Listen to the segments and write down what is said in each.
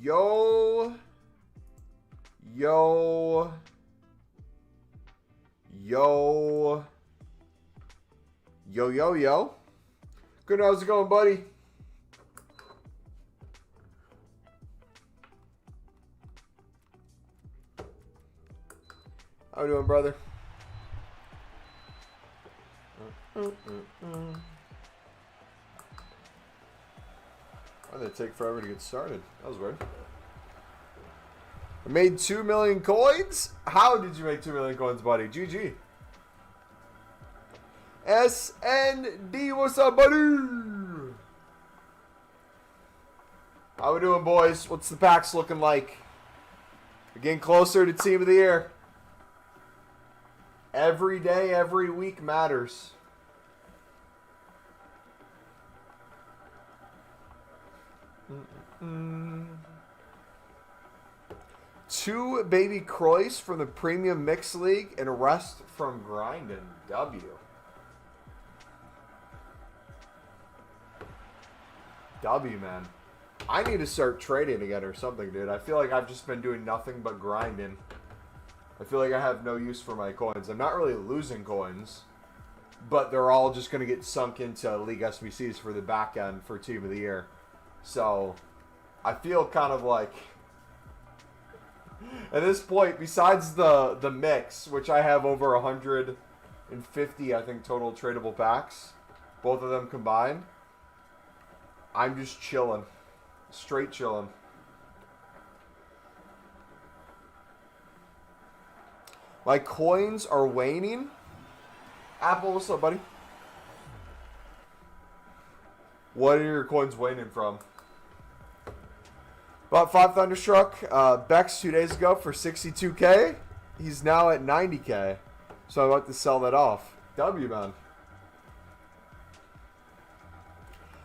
Yo. Yo. Yo. Yo, yo, yo. Good, how's it going, buddy? How you doing, brother? Why did it take forever to get started? That was weird. I made 2 million coins? How did you make 2 million coins, buddy? GG. SND, what's up, buddy? How we doing, boys? What's the packs looking like? We're getting closer to Team of the Year. Every day, every week matters. Two baby Croix from the Premium Mix League and a rest from Grindin' W. W, man. I need to start trading again or something, dude. I feel like I've just been doing nothing but grinding. I feel like I have no use for my coins. I'm not really losing coins, but they're all just going to get sunk into League SBCs for the back end for Team of the Year. So, I feel kind of like, at this point, besides the mix, which I have over 150, I think, total tradable packs, both of them combined, I'm just chilling. Straight chilling. My coins are waning. Apple, what's up, buddy? What are your coins waning from? Bought 5 Thunderstruck Bex 2 days ago for 62K. He's now at 90K. So I'm about to sell that off. W, man.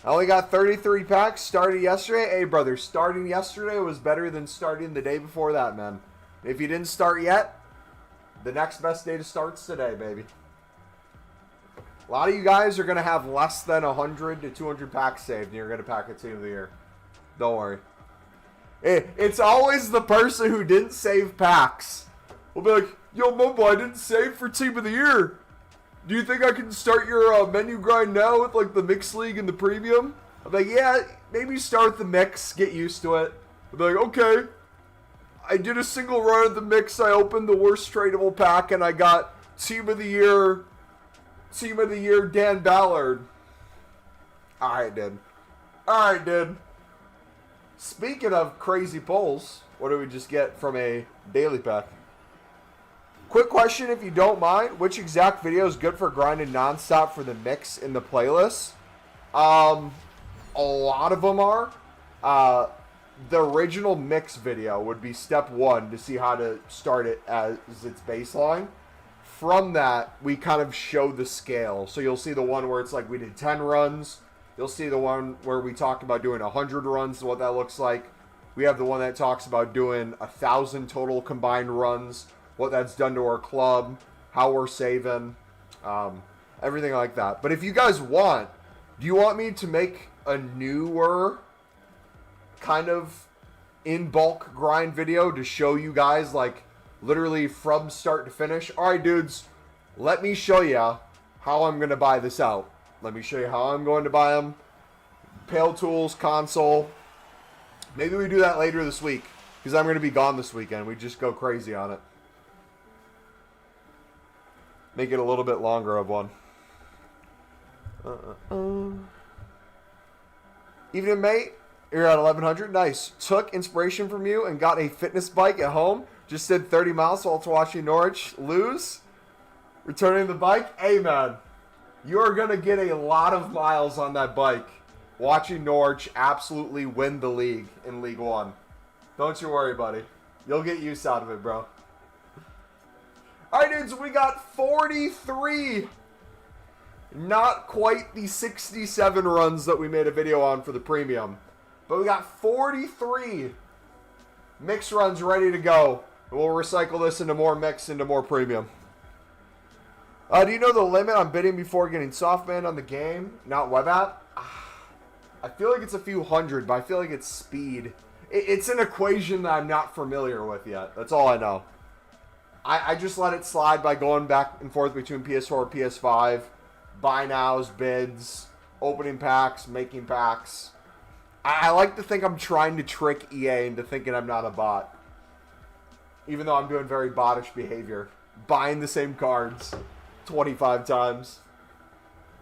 I only got 33 packs. Started yesterday. Hey, brother, starting yesterday was better than starting the day before that, man. If you didn't start yet, the next best day to start's today, baby. A lot of you guys are going to have less than 100 to 200 packs saved, and you're going to pack a Team of the Year. Don't worry. It's always the person who didn't save packs. Will be like, yo, Mobo, I didn't save for Team of the Year. Do you think I can start your menu grind now with like the Mix League and the Premium? I'm like, yeah, maybe start the Mix, get used to it. I'll be like, okay. I did a single run of the Mix. I opened the worst tradable pack, and I got Team of the Year Dan Ballard. Alright, dude. Alright, dude. Speaking of crazy polls, what did we just get from a daily pack? Quick question, if you don't mind. Which exact video is good for grinding nonstop for the mix in the playlist? A lot of them are. The original mix video would be step 1 to see how to start it as its baseline. From that, we kind of show the scale. So you'll see the one where it's like we did 10 runs. You'll see the one where we talked about doing 100 runs, what that looks like. We have the one that talks about doing 1,000 total combined runs, what that's done to our club, how we're saving, everything like that. But if you guys want, do you want me to make a newer kind of in bulk grind video to show you guys like literally from start to finish? All right, dudes, let me show you how I'm going to buy this out. Let me show you how I'm going to buy them. Pale Tools, console. Maybe we do that later this week because I'm going to be gone this weekend. We just go crazy on it. Make it a little bit longer of one. Evening, mate. You're at 1100. Nice. Took inspiration from you and got a fitness bike at home. Just did 30 miles while watching Norwich lose. Returning the bike. Hey, man. You are going to get a lot of miles on that bike watching Norwich absolutely win the league in League One. Don't you worry, buddy. You'll get use out of it, bro. All right, dudes, we got 43. Not quite the 67 runs that we made a video on for the Premium. But we got 43 mix runs ready to go. And we'll recycle this into more mix, into more Premium. Do you know the limit on bidding before getting soft banned on the game, not web app? I feel like it's a few hundred, but I feel like it's speed. It's an equation that I'm not familiar with yet. That's all I know. I just let it slide by going back and forth between PS4 and PS5. Buy nows, bids, opening packs, making packs. I like to think I'm trying to trick EA into thinking I'm not a bot. Even though I'm doing very bottish behavior. Buying the same cards 25 times.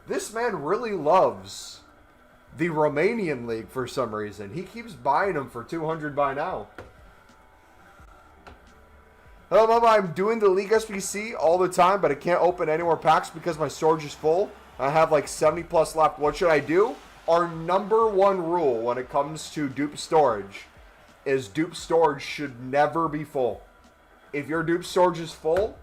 This man really loves the Romanian league for some reason. He keeps buying them for 200 by now. Hello, Mama. I'm doing the League SBC all the time, but I can't open any more packs because my storage is full. I have like 70 plus left. What should I do? Our number one rule when it comes to dupe storage is dupe storage should never be full. If your dupe storage is full,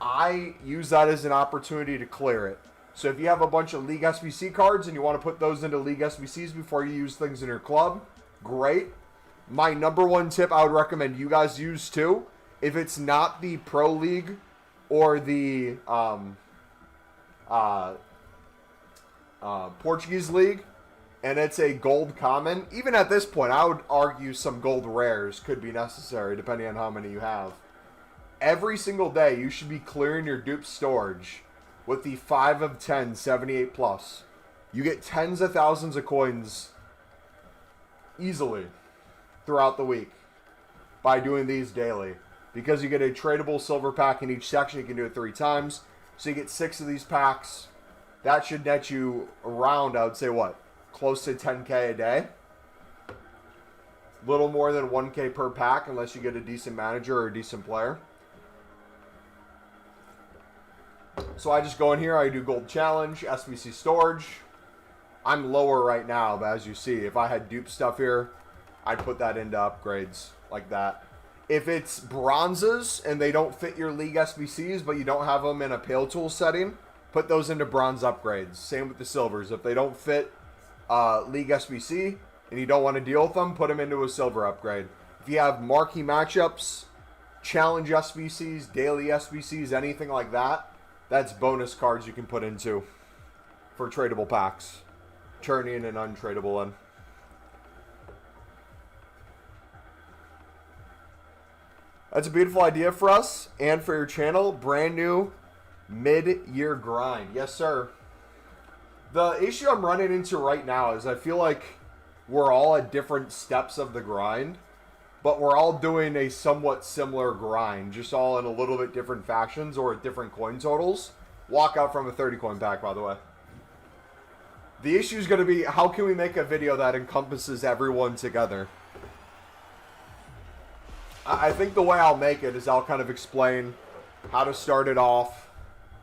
I use that as an opportunity to clear it. So if you have a bunch of League SBC cards and you want to put those into League SBCs before you use things in your club, great. My number one tip I would recommend you guys use too, if it's not the Pro League or the Portuguese League, and it's a gold common, even at this point, I would argue some gold rares could be necessary depending on how many you have. Every single day, you should be clearing your dupe storage with the 5 of 10, 78 plus. You get tens of thousands of coins easily throughout the week by doing these daily. Because you get a tradable silver pack in each section, you can do it 3 times. So you get 6 of these packs. That should net you around, I would say, what? Close to 10K a day. Little more than 1K per pack unless you get a decent manager or a decent player. So I just go in here, I do gold challenge, SBC storage. I'm lower right now, but as you see, if I had dupe stuff here, I'd put that into upgrades like that. If it's bronzes and they don't fit your League SBCs, but you don't have them in a Pale Tool setting, put those into bronze upgrades. Same with the silvers. If they don't fit League SBC and you don't want to deal with them, put them into a silver upgrade. If you have marquee matchups, challenge SBCs, daily SBCs, anything like that, that's bonus cards you can put into for tradable packs. Turning and untradable in. That's a beautiful idea for us and for your channel. Brand new mid-year grind. Yes, sir. The issue I'm running into right now is I feel like we're all at different steps of the grind, but we're all doing a somewhat similar grind, just all in a little bit different factions or at different coin totals. Walk out from a 30 coin pack, by the way. The issue is going to be, how can we make a video that encompasses everyone together? I think the way I'll make it is I'll kind of explain how to start it off,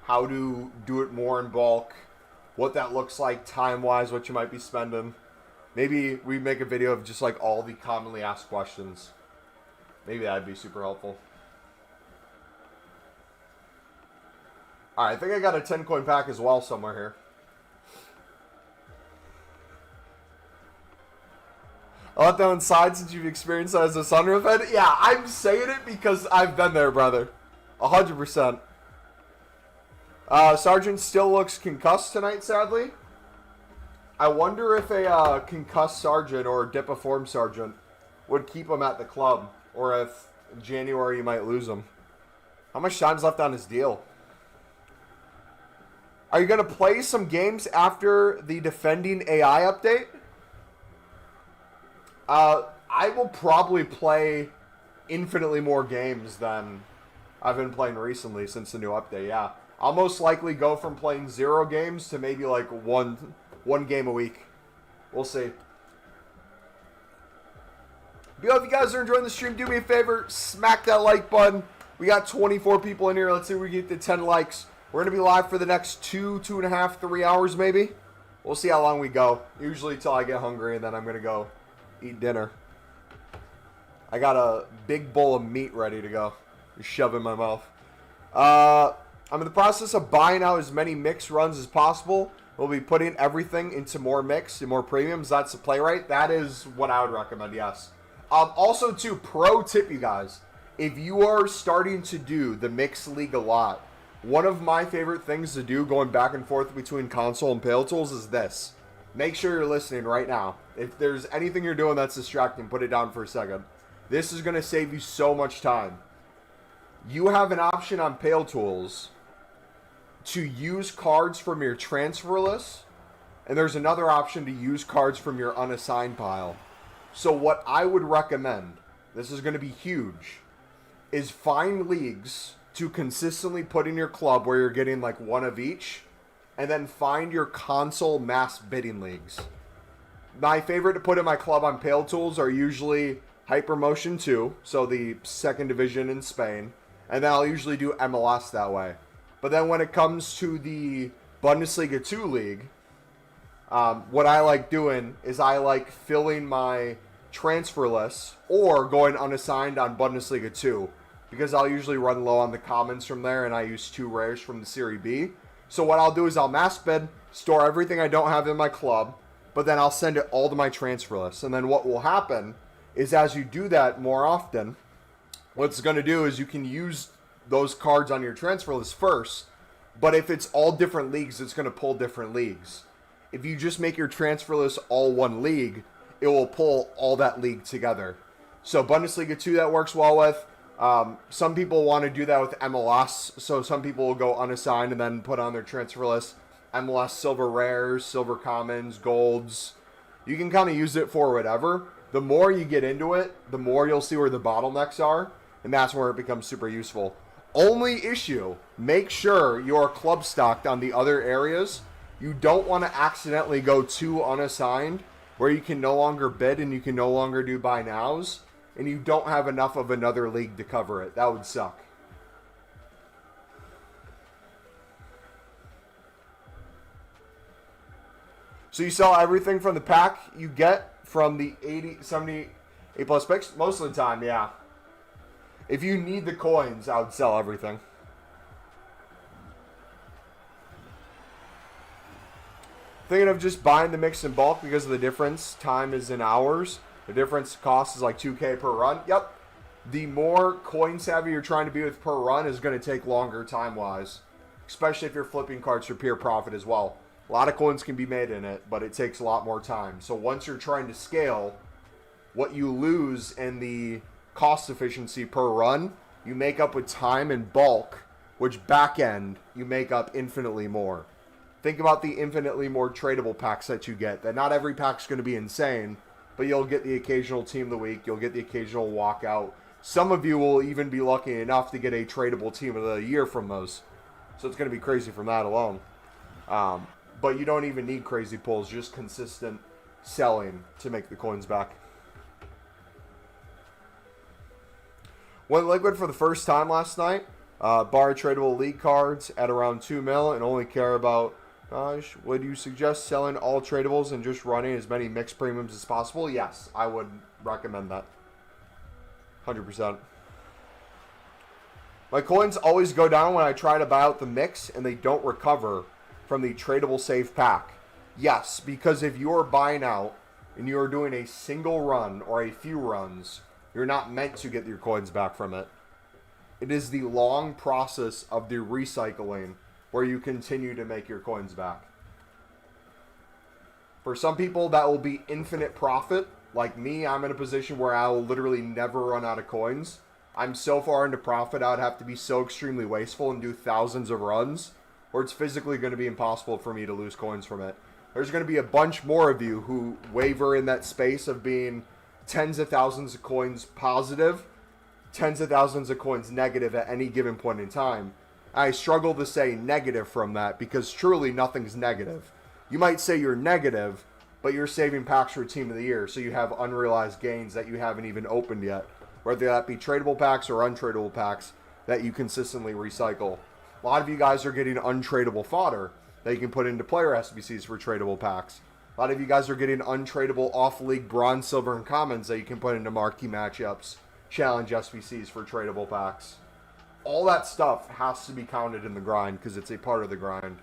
how to do it more in bulk, what that looks like time-wise, what you might be spending. Maybe we make a video of just like all the commonly asked questions. Maybe that'd be super helpful. Alright, I think I got a 10 coin pack as well somewhere here. I'll let that on side since you've experienced that as a sunroof head. Yeah, I'm saying it because I've been there, brother. 100%. Sergeant still looks concussed tonight, sadly. I wonder if a concussed sergeant or a Dipiform sergeant would keep him at the club. Or if in January you might lose him. How much time's left on his deal? Are you going to play some games after the defending AI update? I will probably play infinitely more games than I've been playing recently since the new update, yeah. I'll most likely go from playing 0 games to maybe like one game a week. We'll see. If you guys are enjoying the stream, do me a favor, smack that like button. We got 24 people in here. Let's see if we can get to 10 likes. We're going to be live for the next 2.5, 3 hours maybe. We'll see how long we go. Usually till I get hungry, and then I'm going to go eat dinner. I got a big bowl of meat ready to go. Just shove in my mouth. I'm in the process of buying out as many mix runs as possible. We'll be putting everything into more mix and more premiums. That's the play, right? That is what I would recommend, yes. Also, too, pro tip, you guys. If you are starting to do the mix league a lot, one of my favorite things to do going back and forth between console and Pale Tools is this. make sure you're listening right now. If there's anything you're doing that's distracting, put it down for a second. This is going to save you so much time. You have an option on Pale Tools to use cards from your transfer list, and there's another option to use cards from your unassigned pile. So what I would recommend, this is going to be huge, is find leagues to consistently put in your club where you're getting like one of each, and then find your console mass bidding leagues. My favorite to put in my club on Pale Tools are usually Hypermotion 2, so the second division in Spain, and then I'll usually do MLS that way. But then when it comes to the Bundesliga 2 league, what I like doing is I like filling my transfer lists or going unassigned on Bundesliga 2, because I'll usually run low on the commons from there, and I use 2 rares from the Serie B. So what I'll do is I'll mass bid, store everything I don't have in my club, but then I'll send it all to my transfer list. And then what will happen is as you do that more often, what's going to do is you can use those cards on your transfer list first, but if it's all different leagues, it's going to pull different leagues. If you just make your transfer list all one league, it will pull all that league together. So Bundesliga 2 that works well with. Some people want to do that with MLS, so some people will go unassigned and then put on their transfer list MLS silver rares, silver commons, golds. You can kind of use it for whatever. The more you get into it, the more you'll see where the bottlenecks are, and that's where it becomes super useful. Only issue, make sure you're club stocked on the other areas. You don't want to accidentally go too unassigned where you can no longer bid and you can no longer do buy nows, and you don't have enough of another league to cover it. That would suck. So you sell everything from the pack you get from the 80, 70, 8 plus picks? Most of the time, yeah. If you need the coins, I would sell everything. Thinking of just buying the mix in bulk because of the difference. Time is in hours. The difference cost is like 2K per run. Yep. The more coin savvy you're trying to be with per run is going to take longer time-wise. Especially if you're flipping cards for pure profit as well. A lot of coins can be made in it, but it takes a lot more time. So once you're trying to scale, what you lose in the cost efficiency per run, you make up with time and bulk, which back end, you make up infinitely more. Think about the infinitely more tradable packs that you get. That not every pack's going to be insane, but you'll get the occasional team of the week. You'll get the occasional walkout. Some of you will even be lucky enough to get a tradable team of the year from those. So it's going to be crazy from that alone. But you don't even need crazy pulls, just consistent selling to make the coins back. Went liquid for the first time last night. Bar tradable league cards at around 2 mil and only care about, would you suggest selling all tradables and just running as many mixed premiums as possible? Yes, I would recommend that. 100%. My coins always go down when I try to buy out the mix and they don't recover from the tradable save pack. Yes, because if you're buying out and you're doing a single run or a few runs, you're not meant to get your coins back from it. It is the long process of the recycling where you continue to make your coins back. For some people, that will be infinite profit. Like me, I'm in a position where I will literally never run out of coins. I'm so far into profit, I would have to be so extremely wasteful and do thousands of runs, or it's physically going to be impossible for me to lose coins from it. There's going to be a bunch more of you who waver in that space of being tens of thousands of coins positive, tens of thousands of coins negative at any given point in time. I struggle to say negative from that because truly nothing's negative. You might say you're negative, but you're saving packs for Team of the Year, so you have unrealized gains that you haven't even opened yet. Whether that be tradable packs or untradable packs that you consistently recycle. A lot of you guys are getting untradable fodder that you can put into player SBCs for tradable packs. A lot of you guys are getting untradable off-league bronze, silver, and commons that you can put into marquee matchups, challenge SBCs for tradable packs. All that stuff has to be counted in the grind because it's a part of the grind.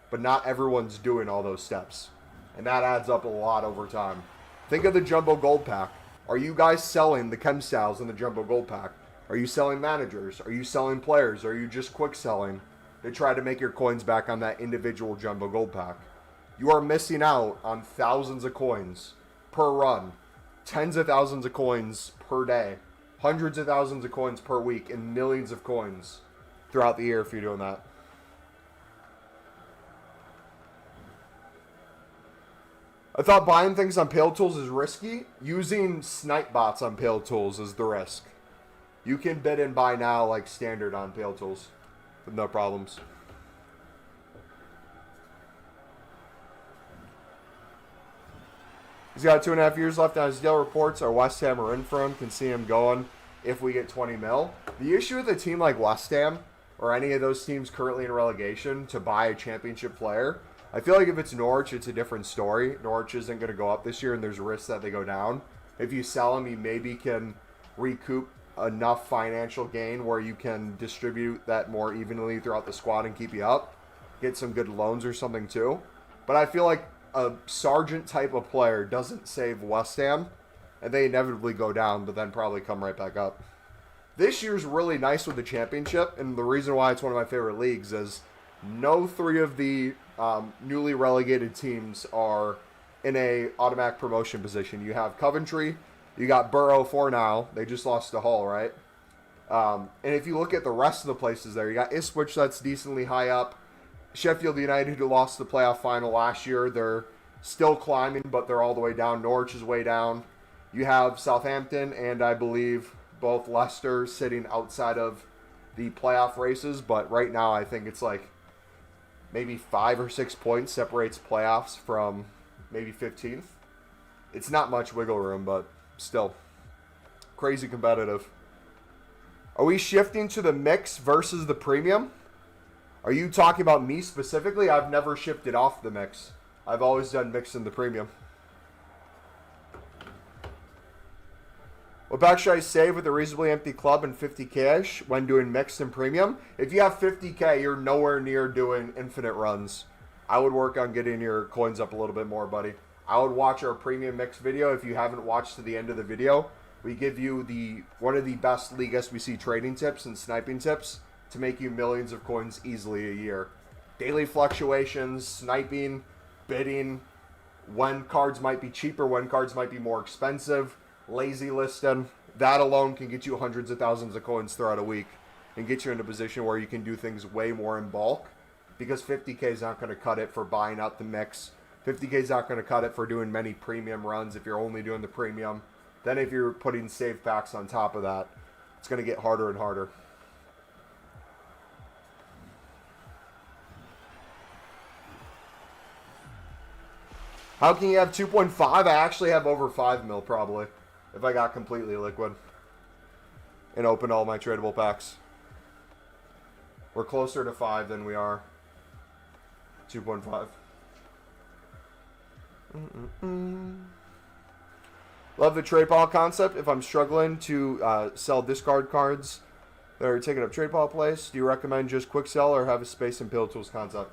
But not everyone's doing all those steps. And that adds up a lot over time. Think of the Jumbo Gold Pack. Are you guys selling the chem styles in the Jumbo Gold Pack? Are you selling managers? Are you selling players? Are you just quick selling to try to make your coins back on that individual Jumbo Gold Pack? you are missing out on thousands of coins per run, tens of thousands of coins per day, hundreds of thousands of coins per week, and millions of coins throughout the year if you're doing that. I thought buying things on Pale Tools is risky. Using snipe bots on Pale Tools is the risk. You can bid and buy now like standard on Pale Tools with no problems. He's got 2.5 years left on his deal. Reports are West Ham are in for him. Can see him going if we get 20 mil. The issue with a team like West Ham or any of those teams currently in relegation to buy a championship player, I feel like if it's Norwich, it's a different story. Norwich isn't going to go up this year, and there's a risk that they go down. If you sell him, you maybe can recoup enough financial gain where you can distribute that more evenly throughout the squad and keep you up. Get some good loans or something too. But I feel like a Sargent type of player doesn't save West Ham, and they inevitably go down, but then probably come right back up. This year's really nice with the championship, and the reason why it's one of my favorite leagues is no three of the newly relegated teams are in a automatic promotion position. You have Coventry, you got Borough for now. They just lost to Hull, right? And if you look at the rest of the places there, you got Ipswich that's decently high up. Sheffield United, who lost the playoff final last year, they're still climbing, but they're all the way down. Norwich is way down. You have Southampton and I believe both Leicester sitting outside of the playoff races, but right now I think it's like maybe 5 or 6 points separates playoffs from maybe 15th. It's not much wiggle room, but still crazy competitive. Are we shifting to the mix versus the premium? Are you talking about me specifically? I've never shifted off the mix. I've always done mix in the premium. What back should I save with a reasonably empty club and 50 cash when doing mixed and premium? If you have 50K, you're nowhere near doing infinite runs. I would work on getting your coins up a little bit more, buddy. I would watch our premium mix video. If you haven't watched to the end of the video, we give you one of the best League SBC trading tips and sniping tips to make you millions of coins easily a year. Daily fluctuations, sniping, bidding, when cards might be cheaper, when cards might be more expensive, lazy listing. That alone can get you hundreds of thousands of coins throughout a week and get you in a position where you can do things way more in bulk, because 50K is not going to cut it for buying out the mix. 50K is not going to cut it for doing many premium runs if you're only doing the premium. Then if you're putting save packs on top of that, it's going to get harder and harder. How can you have 2.5? I actually have over 5 mil probably, if I got completely liquid and opened all my tradable packs. We're closer to 5 than we are 2.5. Love the trade pile concept. If I'm struggling to sell discard cards that are taking up trade pile place, do you recommend just quick sell or have a space and Pale Tools concept?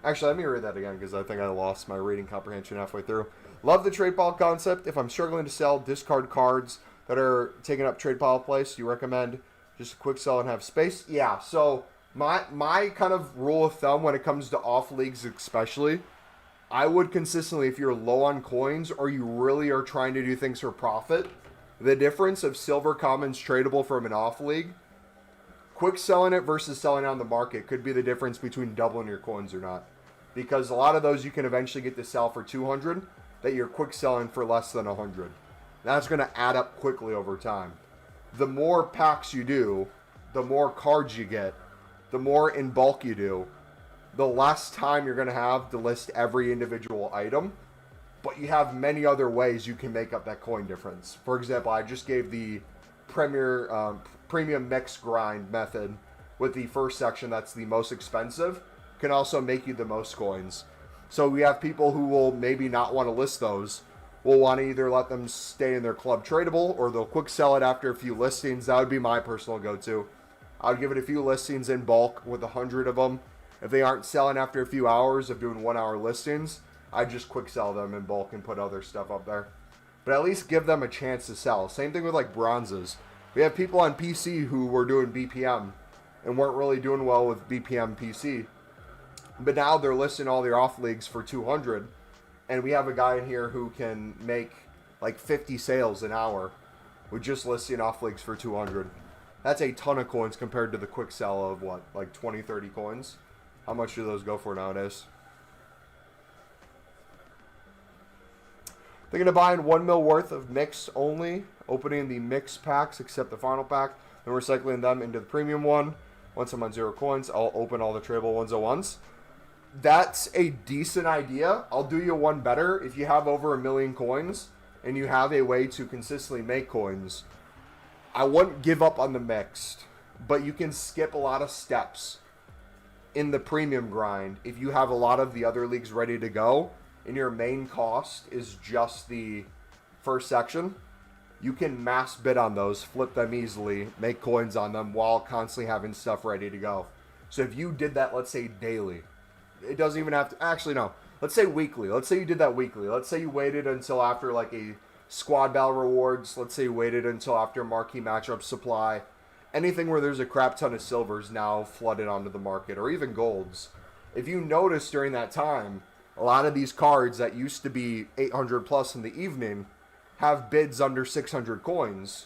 Actually, let me read that again because I think I lost my reading comprehension halfway through. Love the trade pile concept. If I'm struggling to sell discard cards that are taking up trade pile place, do you recommend just a quick sell and have space? Yeah, so my kind of rule of thumb when it comes to off leagues especially, I would consistently, if you're low on coins or you really are trying to do things for profit, the difference of silver commons tradable from an off league, quick selling it versus selling on the market could be the difference between doubling your coins or not. Because a lot of those you can eventually get to sell for 200 that you're quick selling for less than 100. That's going to add up quickly over time. The more packs you do, the more cards you get, the more in bulk you do, the less time you're going to have to list every individual item. But you have many other ways you can make up that coin difference. For example, I just gave the premium mix grind method with the first section that's the most expensive, can also make you the most coins. So we have people who will maybe not want to list those. We'll want to either let them stay in their club tradable or they'll quick sell it after a few listings. That would be my personal go-to. I would give it a few listings in bulk with 100 of them. If they aren't selling after a few hours of doing 1 hour listings, I'd just quick sell them in bulk and put other stuff up there. But at least give them a chance to sell. Same thing with like bronzes. We have people on PC who were doing BPM and weren't really doing well with BPM PC. But now they're listing all their off leagues for 200, and we have a guy in here who can make like 50 sales an hour with just listing off leagues for 200. That's a ton of coins compared to the quick sell of what, like 20, 30 coins. How much do those go for nowadays? Thinking of buying 1 mil worth of mix only, opening the mix packs except the final pack, then recycling them into the premium one. Once I'm on 0 coins, I'll open all the tradable ones at once. That's a decent idea. I'll do you one better. If you have over 1 million coins and you have a way to consistently make coins, I wouldn't give up on the mixed, but you can skip a lot of steps in the premium grind if you have a lot of the other leagues ready to go and your main cost is just the first section. You can mass bid on those, flip them easily, make coins on them while constantly having stuff ready to go. So if you did that, let's say daily, it doesn't even have to, actually no, let's say weekly. Let's say you did that weekly. Let's say you waited until after like a squad battle rewards. Let's say you waited until after marquee matchup supply. Anything where there's a crap ton of silvers now flooded onto the market, or even golds. If you notice during that time, a lot of these cards that used to be 800 plus in the evening have bids under 600 coins.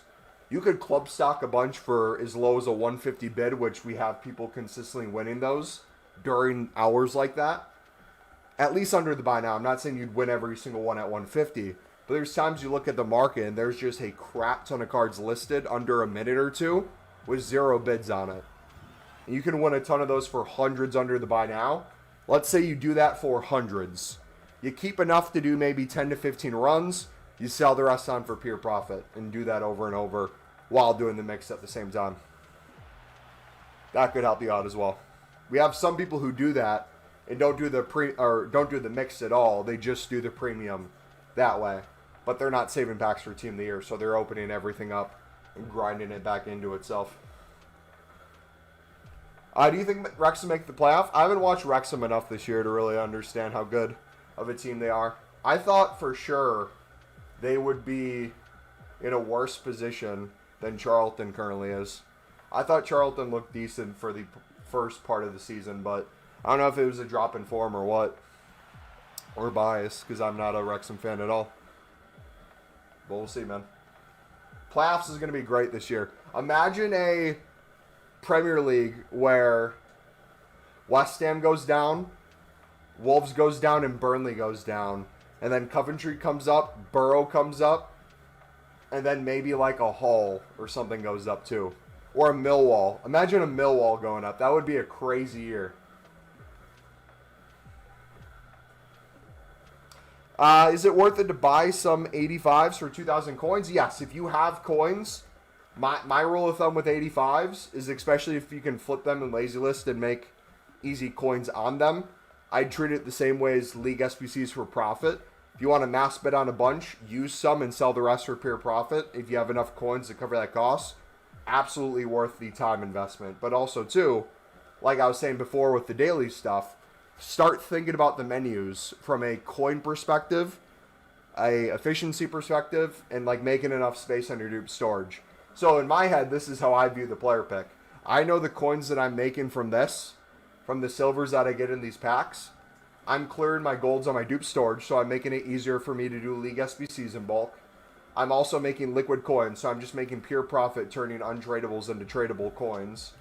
You could club stock a bunch for as low as a 150 bid, which we have people consistently winning those during hours like that. At least under the buy now. I'm not saying you'd win every single one at 150, but there's times you look at the market and there's just a crap ton of cards listed under a minute or two with 0 bids on it. And you can win a ton of those for hundreds under the buy now. Let's say you do that for hundreds. You keep enough to do maybe 10 to 15 runs. You sell the rest on for pure profit and do that over and over while doing the mix at the same time. That could help you out as well. We have some people who do that and don't do the mix at all. They just do the premium that way. But they're not saving packs for Team of the Year, so they're opening everything up and grinding it back into itself. Do you think Wrexham make the playoff? I haven't watched Wrexham enough this year to really understand how good of a team they are. I thought for sure they would be in a worse position than Charlton currently is. I thought Charlton looked decent for the first part of the season, but I don't know if it was a drop in form or what. Or bias, because I'm not a Wrexham fan at all. But we'll see, man. Playoffs is going to be great this year. Imagine a Premier League where West Ham goes down, Wolves goes down, and Burnley goes down. And then Coventry comes up, Borough comes up, and then maybe like a Hull or something goes up too. Or a Millwall. Imagine a Millwall going up. That would be a crazy year. Is it worth it to buy some 85s for 2,000 coins? Yes, if you have coins. My rule of thumb with 85s is, especially if you can flip them in Lazy List and make easy coins on them, I'd treat it the same way as League SBCs for profit. If you want to mass bid on a bunch, use some and sell the rest for pure profit. If you have enough coins to cover that cost, absolutely worth the time investment. But also, too, like I was saying before with the daily stuff, start thinking about the menus from a coin perspective, a efficiency perspective, and like making enough space on your dupe storage. So in my head, this is how I view the player pick. I know the coins that I'm making from this, from the silvers that I get in these packs. I'm clearing my golds on my dupe storage, so I'm making it easier for me to do League SBCs in bulk. I'm also making liquid coins, so I'm just making pure profit, turning untradables into tradable coins.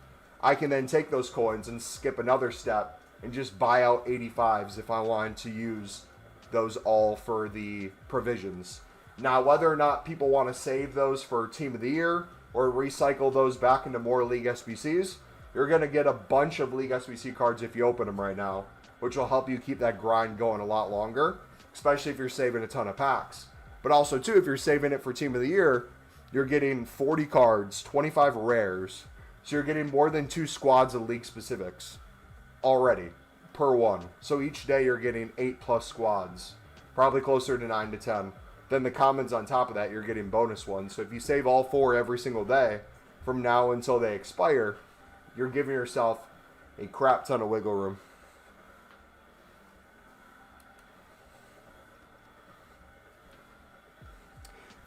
I can then take those coins and skip another step and just buy out 85s if I wanted to use those all for the provisions. Now, whether or not people want to save those for Team of the Year or recycle those back into more League SBCs, you're going to get a bunch of League SBC cards if you open them right now, which will help you keep that grind going a lot longer, especially if you're saving a ton of packs. But also, too, if you're saving it for Team of the Year, you're getting 40 cards, 25 rares, so you're getting more than 2 squads of League specifics already per one. So each day you're getting 8+ squads, probably closer to 9 to 10. Then the commons on top of that, you're getting bonus ones. So if you save all 4 every single day from now until they expire, you're giving yourself a crap ton of wiggle room.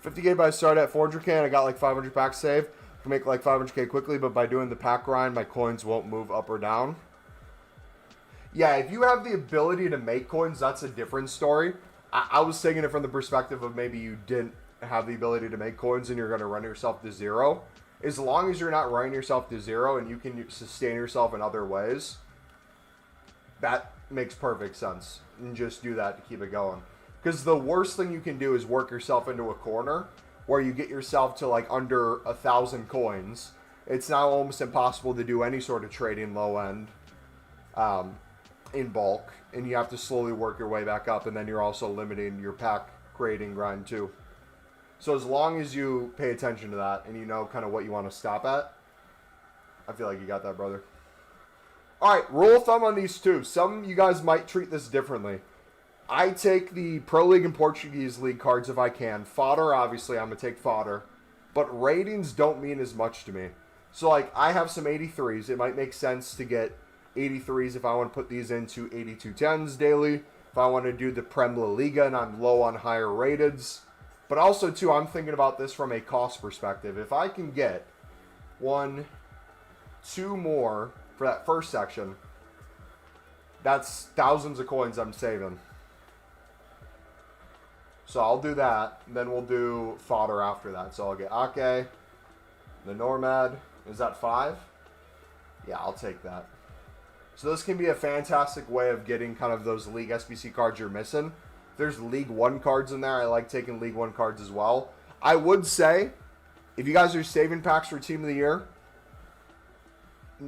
$50K by start at 400K and I got like 500 packs saved. I can make like 500K quickly, but by doing the pack grind, my coins won't move up or down. Yeah, if you have the ability to make coins, that's a different story. I was taking it from the perspective of maybe you didn't have the ability to make coins and you're going to run yourself to zero. As long as you're not running yourself to zero and you can sustain yourself in other ways, that makes perfect sense. And just do that to keep it going. Because the worst thing you can do is work yourself into a corner where you get yourself to like under 1,000 coins. It's now almost impossible to do any sort of trading low end in bulk. And you have to slowly work your way back up. And then you're also limiting your pack creating grind too. So as long as you pay attention to that and you know kind of what you want to stop at, I feel like you got that, brother. All right, rule of thumb on these two. Some of you guys might treat this differently. I take the Pro League and Portuguese League cards if I can. Fodder, obviously, I'm going to take fodder. But ratings don't mean as much to me. So, like, I have some 83s. It might make sense to get 83s if I want to put these into 8210s daily. If I want to do the Prem La Liga and I'm low on higher rateds. But also, too, I'm thinking about this from a cost perspective. If I can get 1, 2 more for that first section, that's thousands of coins I'm saving. So I'll do that, and then we'll do fodder after that. So I'll get Ake, the Normad. Is that 5? Yeah, I'll take that. So this can be a fantastic way of getting kind of those League SBC cards you're missing. If there's League 1 cards in there, I like taking League 1 cards as well. I would say, if you guys are saving packs for Team of the Year,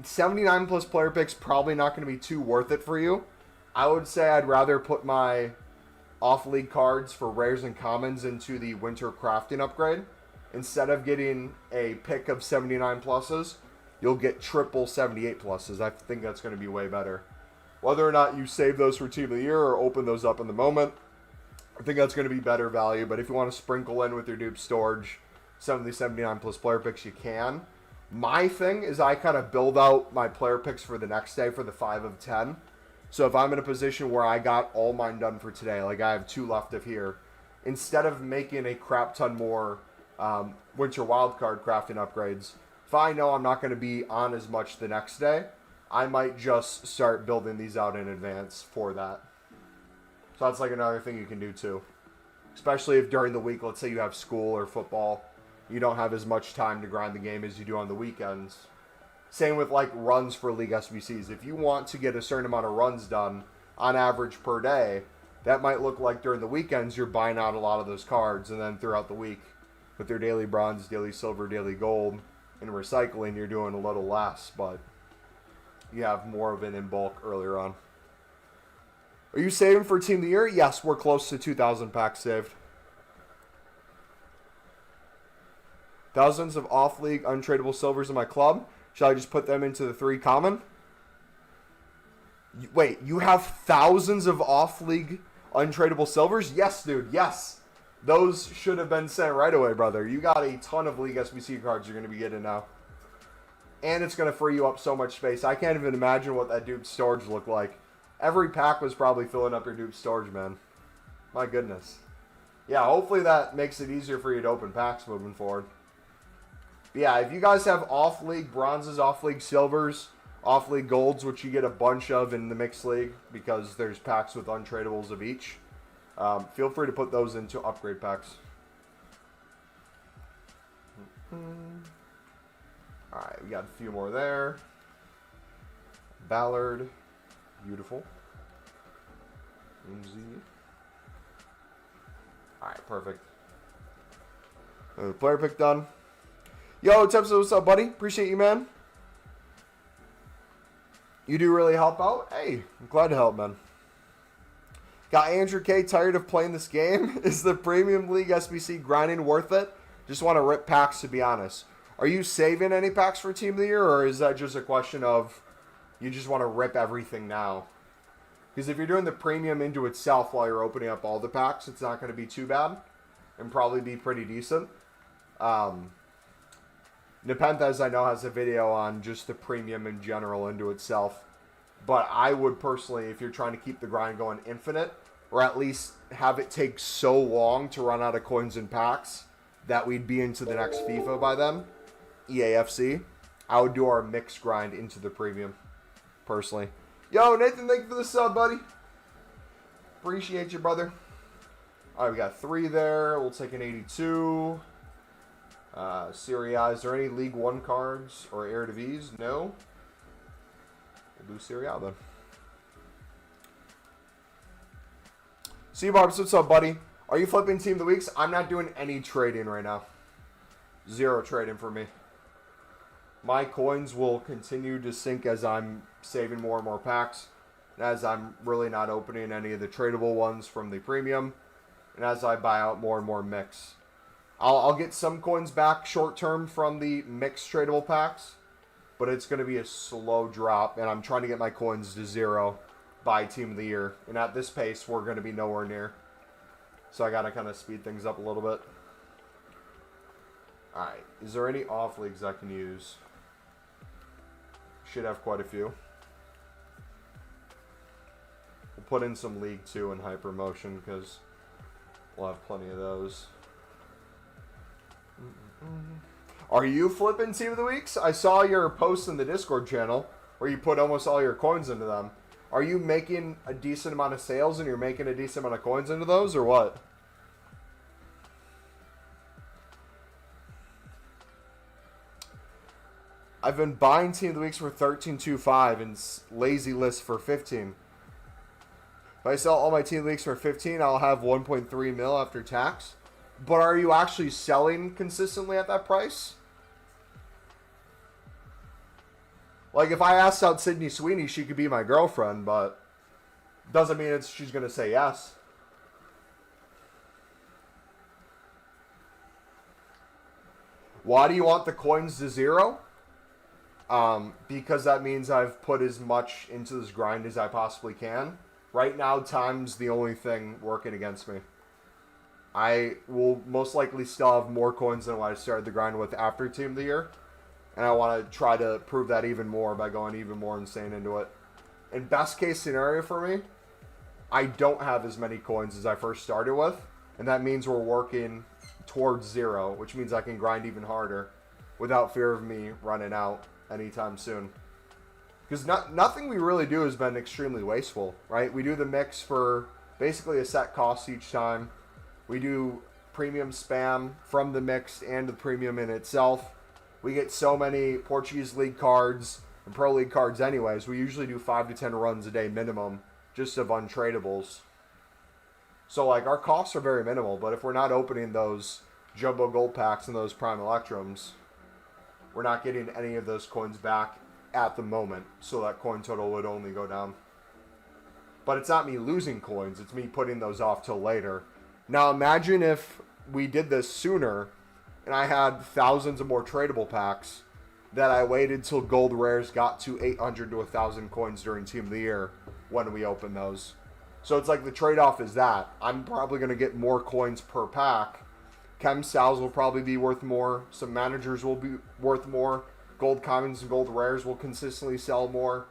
79 plus player picks probably not going to be too worth it for you. I would say I'd rather put my off-league cards for rares and commons into the winter crafting upgrade. Instead of getting a pick of 79 pluses, you'll get triple 78 pluses. I think that's going to be way better. Whether or not you save those for Team of the Year or open those up in the moment, I think that's going to be better value. But if you want to sprinkle in with your dupe storage some of the 79 plus player picks, you can. My thing is I kind of build out my player picks for the next day for the 5 of 10. So if I'm in a position where I got all mine done for today, like I have 2 left of here, instead of making a crap ton more winter wildcard crafting upgrades, if I know I'm not going to be on as much the next day, I might just start building these out in advance for that. So that's like another thing you can do too. Especially if during the week, let's say you have school or football, you don't have as much time to grind the game as you do on the weekends. Same with like runs for League SBCs. If you want to get a certain amount of runs done on average per day, that might look like during the weekends you're buying out a lot of those cards, and then throughout the week with their daily bronze, daily silver, daily gold, and recycling, you're doing a little less, but you have more of it in bulk earlier on. Are you saving for Team of the Year? Yes, we're close to 2,000 packs saved. Thousands of off-league untradeable silvers in my club. Shall I just put them into the 3 common? Wait, you have thousands of off-league untradeable silvers? Yes, dude, yes. Those should have been sent right away, brother. You got a ton of League SBC cards you're going to be getting now. And it's going to free you up so much space. I can't even imagine what that dupe storage looked like. Every pack was probably filling up your dupe storage, man. My goodness. Yeah, hopefully that makes it easier for you to open packs moving forward. But yeah, if you guys have off-league bronzes, off-league silvers, off-league golds, which you get a bunch of in the mixed league because there's packs with untradables of each, feel free to put those into upgrade packs. Alright, we got a few more there. Ballard. Beautiful. Alright, perfect. Player pick done. Yo, Tempsa, what's up, buddy? Appreciate you, man. You do really help out? Hey, I'm glad to help, man. Got Andrew K tired of playing this game? Is the Premium League SBC grinding worth it? Just want to rip packs, to be honest. Are you saving any packs for Team of the Year, or is that just a question of you just want to rip everything now? Because if you're doing the Premium into itself while you're opening up all the packs, it's not going to be too bad and probably be pretty decent. Nepenthes, I know, has a video on just the Premium in general into itself. But I would personally, if you're trying to keep the grind going infinite, or at least have it take so long to run out of coins and packs that we'd be into the next FIFA by then, EAFC, I would do our mixed grind into the Premium, personally. Yo, Nathan, thank you for the sub, buddy. Appreciate you, brother. All right, we got 3 there. We'll take an 82. Serie A. Is there any League One cards or Eredivisie? No. We'll do Serie A then. C-Barbs, what's up, buddy? Are you flipping Team of the Weeks? I'm not doing any trading right now. 0 trading for me. My coins will continue to sink as I'm saving more and more packs. And as I'm really not opening any of the tradable ones from the premium. And as I buy out more and more mix. I'll get some coins back short term from the mixed tradable packs. But it's going to be a slow drop. And I'm trying to get my coins to 0 by Team of the Year. And at this pace, we're going to be nowhere near. So I got to kind of speed things up a little bit. Alright, is there any off leagues I can use? Should have quite a few. We'll put in some League 2 and Hypermotion because we'll have plenty of those. Are you flipping Team of the Weeks? I saw your post in the Discord channel where you put almost all your coins into them. Are you making a decent amount of sales and you're making a decent amount of coins into those or what? I've been buying Team of the Weeks for 13.25 and Lazy List for 15. If I sell all my Team of the Weeks for 15, I'll have 1.3 mil after tax. But are you actually selling consistently at that price? Like, if I asked out Sydney Sweeney, she could be my girlfriend, but doesn't mean she's going to say yes. Why do you want the coins to 0? Because that means I've put as much into this grind as I possibly can. Right now, time's the only thing working against me. I will most likely still have more coins than what I started the grind with after Team of the Year. And I want to try to prove that even more by going even more insane into it. In best case scenario for me, I don't have as many coins as I first started with. And that means we're working towards 0, which means I can grind even harder without fear of me running out anytime soon. Because nothing we really do has been extremely wasteful, right? We do the mix for basically a set cost each time. We do premium spam from the mixed and the premium in itself. We get so many Portuguese League cards and Pro League cards anyways. We usually do 5 to 10 runs a day minimum just of untradables. So like our costs are very minimal, but if we're not opening those jumbo gold packs and those prime electrums, we're not getting any of those coins back at the moment. So that coin total would only go down. But it's not me losing coins, it's me putting those off till later. Now imagine if we did this sooner and I had thousands of more tradable packs that I waited till gold rares got to 800 to 1,000 coins during Team of the Year when we open those. So it's like the trade-off is that. I'm probably going to get more coins per pack. Chem Sals will probably be worth more. Some managers will be worth more. Gold commons and gold rares will consistently sell more.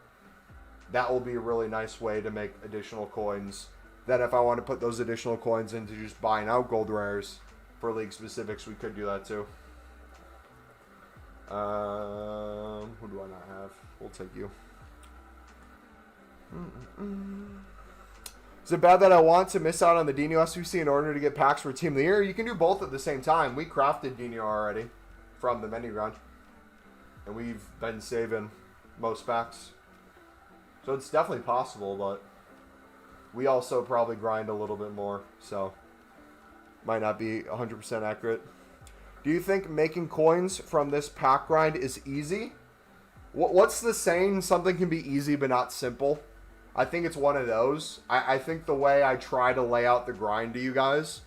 That will be a really nice way to make additional coins. Then if I want to put those additional coins into just buying out gold rares for league specifics, we could do that too. Who do I not have? We'll take you. Is it bad that I want to miss out on the Dino SVC in order to get packs for Team of the Year? You can do both at the same time. We crafted Dino already from the menu grind. And we've been saving most packs. So it's definitely possible, but we also probably grind a little bit more. So might not be 100% accurate. Do you think making coins from this pack grind is easy? What's the saying? Something can be easy but not simple. I think it's one of those. I think the way I try to lay out the grind to you guys,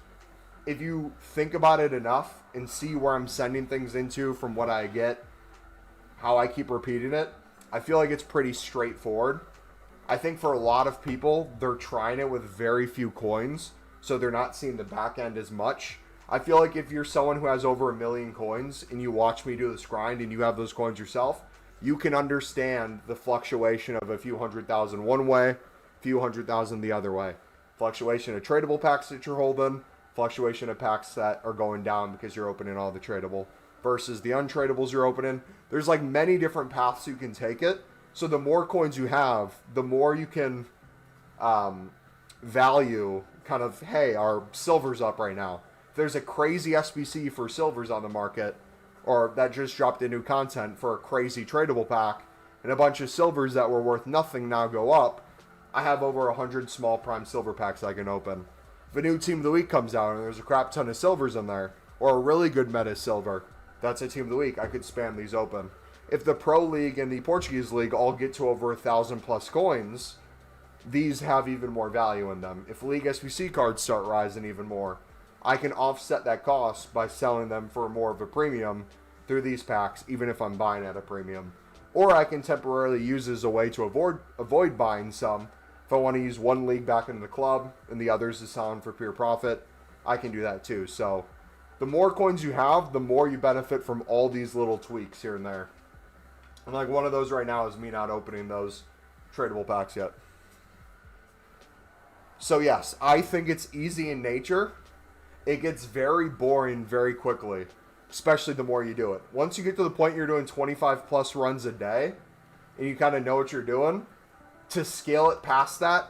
if you think about it enough and see where I'm sending things into from what I get, how I keep repeating it, I feel like it's pretty straightforward. I think for a lot of people, they're trying it with very few coins, so they're not seeing the back end as much. I feel like if you're someone who has over 1 million coins and you watch me do this grind and you have those coins yourself, you can understand the fluctuation of a few 100,000 one way, a few 100,000 the other way. Fluctuation of tradable packs that you're holding, fluctuation of packs that are going down because you're opening all the tradable versus the untradables you're opening. There's like many different paths you can take it. So the more coins you have, the more you can value kind of, hey, our silver's up right now. If there's a crazy SBC for silvers on the market, or that just dropped in new content for a crazy tradable pack, and a bunch of silvers that were worth nothing now go up, I have over 100 small prime silver packs I can open. If a new team of the week comes out and there's a crap ton of silvers in there, or a really good meta silver, that's a team of the week. I could spam these open. If the Pro League and the Portuguese League all get to over 1,000 plus coins, these have even more value in them. If League SBC cards start rising even more, I can offset that cost by selling them for more of a premium through these packs, even if I'm buying at a premium. Or I can temporarily use it as a way to avoid buying some. If I want to use one league back into the club and the others to sell them for pure profit, I can do that too. So the more coins you have, the more you benefit from all these little tweaks here and there. And like one of those right now is me not opening those tradable packs yet. So yes, I think it's easy in nature. It gets very boring very quickly, especially the more you do it. Once you get to the point you're doing 25 plus runs a day and you kind of know what you're doing, to scale it past that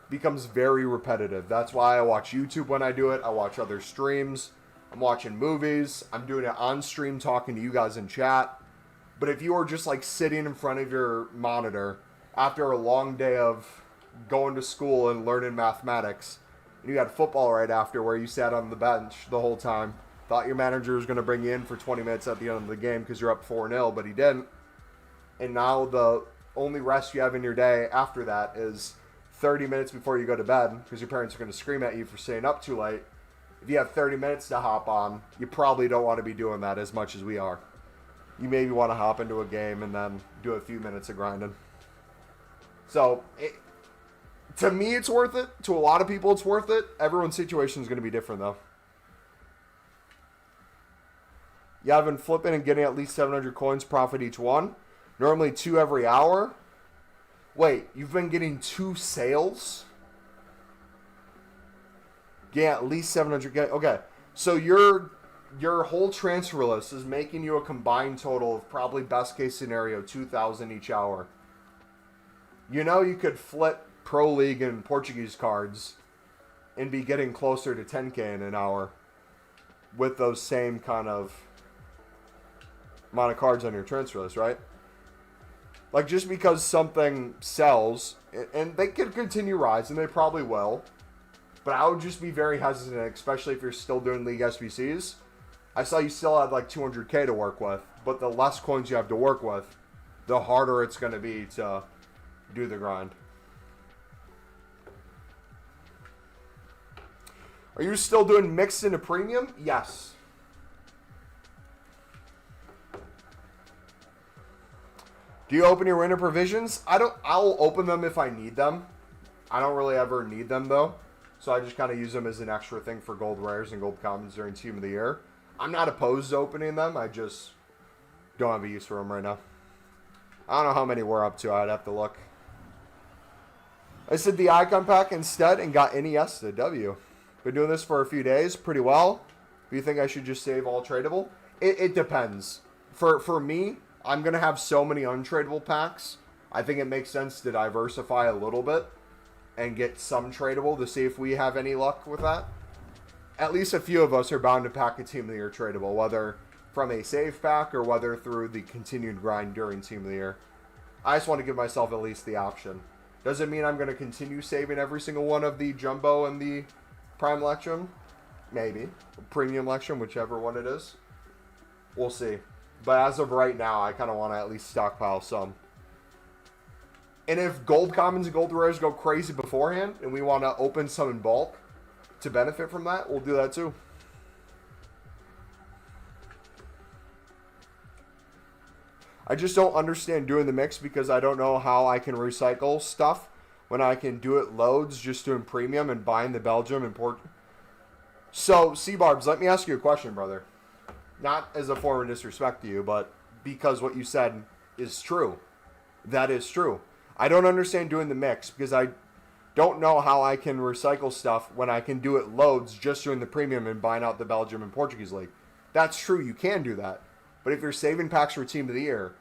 becomes very repetitive. That's why I watch YouTube when I do it. I watch other streams. I'm watching movies. I'm doing it on stream talking to you guys in chat. But if you are just like sitting in front of your monitor after a long day of going to school and learning mathematics, and you had football right after where you sat on the bench the whole time, thought your manager was going to bring you in for 20 minutes at the end of the game because you're up 4-0, but he didn't. And now the only rest you have in your day after that is 30 minutes before you go to bed because your parents are going to scream at you for staying up too late. If you have 30 minutes to hop on, you probably don't want to be doing that as much as we are. You maybe want to hop into a game and then do a few minutes of grinding. So, to me, it's worth it. To a lot of people, it's worth it. Everyone's situation is going to be different, though. Yeah, I've been flipping and getting at least 700 coins profit each one. Normally 2 every hour. Wait, you've been getting 2 sales? Yeah, at least 700. Okay, so your whole transfer list is making you a combined total of probably best case scenario 2,000 each hour. You know you could flip Pro League and Portuguese cards and be getting closer to 10K in an hour with those same kind of amount of cards on your transfer list, right? Like, just because something sells, and they could continue rising, they probably will, but I would just be very hesitant, especially if you're still doing League SBCs. I saw you still had like 200K to work with, but the less coins you have to work with, the harder it's going to be to do the grind. Are you still doing mixed into premium? Yes. Do you open your winter provisions? I'll open them if I need them. I don't really ever need them though. So I just kind of use them as an extra thing for gold rares and gold commons during Team of the Year. I'm not opposed to opening them. I just don't have a use for them right now. I don't know how many we're up to. I'd have to look. I said the icon pack instead and got NES to W. Been doing this for a few days pretty well. Do you think I should just save all tradable? It depends. For me, I'm going to have so many untradeable packs. I think it makes sense to diversify a little bit and get some tradable to see if we have any luck with that. At least a few of us are bound to pack a Team of the Year tradable, whether from a save pack or whether through the continued grind during Team of the Year. I just want to give myself at least the option. Does it mean I'm going to continue saving every single one of the Jumbo and the Prime Electrum? Maybe. Premium Electrum, whichever one it is. We'll see. But as of right now, I kind of want to at least stockpile some. And if gold commons and gold rares go crazy beforehand, and we want to open some in bulk to benefit from that, we'll do that too. I just don't understand doing the mix because I don't know how I can recycle stuff when I can do it loads just doing premium and buying the Belgium and Port. So, C-Barbs, let me ask you a question, brother. Not as a form of disrespect to you, but because what you said is true. That is true. I don't understand doing the mix because I don't know how I can recycle stuff when I can do it loads just doing the premium and buying out the Belgium and Portuguese League. That's true, you can do that. But if you're saving packs for Team of the Year,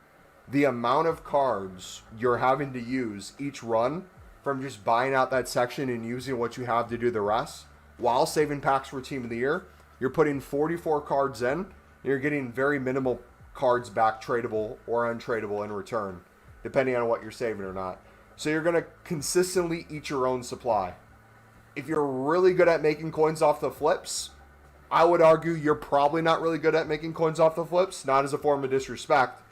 the amount of cards you're having to use each run from just buying out that section and using what you have to do the rest while saving packs for Team of the Year, you're putting 44 cards in, and you're getting very minimal cards back, tradable or untradeable in return, depending on what you're saving or not. So you're going to consistently eat your own supply. If you're really good at making coins off the flips, I would argue you're probably not really good at making coins off the flips, not as a form of disrespect.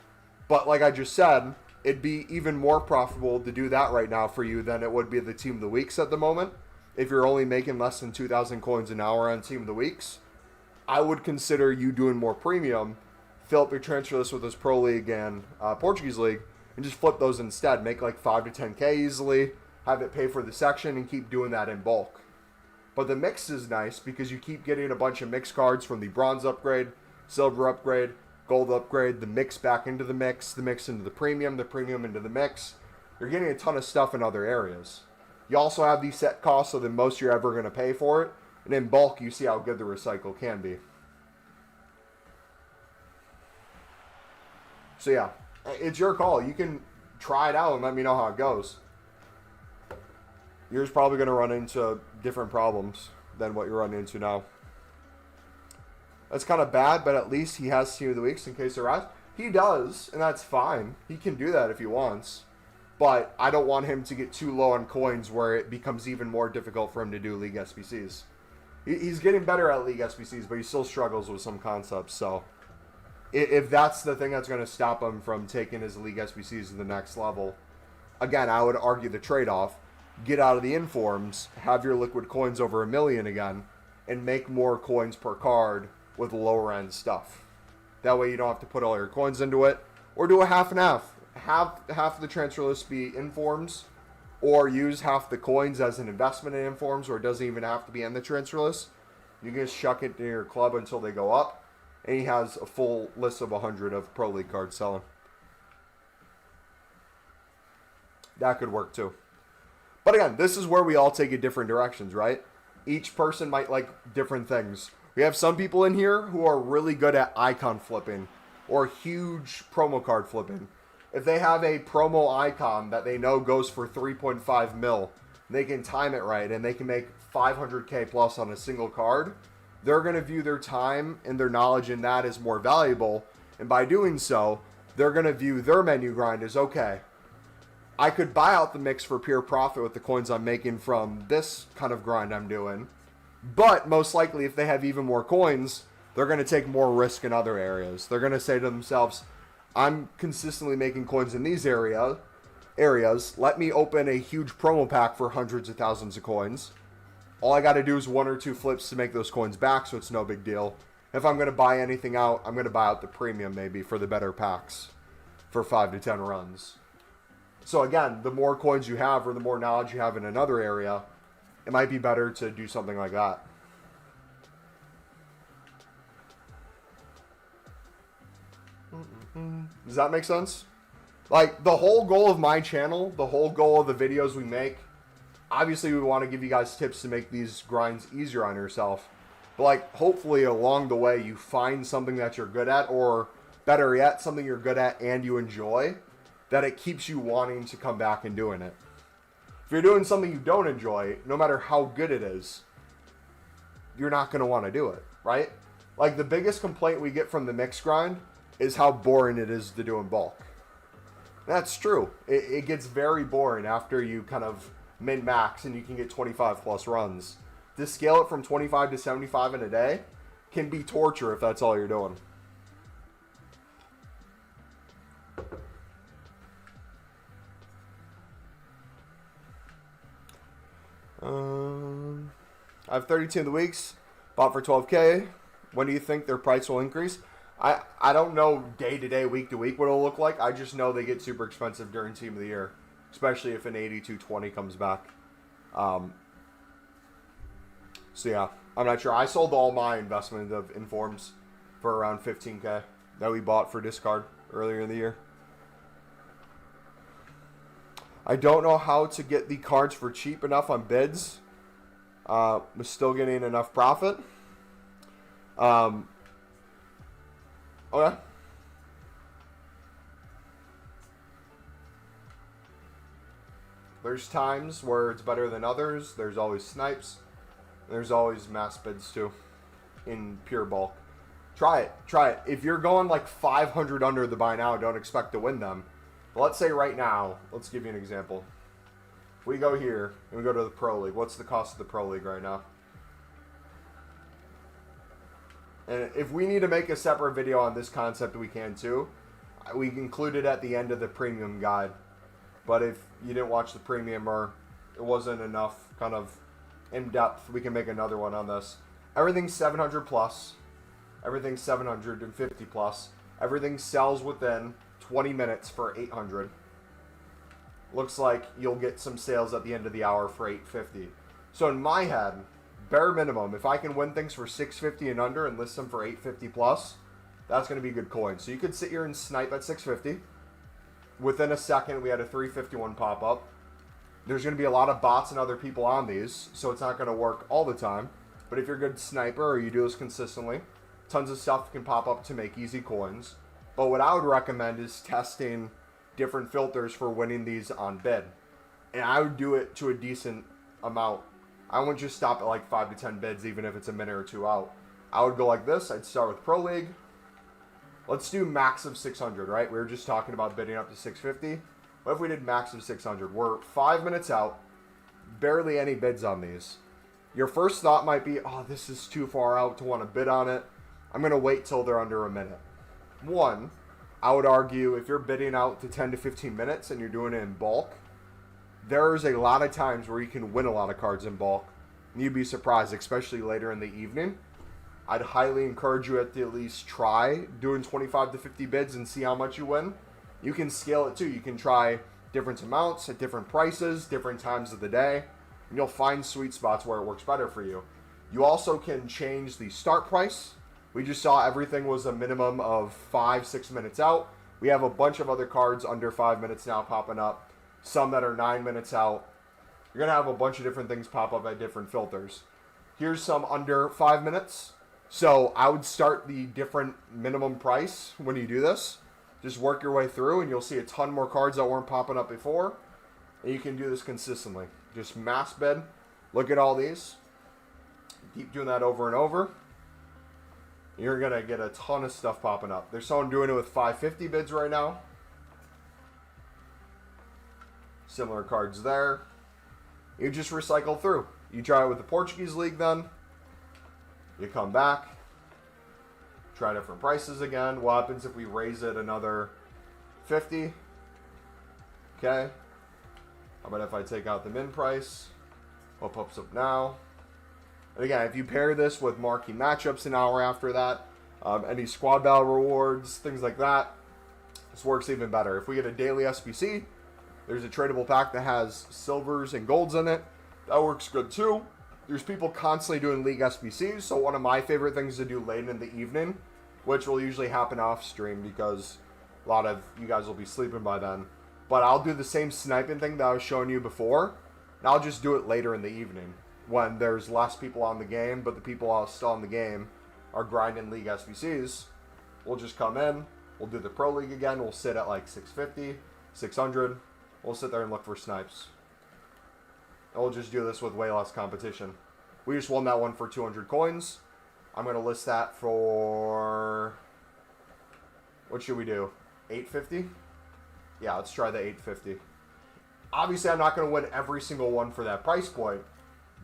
But like I just said, it'd be even more profitable to do that right now for you than it would be the Team of the Weeks at the moment. If you're only making less than 2,000 coins an hour on Team of the Weeks, I would consider you doing more premium, fill up your transfer list with this Pro League and Portuguese League, and just flip those instead. Make like 5 to 10K easily, have it pay for the section, and keep doing that in bulk. But the mix is nice because you keep getting a bunch of mix cards from the bronze upgrade, silver upgrade, gold upgrade, the mix back into the mix into the premium into the mix. You're getting a ton of stuff in other areas. You also have these set costs, so the most you're ever going to pay for it. And in bulk, you see how good the recycle can be. So yeah, it's your call. You can try it out and let me know how it goes. You're probably going to run into different problems than what you're running into now. That's kind of bad, but at least he has Team of the Weeks in case they're asked. He does, and that's fine. He can do that if he wants. But I don't want him to get too low on coins where it becomes even more difficult for him to do League SBCs. He's getting better at League SBCs, but he still struggles with some concepts. So if that's the thing that's going to stop him from taking his League SBCs to the next level, again, I would argue the trade-off. Get out of the informs, have your liquid coins over 1 million again, and make more coins per card with lower end stuff. That way you don't have to put all your coins into it, or do a half and half. Have half the transfer list be informs, or use half the coins as an investment in informs, or it doesn't even have to be in the transfer list. You can just chuck it in your club until they go up, and he has a full list of 100 of Pro League cards selling. That could work too. But again, this is where we all take it different directions, right? Each person might like different things. We have some people in here who are really good at icon flipping or huge promo card flipping. If they have a promo icon that they know goes for 3.5 mil, they can time it right and they can make 500K plus on a single card, they're going to view their time and their knowledge in that as more valuable. And by doing so, they're going to view their menu grind as, okay, I could buy out the mix for pure profit with the coins I'm making from this kind of grind I'm doing. But most likely, if they have even more coins, they're going to take more risk in other areas. They're going to say to themselves, I'm consistently making coins in these areas. Let me open a huge promo pack for hundreds of thousands of coins. All I got to do is 1 or 2 flips to make those coins back, so it's no big deal. If I'm going to buy anything out, I'm going to buy out the premium maybe for the better packs for 5 to 10 runs. So again, the more coins you have or the more knowledge you have in another area, it might be better to do something like that. Does that make sense? Like, the whole goal of my channel, the whole goal of the videos we make, obviously we want to give you guys tips to make these grinds easier on yourself. But like, hopefully along the way you find something that you're good at, or better yet, something you're good at and you enjoy, that it keeps you wanting to come back and doing it. If you're doing something you don't enjoy, no matter how good it is, you're not going to want to do it, right? Like, the biggest complaint we get from the mix grind is how boring it is to do in bulk. That's true. It gets very boring after you kind of min-max and you can get 25 plus runs. To scale it from 25 to 75 in a day can be torture if that's all you're doing. I have 32 of the weeks, bought for 12K. When do you think their price will increase? I don't know day to day, week to week what it'll look like. I just know they get super expensive during Team of the Year, especially if an 8220 comes back. So yeah, I'm not sure. I sold all my investment of Informs for around 15K that we bought for discard earlier in the year. I don't know how to get the cards for cheap enough on bids. We're still getting enough profit. Okay. There's times where it's better than others. There's always snipes. There's always mass bids too in pure bulk. Try it. Try it. If you're going like 500 under the buy now, don't expect to win them. But let's say right now, let's give you an example. If we go here and we go to the Pro League, what's the cost of the Pro League right now? And if we need to make a separate video on this concept, we can too. We include it at the end of the premium guide. But if you didn't watch the premium or it wasn't enough kind of in depth, we can make another one on this. Everything's 700 plus. Everything's 750 plus. Everything sells within 20 minutes for 800. Looks like you'll get some sales at the end of the hour for 850. So in my head, bare minimum, if I can win things for 650 and under and list them for 850 plus, that's going to be good coin. So you could sit here and snipe at 650. Within a second, we had a 351 pop up. There's going to be a lot of bots and other people on these, so it's not going to work all the time. But if you're a good sniper or you do this consistently, tons of stuff can pop up to make easy coins. But what I would recommend is testing different filters for winning these on bid. And I would do it to a decent amount. I wouldn't just stop at like 5 to 10 bids, even if it's a minute or two out. I would go like this. I'd start with Pro League. Let's do max of 600, right? We were just talking about bidding up to 650. What if we did max of 600? We're 5 minutes out. Barely any bids on these. Your first thought might be, oh, this is too far out to want to bid on it. I'm going to wait till they're under a minute. One, I would argue if you're bidding out to 10 to 15 minutes and you're doing it in bulk, there's a lot of times where you can win a lot of cards in bulk. And you'd be surprised, especially later in the evening. I'd highly encourage you at least try doing 25 to 50 bids and see how much you win. You can scale it too. You can try different amounts at different prices, different times of the day, and you'll find sweet spots where it works better for you. You also can change the start price. We just saw everything was a minimum of 5-6 minutes out. We have a bunch of other cards under 5 minutes now popping up, some that are 9 minutes out. You're going to have a bunch of different things pop up at different filters. Here's some under 5 minutes. So I would start the different minimum price when you do this. Just work your way through and you'll see a ton more cards that weren't popping up before. And you can do this consistently. Just mass bid. Look at all these. Keep doing that over and over. You're going to get a ton of stuff popping up. There's someone doing it with 550 bids right now. Similar cards there. You just recycle through. You try it with the Portuguese League then. You come back, try different prices again. What happens if we raise it another 50? Okay. How about if I take out the min price? What pops up now? And again, if you pair this with marquee matchups an hour after that, any squad battle rewards, things like that, this works even better. If we get a daily SBC, there's a tradable pack that has silvers and golds in it. That works good too. There's people constantly doing League SBCs, so one of my favorite things to do late in the evening, which will usually happen off stream because a lot of you guys will be sleeping by then. But I'll do the same sniping thing that I was showing you before, and I'll just do it later in the evening when there's less people on the game, but the people still on the game are grinding League SBCs. We'll just come in, we'll do the Pro League again, we'll sit at like 650, 600, we'll sit there and look for snipes. And we'll just do this with way less competition. We just won that one for 200 coins. I'm going to list that for... What should we do? 850? Yeah, let's try the 850. Obviously, I'm not going to win every single one for that price point,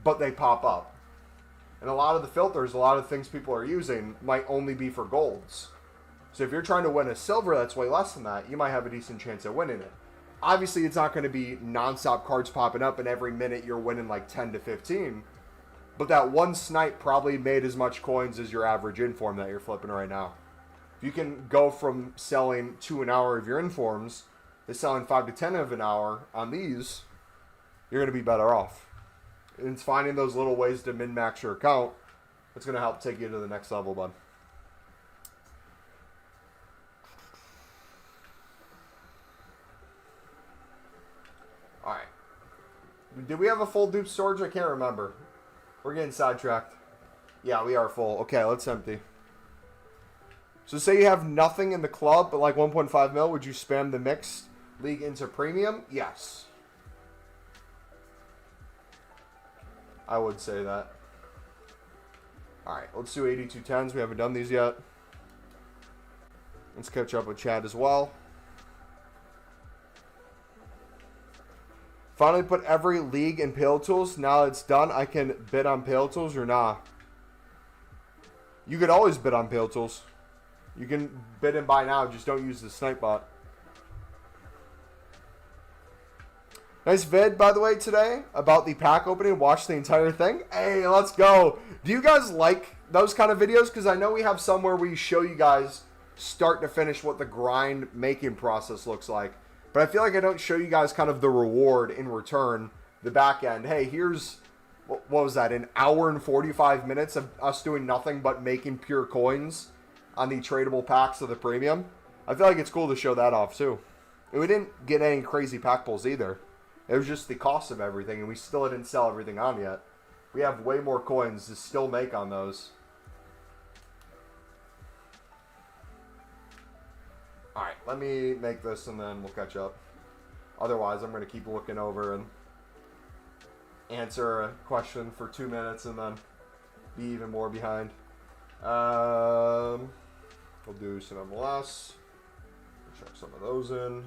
but they pop up. And a lot of the filters, a lot of things people are using might only be for golds. So if you're trying to win a silver that's way less than that, you might have a decent chance at winning it. Obviously, it's not going to be non-stop cards popping up and every minute you're winning like 10 to 15. But that one snipe probably made as much coins as your average inform that you're flipping right now. If you can go from selling 2 an hour of your informs to selling 5 to 10 of an hour on these, you're going to be better off. And it's finding those little ways to min-max your account that's going to help take you to the next level, bud. Alright. Did we have a full dupe storage? I can't remember. We're getting sidetracked. Yeah, we are full. Okay, let's empty. So say you have nothing in the club but like 1.5 mil, would you spam the mixed league into premium? Yes. I would say that. Alright, let's do 8210s. We haven't done these yet. Let's catch up with Chad as well. Finally put every league in Pale Tools. Now it's done, I can bid on Pale Tools or nah? You could always bid on Pale Tools. You can bid and buy now, just don't use the snipe bot. Nice vid, by the way, today about the pack opening. Watch the entire thing. Hey, let's go. Do you guys like those kind of videos? Because I know we have some where we show you guys start to finish what the grind making process looks like. But I feel like I don't show you guys kind of the reward in return, the back end. Hey, here's, what was that, an hour and 45 minutes of us doing nothing but making pure coins on the tradable packs of the premium. I feel like it's cool to show that off too. And we didn't get any crazy pack pulls either. It was just the cost of everything, and we still didn't sell everything on yet. We have way more coins to still make on those. Alright, let me make this and then we'll catch up. Otherwise, I'm going to keep looking over and answer a question for 2 minutes and then be even more behind. We'll do some MLS. Check some of those in.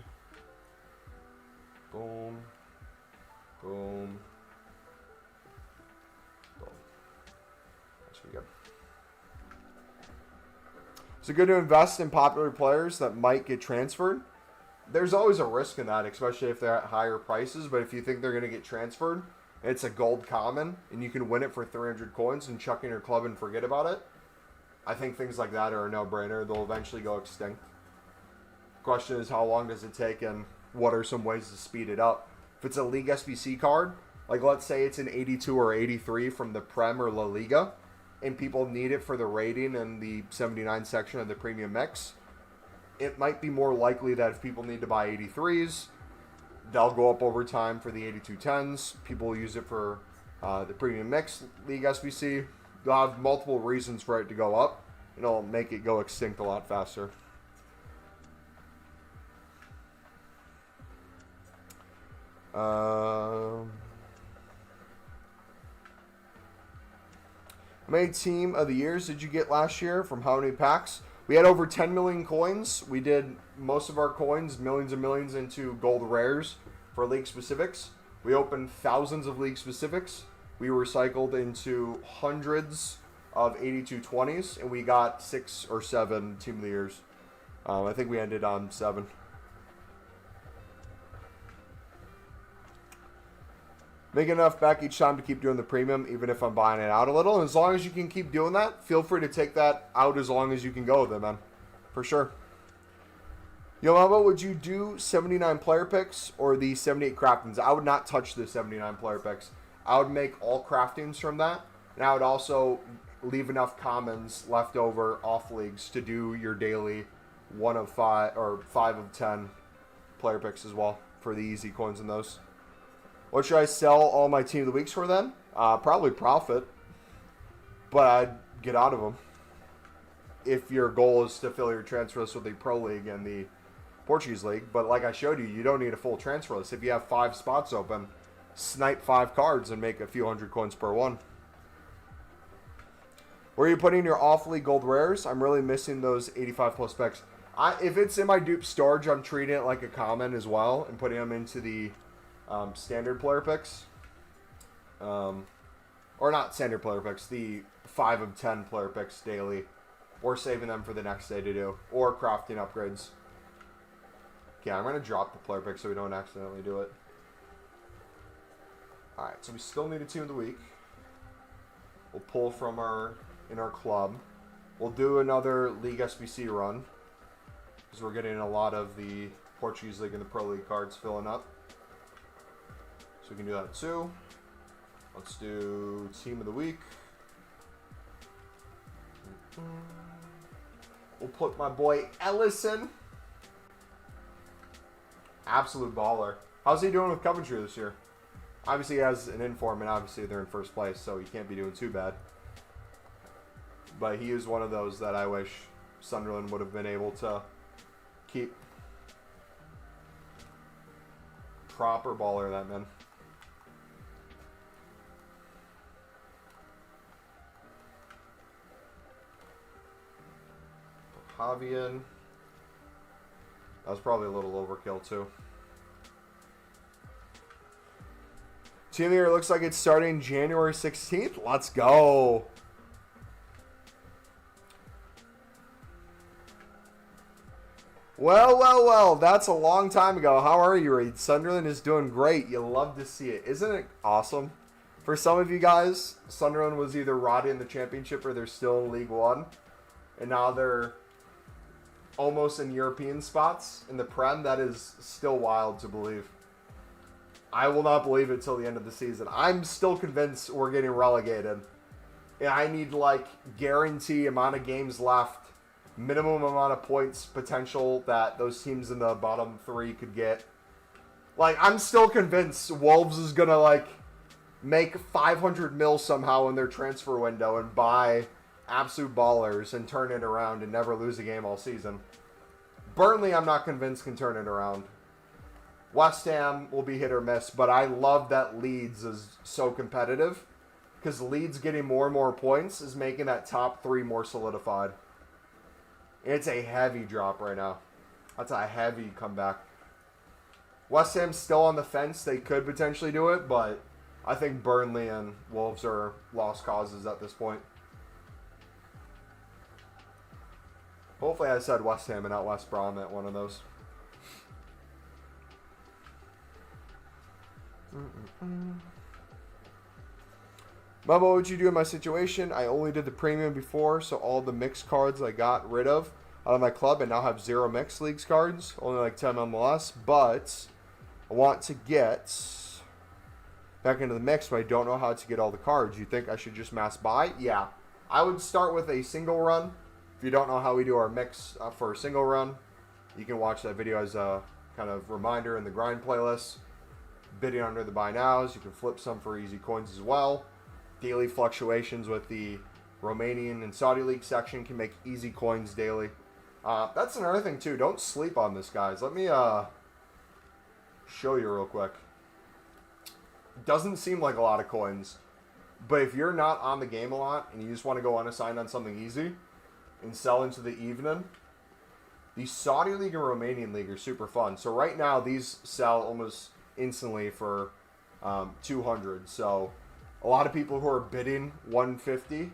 Boom. Boom. Boom. That's pretty good. Is it good to invest in popular players that might get transferred? There's always a risk in that, especially if they're at higher prices. But if you think they're going to get transferred, and it's a gold common, and you can win it for 300 coins and chuck in your club and forget about it, I think things like that are a no-brainer. They'll eventually go extinct. Question is, how long does it take, and what are some ways to speed it up? If it's a League SBC card, like let's say it's an 82 or 83 from the Prem or La Liga, and people need it for the rating and the 79 section of the premium mix, it might be more likely that if people need to buy 83s, they'll go up over time for the 8210s. People will use it for the premium mix League SBC. They'll have multiple reasons for it to go up, and it'll make it go extinct a lot faster. How many team of the years did you get last year from how many packs? We had over 10 million coins. We did most of our coins, millions and millions, into gold rares for league specifics. We opened thousands of league specifics. We recycled into hundreds of 8220s, and we got 6 or 7 team of the years. I think we ended on 7. Make enough back each time to keep doing the premium, even if I'm buying it out a little. And as long as you can keep doing that, feel free to take that out as long as you can go with it, man. For sure. Yo, Mama, would you do 79 player picks or the 78 craftings? I would not touch the 79 player picks. I would make all craftings from that. And I would also leave enough commons left over off leagues to do your daily 1 of 5 or 5 of 10 player picks as well for the easy coins in those. What should I sell all my team of the weeks for then? Probably profit, but I'd get out of them. If your goal is to fill your transfer list with the Pro League and the Portuguese League, but like I showed you, you don't need a full transfer list. If you have 5 spots open, snipe 5 cards and make a few hundred coins per one. Where are you putting your off-league gold rares? I'm really missing those 85 plus specs. If it's in my dupe storage, I'm treating it like a common as well and putting them into the standard player picks, or not standard player picks, the 5 of 10 player picks daily, or saving them for the next day to do, or crafting upgrades. Okay, I'm going to drop the player pick so we don't accidentally do it. Alright, so we still need a team of the week. We'll pull from our club. We'll do another League SBC run, because we're getting a lot of the Portuguese League and the Pro League cards filling up. So we can do that too. Let's do team of the week. We'll put my boy Ellison. Absolute baller. How's he doing with Coventry this year? Obviously he has an inform, and obviously they're in first place, so he can't be doing too bad. But he is one of those that I wish Sunderland would have been able to keep. Proper baller, that man. Javian. That was probably a little overkill too. Team of the Year looks like it's starting January 16th. Let's go. Well, that's a long time ago. How are you, Reed? Sunderland is doing great. You love to see it. Isn't it awesome? For some of you guys, Sunderland was either rotting in the championship or they're still in League One. And now they're almost in European spots in the Prem. That is still wild to believe. I will not believe it till the end of the season. I'm still convinced we're getting relegated. And I need, like, guarantee amount of games left, minimum amount of points potential that those teams in the bottom three could get. Like, I'm still convinced Wolves is going to, like, make 500 mil somehow in their transfer window and buy absolute ballers and turn it around and never lose a game all season. Burnley, I'm not convinced can turn it around. West Ham will be hit or miss, but I love that Leeds is so competitive because Leeds getting more and more points is making that top three more solidified. It's a heavy drop right now. That's a heavy comeback. West Ham's still on the fence. They could potentially do it, but I think Burnley and Wolves are lost causes at this point. Hopefully I said West Ham and not West Brom at one of those. Bubba, what would you do in my situation? I only did the premium before, so all the mixed cards I got rid of out of my club and now have 0 mixed leagues cards. Only like 10 MLS, but I want to get back into the mix, but I don't know how to get all the cards. You think I should just mass buy? Yeah. I would start with a single run. If you don't know how we do our mix for a single run, you can watch that video as a kind of reminder in the grind playlist. Bidding under the buy nows. You can flip some for easy coins as well. Daily fluctuations with the Romanian and Saudi League section can make easy coins daily. That's another thing too. Don't sleep on this, guys. Let me show you real quick. Doesn't seem like a lot of coins, but if you're not on the game a lot and you just want to go unassigned on something easy and sell into the evening, the Saudi League and Romanian League are super fun. So right now these sell almost instantly for 200. So a lot of people who are bidding 150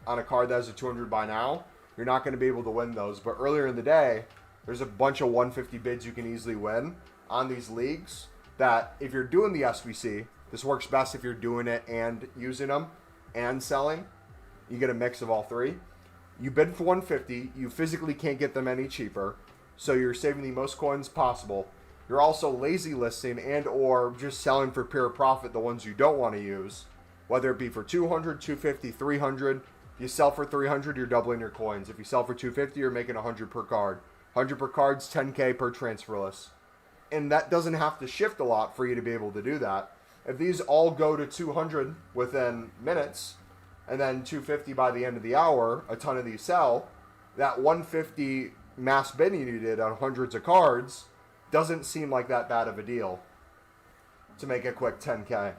on a card that has a 200 by now, you're not going to be able to win those. But earlier in the day, there's a bunch of 150 bids you can easily win on these leagues that if you're doing the SBC, this works best if you're doing it and using them and selling. You get a mix of all three. You bid for 150. You physically can't get them any cheaper. So you're saving the most coins possible. You're also lazy listing and or just selling for pure profit the ones you don't want to use. Whether it be for 200, 250, 300. If you sell for 300, you're doubling your coins. If you sell for 250, you're making 100 per card. 100 per card's 10K per transfer list. And that doesn't have to shift a lot for you to be able to do that. If these all go to 200 within minutes, and then 250 by the end of the hour, a ton of these sell, that 150 mass bidding you did on hundreds of cards doesn't seem like that bad of a deal to make a quick 10K.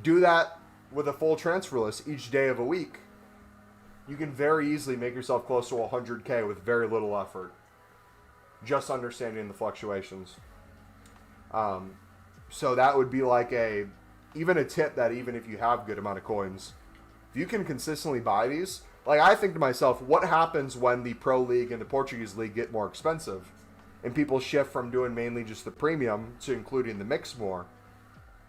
Do that with a full transfer list each day of a week. You can very easily make yourself close to 100K with very little effort. Just understanding the fluctuations. So that would be like even a tip that even if you have good amount of coins, if you can consistently buy these, like I think to myself, what happens when the Pro League and the Portuguese League get more expensive? And people shift from doing mainly just the premium to including the mix more.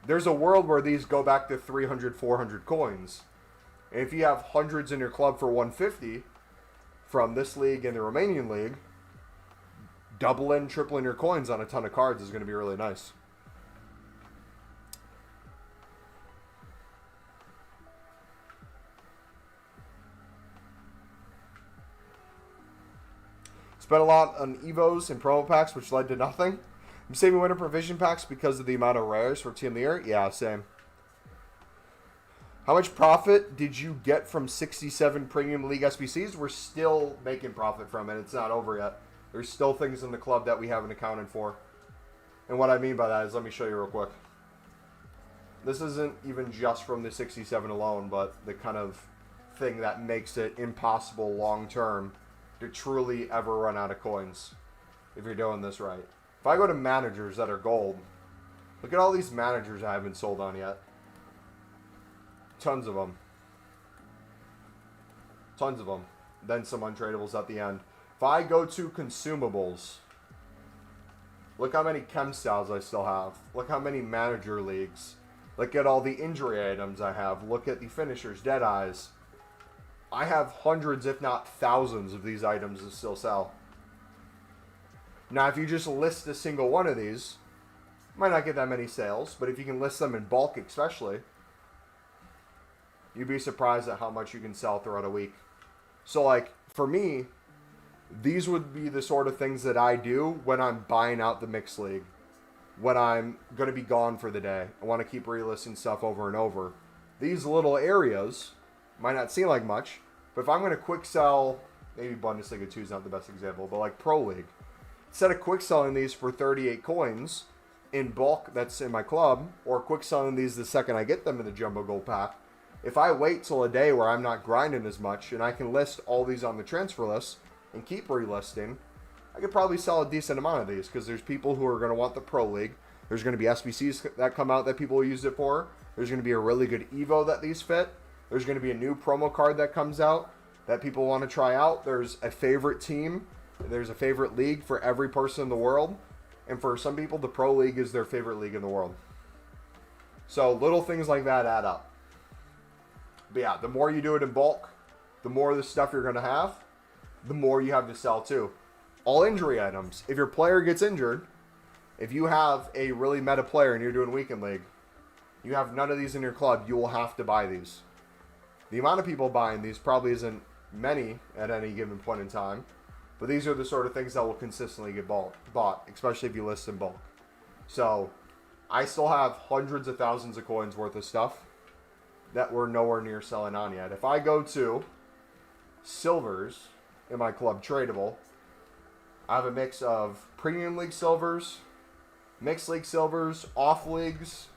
There's a world where these go back to 300, 400 coins. And if you have hundreds in your club for 150 from this league and the Romanian league, doubling, tripling your coins on a ton of cards is going to be really nice. Spent a lot on Evos and promo packs, which led to nothing. I'm saving winter provision packs because of the amount of rares for Team of the Year. Yeah, same. How much profit did you get from 67 Premium League SBCs? We're still making profit from it. It's not over yet. There's still things in the club that we haven't accounted for. And what I mean by that is, let me show you real quick. This isn't even just from the 67 alone, but the kind of thing that makes it impossible long term to truly ever run out of coins if you're doing this right. If I go to managers that are gold, look at all these managers I haven't sold on yet. Tons of them. Tons of them. Then some untradables at the end. If I go to consumables, look how many chem styles I still have. Look how many manager leagues. Look at all the injury items I have. Look at the finishers, dead eyes. I have hundreds, if not thousands, of these items to still sell. Now, if you just list a single one of these, you might not get that many sales, but if you can list them in bulk especially, you'd be surprised at how much you can sell throughout a week. So, like, for me, these would be the sort of things that I do when I'm buying out the mixed league. When I'm going to be gone for the day. I want to keep relisting stuff over and over. These little areas might not seem like much, but if I'm going to quick sell, maybe Bundesliga 2 is not the best example, but like Pro League, instead of quick selling these for 38 coins in bulk that's in my club, or quick selling these the second I get them in the Jumbo Gold Pack, if I wait till a day where I'm not grinding as much and I can list all these on the transfer list and keep relisting, I could probably sell a decent amount of these because there's people who are going to want the Pro League. There's going to be SBCs that come out that people will use it for. There's going to be a really good Evo that these fit. There's going to be a new promo card that comes out that people want to try out. There's a favorite team. There's a favorite league for every person in the world. And for some people, the Pro League is their favorite league in the world. So little things like that add up. But yeah, the more you do it in bulk, the more of the stuff you're going to have, the more you have to sell too. All injury items. If your player gets injured, if you have a really meta player and you're doing weekend league, you have none of these in your club, you will have to buy these. The amount of people buying these probably isn't many at any given point in time, but these are the sort of things that will consistently get bought, especially if you list in bulk. So I still have hundreds of thousands of coins worth of stuff that we're nowhere near selling on yet. If I go to silvers in my club tradable, I have a mix of premium league silvers, mixed league silvers, off leagues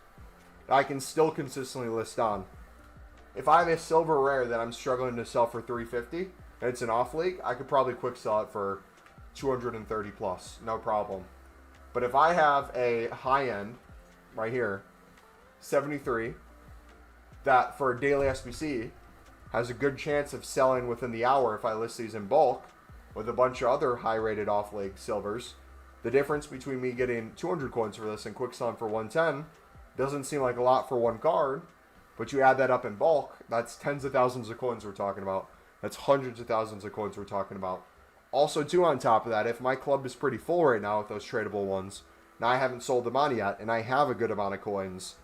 that I can still consistently list on. If I have a silver rare that I'm struggling to sell for $350 and it's an off league, I could probably quick sell it for 230 plus, no problem. But if I have a high end right here, 73, that for a daily SBC has a good chance of selling within the hour if I list these in bulk with a bunch of other high rated off league silvers, the difference between me getting 200 coins for this and quick selling for 110 doesn't seem like a lot for one card, but you add that up in bulk, that's tens of thousands of coins we're talking about. That's hundreds of thousands of coins we're talking about. Also, too, on top of that, if my club is pretty full right now with those tradable ones, now I haven't sold them on yet, and I have a good amount of coins,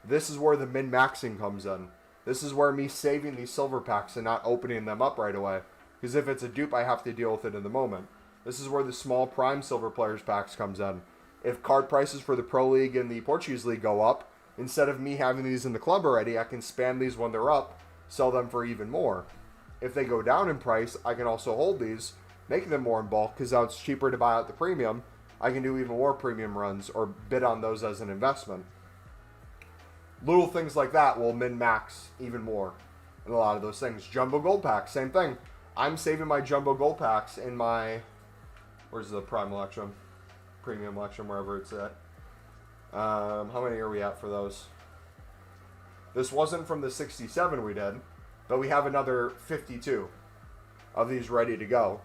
this is where the min-maxing comes in. This is where me saving these silver packs and not opening them up right away. Because if it's a dupe, I have to deal with it in the moment. This is where the small prime silver players packs comes in. If card prices for the Pro League and the Portuguese League go up, instead of me having these in the club already, I can spam these when they're up, sell them for even more. If they go down in price, I can also hold these, make them more in bulk, because now it's cheaper to buy out the premium. I can do even more premium runs or bid on those as an investment. Little things like that will min-max even more in a lot of those things. Jumbo Gold Packs, same thing. I'm saving my Jumbo Gold Packs in my, where's the Prime Electrum? Premium Electrum, wherever it's at. How many are we at for those? This wasn't from the 67 we did, but we have another 52 of these ready to go.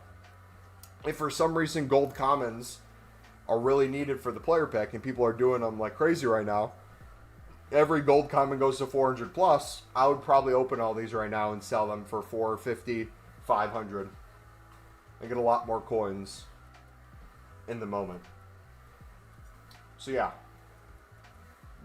If for some reason gold commons are really needed for the player pick and people are doing them like crazy right now, every gold common goes to 400 plus, I would probably open all these right now and sell them for 450, 500. I get a lot more coins in the moment. So yeah,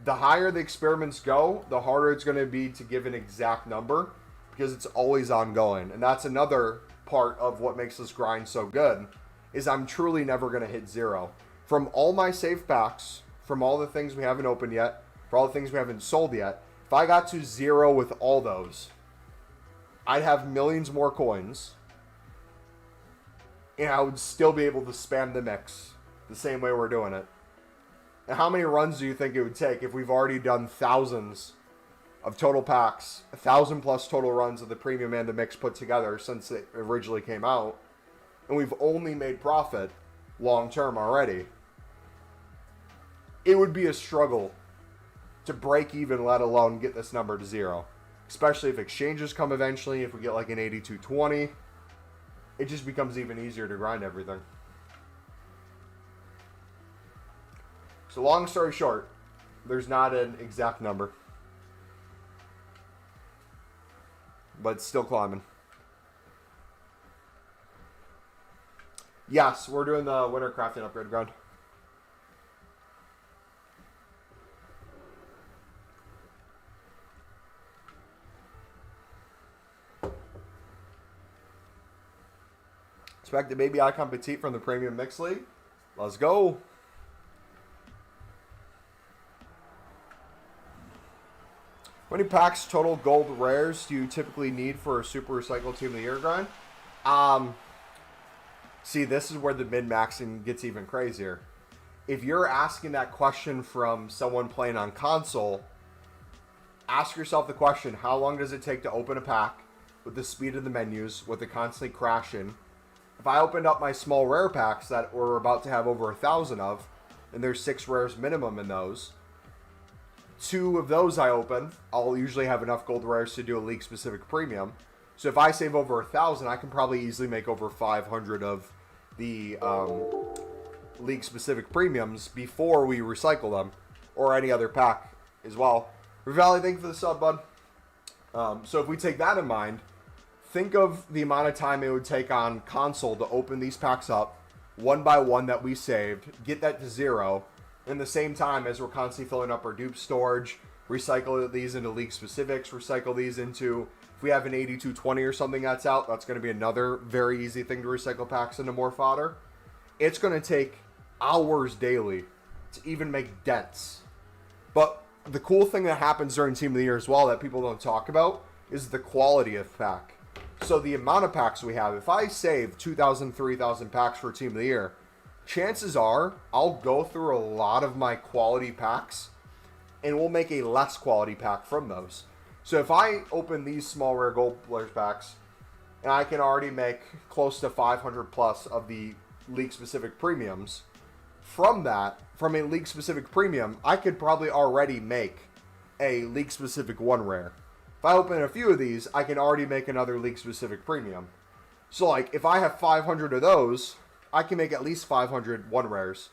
the higher the experiments go, the harder it's going to be to give an exact number because it's always ongoing. And that's another part of what makes this grind so good, is I'm truly never going to hit zero. From all my safe packs, from all the things we haven't opened yet, for all the things we haven't sold yet, if I got to zero with all those, I'd have millions more coins, and I would still be able to spam the mix the same way we're doing it. And how many runs do you think it would take if we've already done thousands of total packs, 1,000 plus total runs of the premium and the mix put together since it originally came out? and we've only made profit long term already, it would be a struggle to break even, let alone get this number to zero. Especially if exchanges come eventually, if we get like an 8220, it just becomes even easier to grind everything. So long story short, there's not an exact number, but it's still climbing. Yes, we're doing the winter crafting upgrade grind. Expect the baby icon petite from the premium mix league. Let's go. How many packs total gold rares do you typically need for a super recycle team of the year grind? See, this is where the min-maxing gets even crazier. If you're asking that question from someone playing on console, ask yourself the question, how long does it take to open a pack with the speed of the menus, with it constantly crashing? If I opened up my small rare packs that we're about to have over 1,000 of, and there's 6 rares minimum in those, 2 of those I open, I'll usually have enough gold rares to do a league-specific premium. So if I save over 1,000, I can probably easily make over 500 of the league-specific premiums before we recycle them, or any other pack as well. Rivali, thank you for the sub, bud. So if we take that in mind, think of the amount of time it would take on console to open these packs up, one by one that we saved, get that to 0, in the same time as we're constantly filling up our dupe storage, recycle these into league specifics, recycle these into, if we have an 8220 or something that's out, that's going to be another very easy thing to recycle packs into more fodder. It's going to take hours daily to even make dents. But the cool thing that happens during Team of the Year as well that people don't talk about is the quality of pack. So the amount of packs we have, if I save 2,000, 3,000 packs for Team of the Year, chances are I'll go through a lot of my quality packs and we'll make a less quality pack from those. So if I open these small rare gold players packs and I can already make close to 500 plus of the league specific premiums, from that, from a league specific premium, I could probably already make a league specific 1 rare. If I open a few of these, I can already make another league specific premium. So like if I have 500 of those, I can make at least 500 1 rares.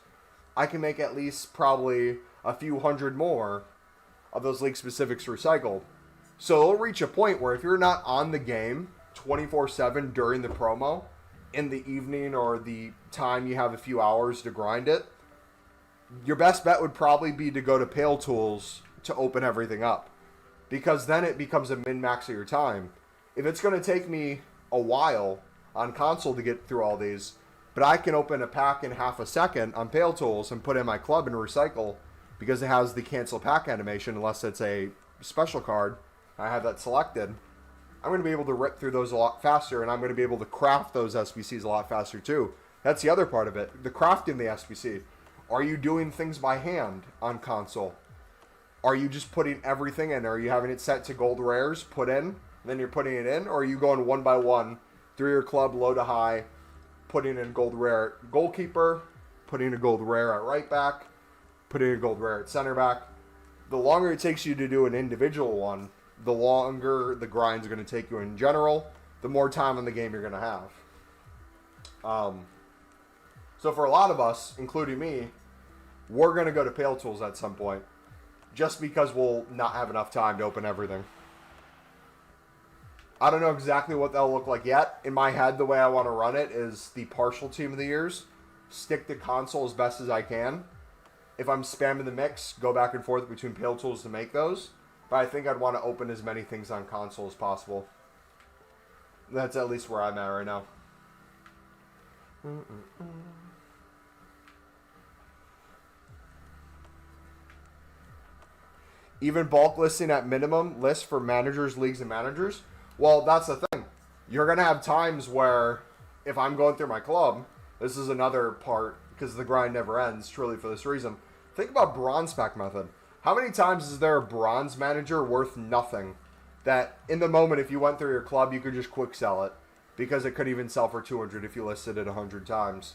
I can make at least probably a few hundred more of those league specifics recycled. So it'll reach a point where if you're not on the game 24/7 during the promo, in the evening or the time you have a few hours to grind it, your best bet would probably be to go to Pale Tools to open everything up. Because then it becomes a min-max of your time. If it's going to take me a while on console to get through all these, but I can open a pack in half a second on Pale Tools and put in my club and recycle because it has the cancel pack animation, unless it's a special card, I have that selected, I'm going to be able to rip through those a lot faster, and I'm going to be able to craft those SBCs a lot faster too. That's the other part of it, the crafting the SBC. Are you doing things by hand on console? Are you just putting everything in? Are you having it set to gold rares, put in, and then you're putting it in? Or are you going one by one through your club, low to high, putting in gold rare at goalkeeper, putting a gold rare at right back, putting a gold rare at center back? The longer it takes you to do an individual one, the longer the grind's going to take you in general, the more time in the game you're going to have. So for a lot of us, including me, we're going to go to Pale Tools at some point, just because we'll not have enough time to open everything. I don't know exactly what that'll look like yet. In my head, the way I want to run it is the partial Team of the Years. Stick to console as best as I can. If I'm spamming the mix, go back and forth between Pale Tools to make those. But I think I'd want to open as many things on console as possible. That's at least where I'm at right now. Even bulk listing at minimum list for managers, leagues, and managers? Well, that's the thing. You're going to have times where, if I'm going through my club, this is another part, because the grind never ends, truly for this reason. Think about bronze pack method. How many times is there a bronze manager worth nothing that, in the moment, if you went through your club, you could just quick sell it? because it could even sell for 200 if you listed it 100 times.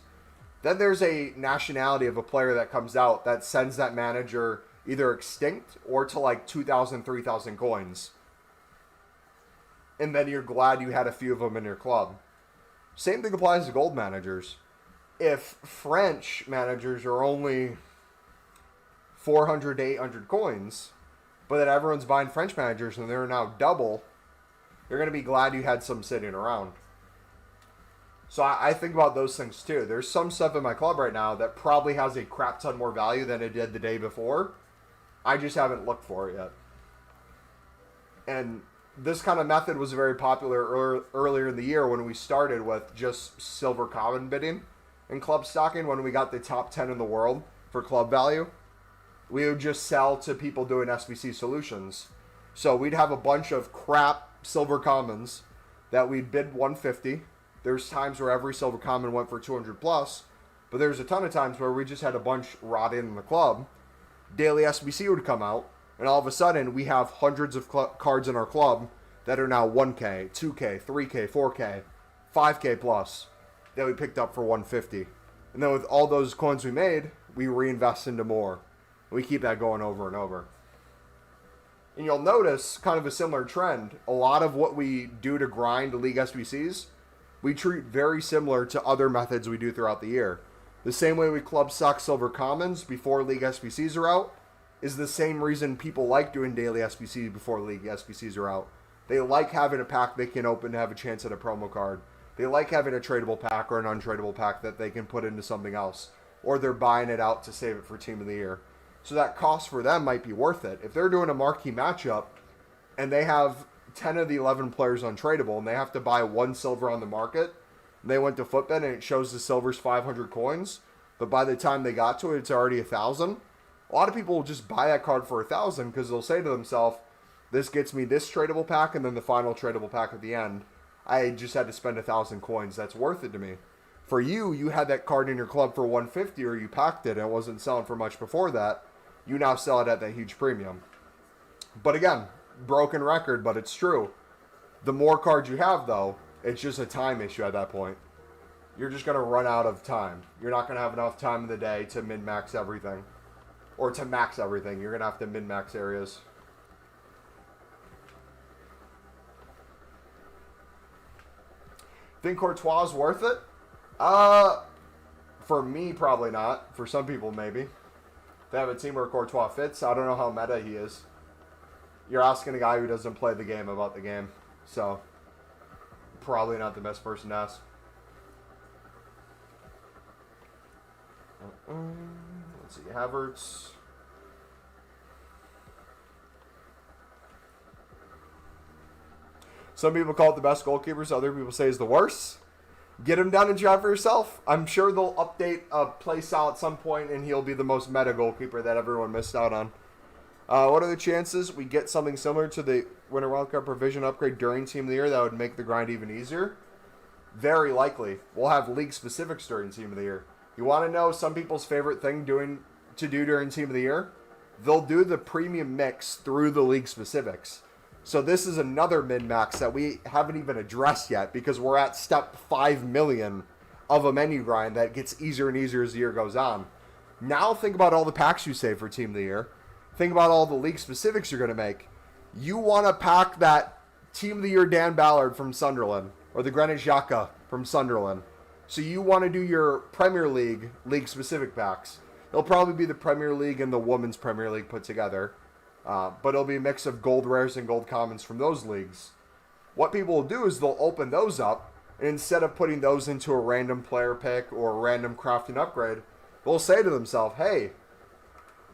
Then there's a nationality of a player that comes out that sends that manager either extinct or to like 2,000, 3,000 coins. And then you're glad you had a few of them in your club. Same thing applies to gold managers. If French managers are only 400 to 800 coins, but then everyone's buying French managers and they're now double, you're going to be glad you had some sitting around. So I think about those things too. There's some stuff in my club right now that probably has a crap ton more value than it did the day before. I just haven't looked for it yet. And this kind of method was very popular earlier in the year when we started with just silver common bidding in club stocking. When we got the top 10 in the world for club value, we would just sell to people doing SBC solutions. So we'd have a bunch of crap silver commons that we'd bid 150. There's times where every silver common went for 200 plus, but there's a ton of times where we just had a bunch rotting in the club. Daily SBC would come out, and all of a sudden we have hundreds of cards in our club that are now 1K, 2K, 3K, 4K, 5K plus that we picked up for 150. And then with all those coins we made, we reinvest into more. We keep that going over and over. And you'll notice kind of a similar trend. A lot of what we do to grind League SBCs, we treat very similar to other methods we do throughout the year. The same way we club stock silver commons before League SBCs are out is the same reason people like doing daily SBCs before League SBCs are out. They like having a pack they can open to have a chance at a promo card. They like having a tradable pack or an untradeable pack that they can put into something else. Or they're buying it out to save it for Team of the Year. So that cost for them might be worth it. If they're doing a marquee matchup and they have 10 of the 11 players untradeable and they have to buy one silver on the market, and they went to Footbet and it shows the silver's 500 coins, but by the time they got to it, it's already 1,000. A lot of people will just buy that card for 1,000 because they'll say to themselves, this gets me this tradable pack and then the final tradable pack at the end. I just had to spend 1,000 coins. That's worth it to me. For you, you had that card in your club for 150 or you packed it and it wasn't selling for much before that. You now sell it at that huge premium. But again, broken record, but it's true. The more cards you have, though, it's just a time issue at that point. You're just going to run out of time. You're not going to have enough time in the day to min-max everything. Or to max everything. You're going to have to min-max areas. Think Courtois is worth it? For me, probably not. For some people, maybe. They have a team where Courtois fits. I don't know how meta he is. You're asking a guy who doesn't play the game about the game. So, probably not the best person to ask. Let's see, Havertz. Some people call it the best goalkeepers. Other people say it's the worst. Get him down and try for yourself. I'm sure they'll update a play style at some point, and he'll be the most meta goalkeeper that everyone missed out on. What are the chances we get something similar to the Winter Wildcard provision upgrade during Team of the Year that would make the grind even easier? Very likely. We'll have league specifics during Team of the Year. You want to know some people's favorite thing to do during Team of the Year? They'll do the premium mix through the league specifics. So this is another min-max that we haven't even addressed yet because we're at step 5 million of a menu grind that gets easier and easier as the year goes on. Now think about all the packs you save for Team of the Year. Think about all the league specifics you're going to make. You want to pack that Team of the Year Dan Ballard from Sunderland or the Granit Xhaka from Sunderland. So you want to do your Premier League specific packs. It'll probably be the Premier League and the Women's Premier League put together. But it'll be a mix of gold rares and gold commons from those leagues. What people will do is they'll open those up, and instead of putting those into a random player pick or a random crafting upgrade, they'll say to themselves, hey,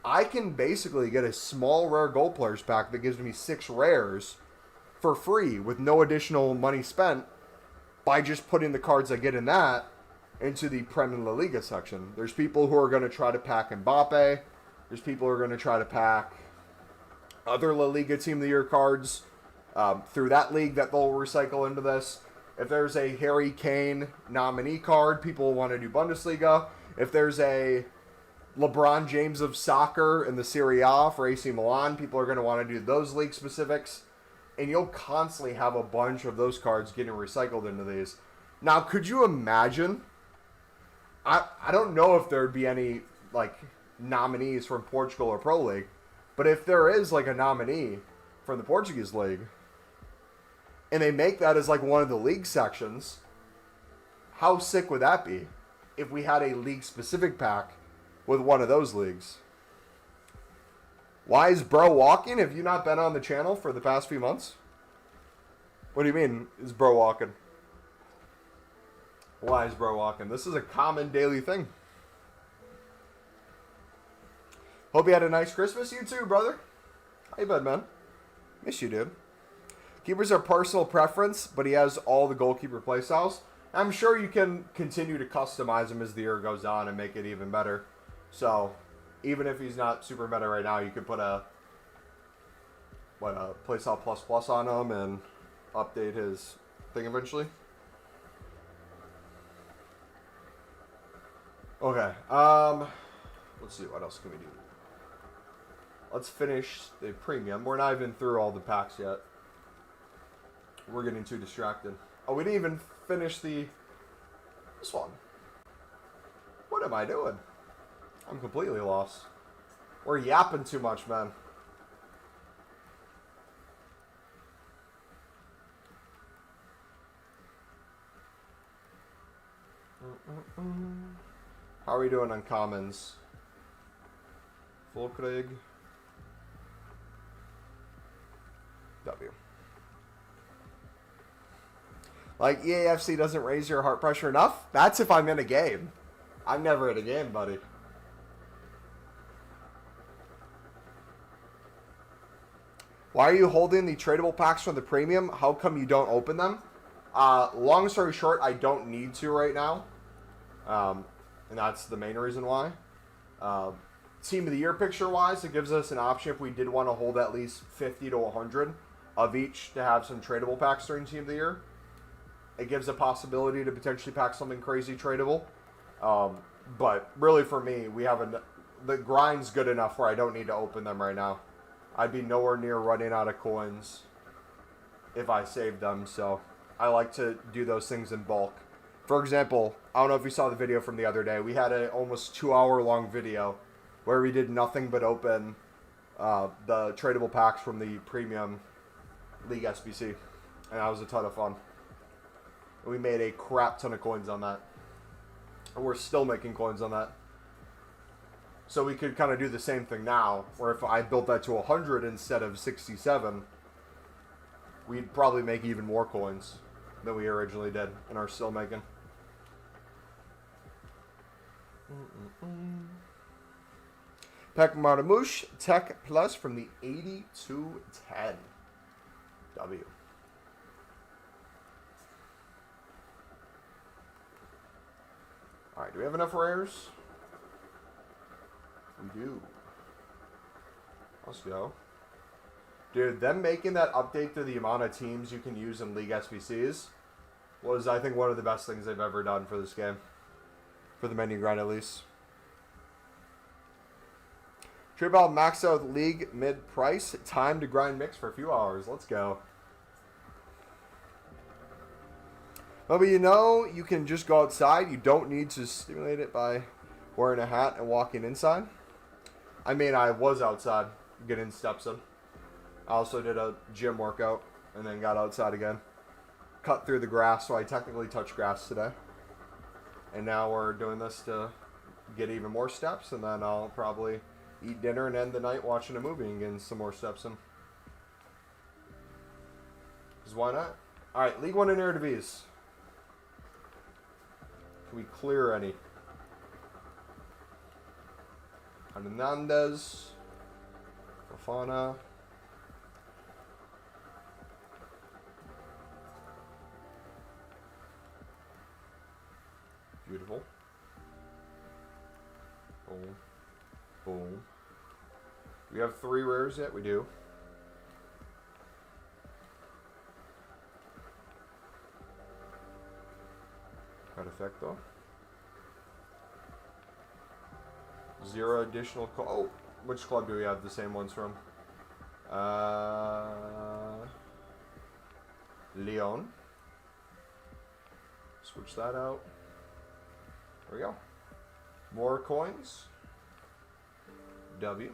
I can basically get a small rare gold players pack that gives me 6 rares for free with no additional money spent by just putting the cards I get in that into the Premier La Liga section. There's people who are going to try to pack Mbappe. There's people who are going to try to pack other La Liga Team of the Year cards through that league that they'll recycle into this. If there's a Harry Kane nominee card, people want to do Bundesliga. If there's a LeBron James of soccer in the Serie A for AC Milan, people are going to want to do those league specifics. And you'll constantly have a bunch of those cards getting recycled into these. Now, could you imagine? I don't know if there'd be any, like, nominees from Portugal or Pro League. But if there is, like, a nominee from the Portuguese League, and they make that as, like, one of the league sections, how sick would that be if we had a league-specific pack with one of those leagues? Why is Bro walking? Have you not been on the channel for the past few months? What do you mean, is Bro walking? Why is Bro walking? This is a common daily thing. Hope you had a nice Christmas. You too, brother. How you been, man? Miss you, dude. Keepers are personal preference, but he has all the goalkeeper playstyles. I'm sure you can continue to customize him as the year goes on and make it even better. So, even if he's not super meta right now, you could put a playstyle plus on him and update his thing eventually. Okay. Let's see, what else can we do? Let's finish the premium. We're not even through all the packs yet. We're getting too distracted. Oh, we didn't even finish this one. What am I doing? I'm completely lost. We're yapping too much, man. How are we doing on commons? Volkrig. W. Like, EAFC doesn't raise your heart pressure enough? That's if I'm in a game. I'm never in a game, buddy. Why are you holding the tradable packs from the premium? How come you don't open them? Long story short, I don't need to right now. And that's the main reason why. Team of the Year picture-wise, it gives us an option if we did want to hold at least 50 to 100 of each to have some tradable packs during Team of the Year. It gives a possibility to potentially pack something crazy tradable. But really for me, the grind's good enough where I don't need to open them right now. I'd be nowhere near running out of coins if I saved them, so I like to do those things in bulk. For example, I don't know if you saw the video from the other day. We had an almost 2-hour-long video where we did nothing but open the tradable packs from the Premium League SBC. And that was a ton of fun. And we made a crap ton of coins on that. And we're still making coins on that. So we could kind of do the same thing now, where if I built that to 100 instead of 67, we'd probably make even more coins than we originally did and are still making. Pek Marmouche Tech Plus from the 8210 W. Alright, do we have enough rares? We do. Let's go. Dude, them making that update to the amount of teams you can use in League SBCs was, I think, one of the best things they've ever done for this game. For the menu grind, at least. Trade ball max out League mid-price. Time to grind mix for a few hours. Let's go. But you know, you can just go outside. You don't need to stimulate it by wearing a hat and walking inside. I mean, I was outside getting steps in. I also did a gym workout and then got outside again. Cut through the grass, so I technically touched grass today. And now we're doing this to get even more steps, and then I'll probably eat dinner and end the night watching a movie and getting some more steps in. Because why not? Alright, League One and Eredivisie. Can we clear any? Hernandez, Fofana. Beautiful. Boom. Boom. Do we have 3 rares yet? We do. Perfecto. 0 additional. Oh, which club do we have the same ones from? Leon. Switch that out. There we go. More coins. W.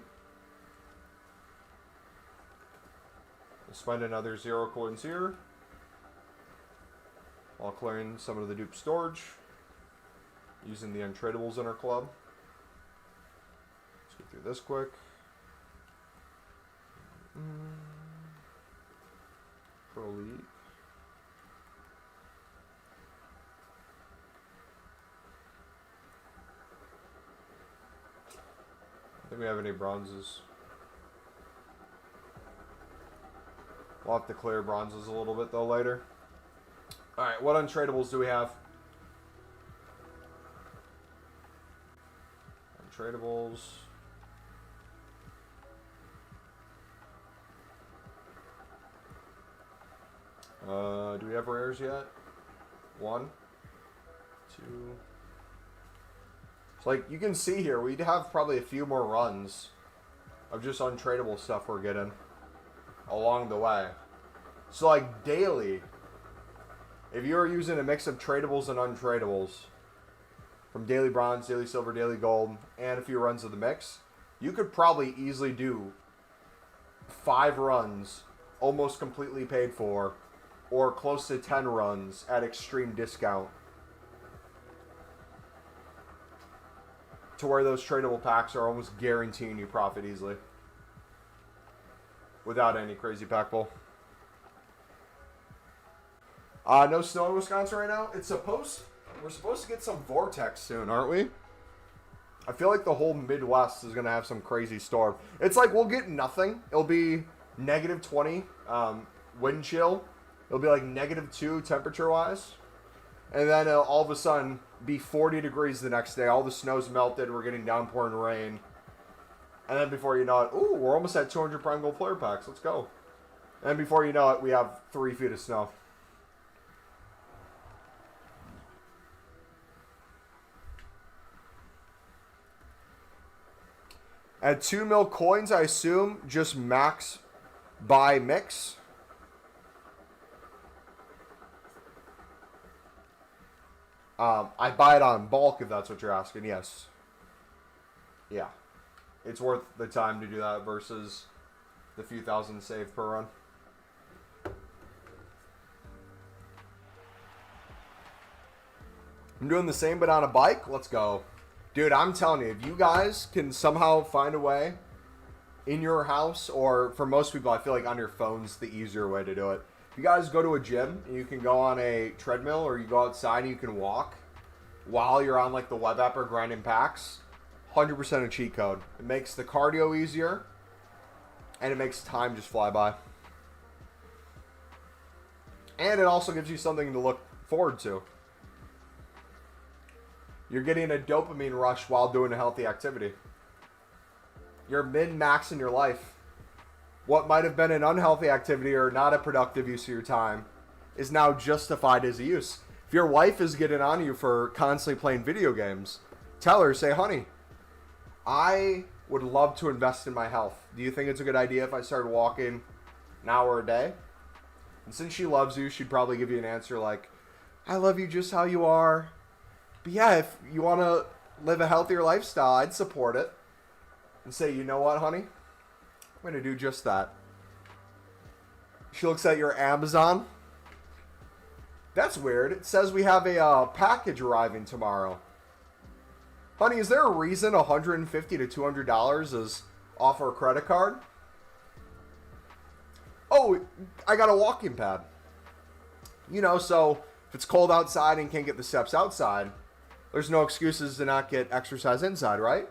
Let's find another 0 coins here. While clearing some of the dupe storage. Using the untradables in our club. Let's get through this quick. Pro League. I think we have any bronzes. We'll have to clear bronzes a little bit though later. Alright, what untradables do we have? Untradables. Do we have rares yet? 1, 2. So like you can see here, we'd have probably a few more runs of just untradable stuff we're getting along the way. So like daily, if you're using a mix of tradables and untradables from daily bronze, daily silver, daily gold, and a few runs of the mix, you could probably easily do 5 runs almost completely paid for, or close to 10 runs at extreme discount, to where those tradable packs are almost guaranteeing you profit easily without any crazy pack pull. No snow in Wisconsin right now. We're supposed to get some vortex soon, aren't we? I feel like the whole Midwest is going to have some crazy storm. It's like we'll get nothing. It'll be -20 wind chill. It'll be like -2 temperature-wise. And then it'll all of a sudden be 40 degrees the next day. All the snow's melted. We're getting downpouring rain. And then before you know it, ooh, we're almost at 200 Prime Gold player packs. Let's go. And then before you know it, we have 3 feet of snow. At 2 mil coins, I assume just max buy mix. I buy it on bulk if that's what you're asking. Yes. Yeah. It's worth the time to do that versus the few thousand saved per run. I'm doing the same but on a bike. Let's go. Dude, I'm telling you, if you guys can somehow find a way in your house, or for most people, I feel like on your phone's the easier way to do it. If you guys go to a gym and you can go on a treadmill, or you go outside and you can walk while you're on like the web app or grinding packs, 100% a cheat code. It makes the cardio easier and it makes time just fly by. And it also gives you something to look forward to. You're getting a dopamine rush while doing a healthy activity. You're min-maxing your life. What might have been an unhealthy activity or not a productive use of your time is now justified as a use. If your wife is getting on you for constantly playing video games, tell her, say, honey, I would love to invest in my health. Do you think it's a good idea if I started walking an hour a day? And since she loves you, she'd probably give you an answer like, I love you just how you are. But yeah, if you want to live a healthier lifestyle, I'd support it. And say, you know what, honey? I'm going to do just that. She looks at your Amazon. That's weird. It says we have a package arriving tomorrow. Honey, is there a reason $150 to $200 is off our credit card? Oh, I got a walking pad. You know, so if it's cold outside and can't get the steps outside, there's no excuses to not get exercise inside, right?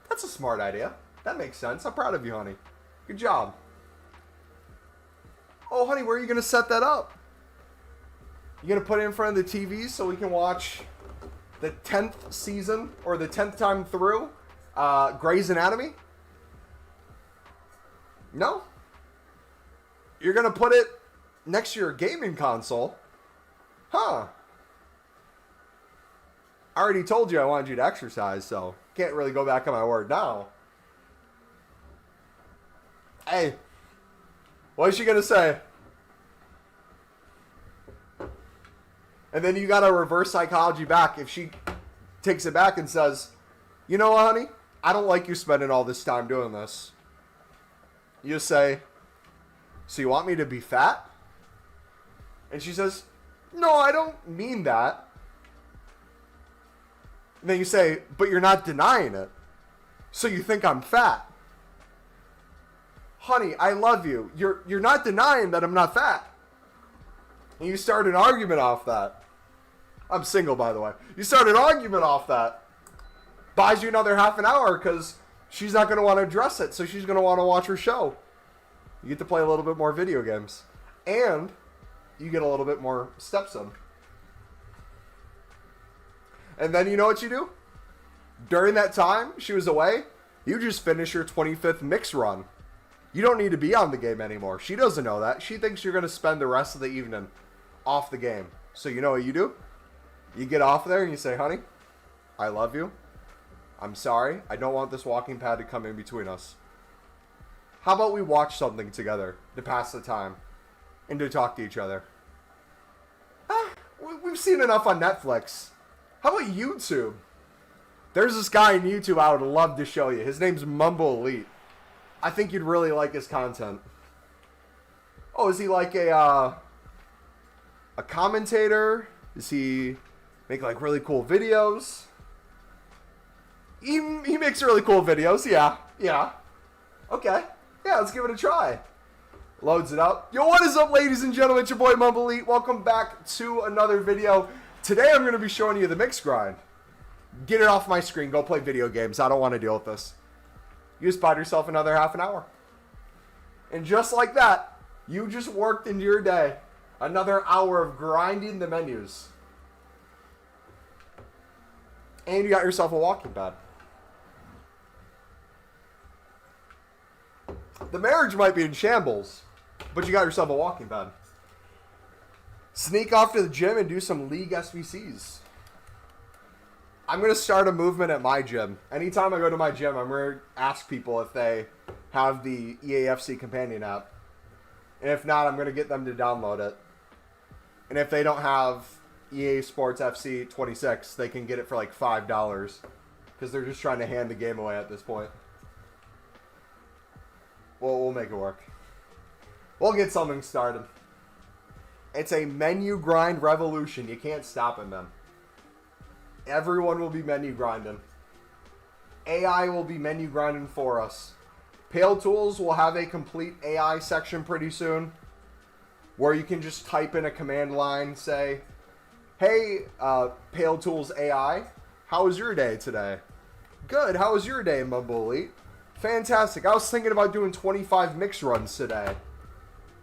That's a smart idea. That makes sense. I'm proud of you, honey. Good job. Oh, honey, where are you going to set that up? You going to put it in front of the TV so we can watch the 10th season, or the 10th time through, Grey's Anatomy? No? You're going to put it next to your gaming console? Huh. I already told you I wanted you to exercise, so can't really go back on my word now. Hey, what is she going to say? And then you got to reverse psychology back. If she takes it back and says, you know what, honey? I don't like you spending all this time doing this. You say, so you want me to be fat? And she says, no, I don't mean that. And then you say, but you're not denying it. So you think I'm fat. Honey, I love you. You're not denying that I'm not fat. And you start an argument off that. I'm single, by the way. You start an argument off that. Buys you another half an hour because she's not going to want to address it. So she's going to want to watch her show. You get to play a little bit more video games. And you get a little bit more stepson. And then you know what you do? During that time she was away, you just finish your 25th mix run. You don't need to be on the game anymore. She doesn't know that. She thinks you're going to spend the rest of the evening off the game. So you know what you do? You get off there and you say, honey, I love you. I'm sorry. I don't want this walking pad to come in between us. How about we watch something together to pass the time and to talk to each other? We've seen enough on Netflix. How about YouTube? There's this guy on YouTube I would love to show you. His name's Mumble Elite. I think you'd really like his content. Oh, is he like a commentator? Does he make like really cool videos? He makes really cool videos, yeah. Okay, yeah, let's give it a try. Loads it up. Yo, what is up, ladies and gentlemen? It's your boy Mumble Elite. Welcome back to another video. Today I'm going to be showing you the mix grind. Get it off my screen. Go play video games. I don't want to deal with this. You just bought yourself another half an hour. And just like that, you just worked into your day. Another hour of grinding the menus. And you got yourself a walking pad. The marriage might be in shambles, but you got yourself a walking pad. Sneak off to the gym and do some league SBCs. I'm going to start a movement at my gym. Anytime I go to my gym, I'm going to ask people if they have the EAFC companion app. And if not, I'm going to get them to download it. And if they don't have EA Sports FC26, they can get it for like $5. Because they're just trying to hand the game away at this point. Well, we'll make it work. We'll get something started. It's a menu grind revolution. You can't stop it, man. Everyone will be menu grinding. AI will be menu grinding for us. Pale Tools will have a complete AI section pretty soon, where you can just type in a command line, say, hey, Pale Tools AI, how was your day today? Good, how was your day, Mumble Elite? Fantastic, I was thinking about doing 25 mix runs today.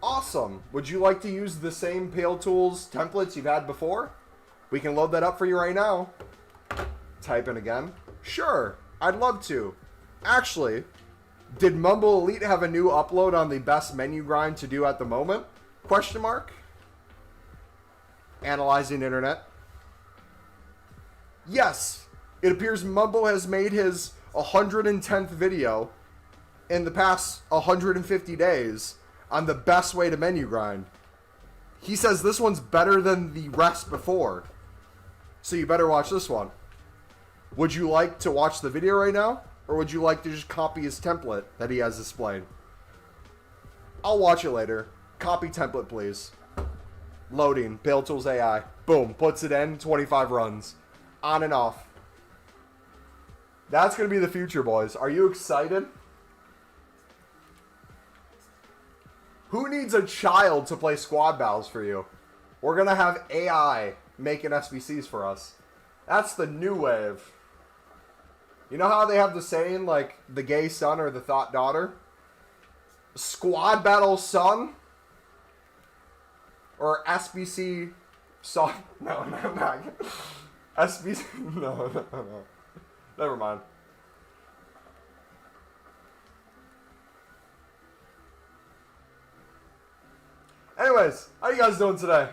Awesome, would you like to use the same Pale Tools templates you've had before? We can load that up for you right now. Type in again. Sure, I'd love to. Actually, did Mumble Elite have a new upload on the best menu grind to do at the moment? Question mark. Analyzing internet. Yes, it appears Mumble has made his 110th video in the past 150 days on the best way to menu grind. He says this one's better than the rest before. So you better watch this one. Would you like to watch the video right now? Or would you like to just copy his template that he has displayed? I'll watch it later. Copy template, please. Loading. Pale Tools AI. Boom. Puts it in. 25 runs. On and off. That's going to be the future, boys. Are you excited? Who needs a child to play squad battles for you? We're going to have AI making SBCs for us. That's the new wave. You know how they have the saying, like, the gay son or the thought daughter? Squad battle son? Or SBC son? No, not. SBC, no. Never mind. Anyways, how you guys doing today?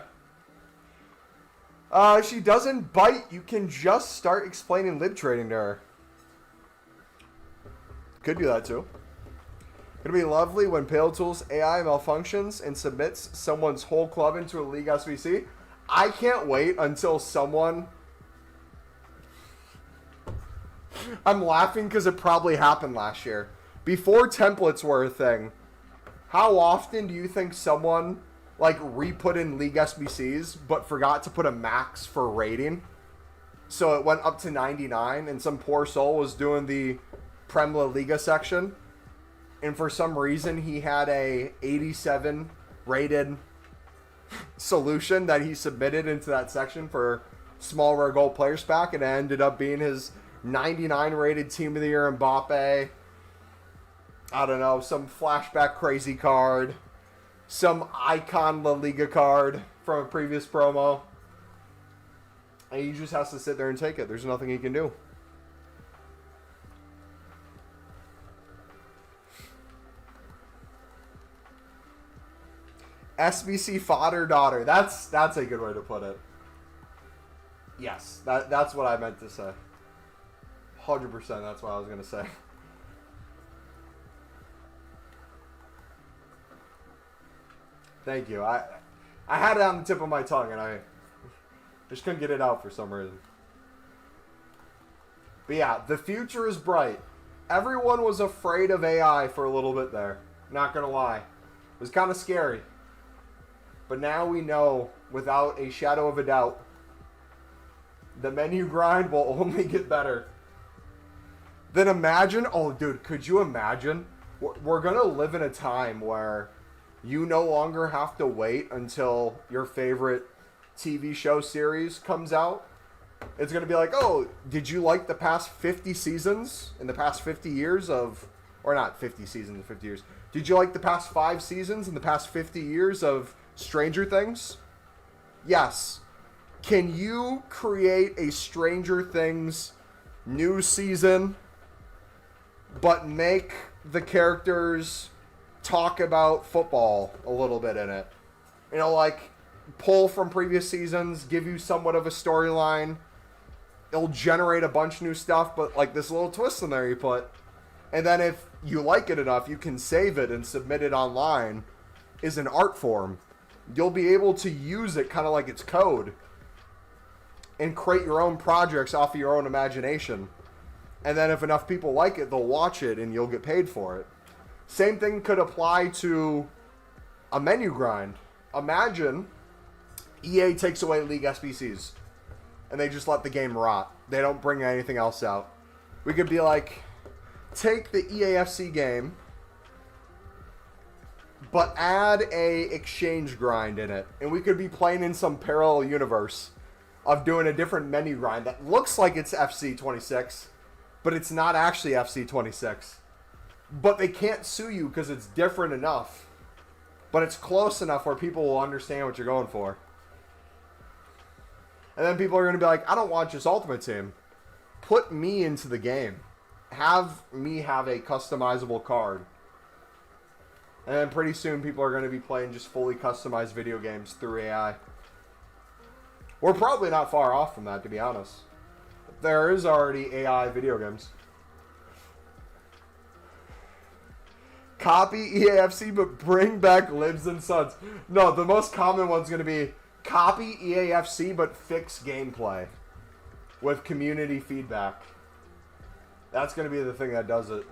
If she doesn't bite, you can just start explaining lib trading to her. Could do that too. It'll be lovely when Pale Tools AI malfunctions and submits someone's whole club into a league SBC. I can't wait until someone... I'm laughing because it probably happened last year. Before templates were a thing, how often do you think someone like re-put in League SBCs but forgot to put a max for rating? So it went up to 99 and some poor soul was doing the Prem La Liga section. And for some reason he had a 87 rated solution that he submitted into that section for small rare gold players pack, and it ended up being his 99 rated team of the year Mbappe. I don't know, some flashback crazy card, some icon La Liga card from a previous promo. And he just has to sit there and take it. There's nothing he can do. SBC fodder daughter. That's a good way to put it. Yes, that's what I meant to say. 100% that's what I was going to say. Thank you. I had it on the tip of my tongue and I just couldn't get it out for some reason. But yeah, the future is bright. Everyone was afraid of AI for a little bit there. Not going to lie. It was kind of scary. But now we know, without a shadow of a doubt, the menu grind will only get better. Then imagine, oh dude, could you imagine? We're going to live in a time where you no longer have to wait until your favorite TV show series comes out. It's going to be like, oh, did you like the past 50 seasons in the past 50 years of, or not 50 seasons in 50 years. Did you like the past 5 seasons in the past 50 years of Stranger Things? Yes. Can you create a Stranger Things new season, but make the characters talk about football a little bit in it? You know, like pull from previous seasons, give you somewhat of a storyline. It'll generate a bunch of new stuff, but like this little twist in there you put. And then if you like it enough, you can save it and submit it online as an art form. You'll be able to use it kind of like it's code and create your own projects off of your own imagination. And then if enough people like it, they'll watch it and you'll get paid for it. Same thing could apply to a menu grind. Imagine EA takes away League SBCs and they just let the game rot. They don't bring anything else out. We could be like, take the EAFC game, but add a exchange grind in it. And we could be playing in some parallel universe of doing a different menu grind that looks like it's FC26, but it's not actually FC26. But they can't sue you because it's different enough. But it's close enough where people will understand what you're going for. And then people are going to be like, I don't want just Ultimate Team. Put me into the game. Have me have a customizable card. And then pretty soon people are going to be playing just fully customized video games through AI. We're probably not far off from that, to be honest. There is already AI video games. Copy EAFC, but bring back Libs and Sons. No, the most common one's going to be copy EAFC, but fix gameplay with community feedback. That's going to be the thing that does it.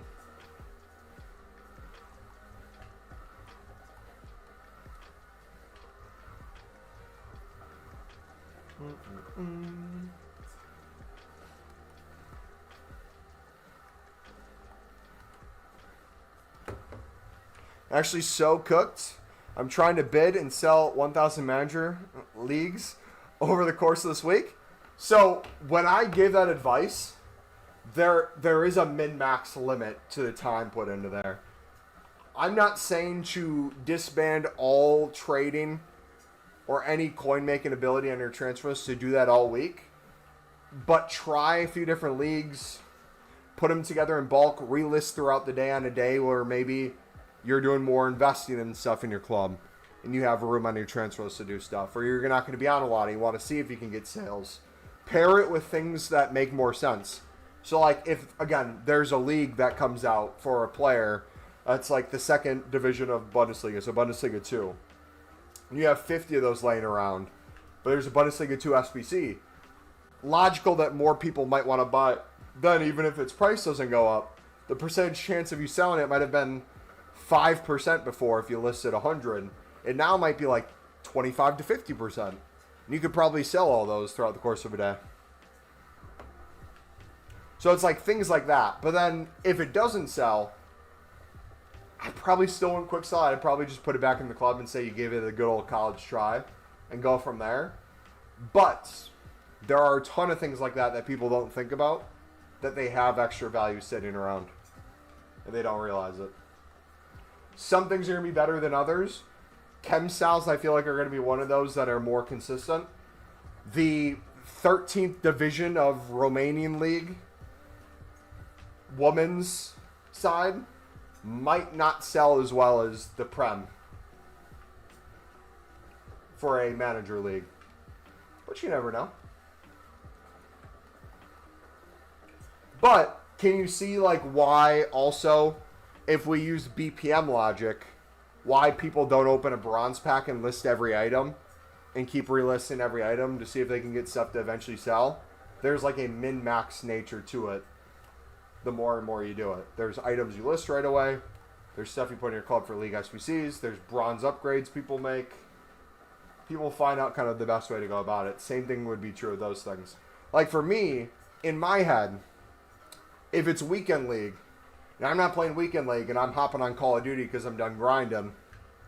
Actually, so cooked. I'm trying to bid and sell 1,000 manager leagues over the course of this week. So when I gave that advice, there is a min-max limit to the time put into there. I'm not saying to disband all trading or any coin-making ability on your transfers to do that all week. But try a few different leagues, put them together in bulk, relist throughout the day on a day where maybe you're doing more investing and stuff in your club and you have room on your transfers to do stuff. Or you're not going to be on a lot and you want to see if you can get sales. Pair it with things that make more sense. So like if, again, there's a league that comes out for a player that's like the second division of Bundesliga, so Bundesliga 2. You have 50 of those laying around. but there's a Bundesliga 2 SBC. Logical that more people might want to buy it. Then even if its price doesn't go up, the percentage chance of you selling it might have been 5% before if you listed 100. It now might be like 25 to 50%. And you could probably sell all those throughout the course of a day. So it's like things like that. But then if it doesn't sell, I probably still wouldn't quick sell it. I'd probably just put it back in the club and say you gave it a good old college try and go from there. But there are a ton of things like that that people don't think about, that they have extra value sitting around and they don't realize it. Some things are going to be better than others. Chem Sals, I feel like, are going to be one of those that are more consistent. The 13th division of Romanian League women's side might not sell as well as the Prem for a manager league. But you never know. But can you see like why also, if we use BPM logic, why people don't open a bronze pack and list every item and keep relisting every item to see if they can get stuff to eventually sell? There's like a min-max nature to it the more and more you do it. There's items you list right away. There's stuff you put in your club for League SBCs. There's bronze upgrades people make. People find out kind of the best way to go about it. Same thing would be true of those things. Like for me, in my head, if it's Weekend League, and I'm not playing Weekend League and I'm hopping on Call of Duty because I'm done grinding,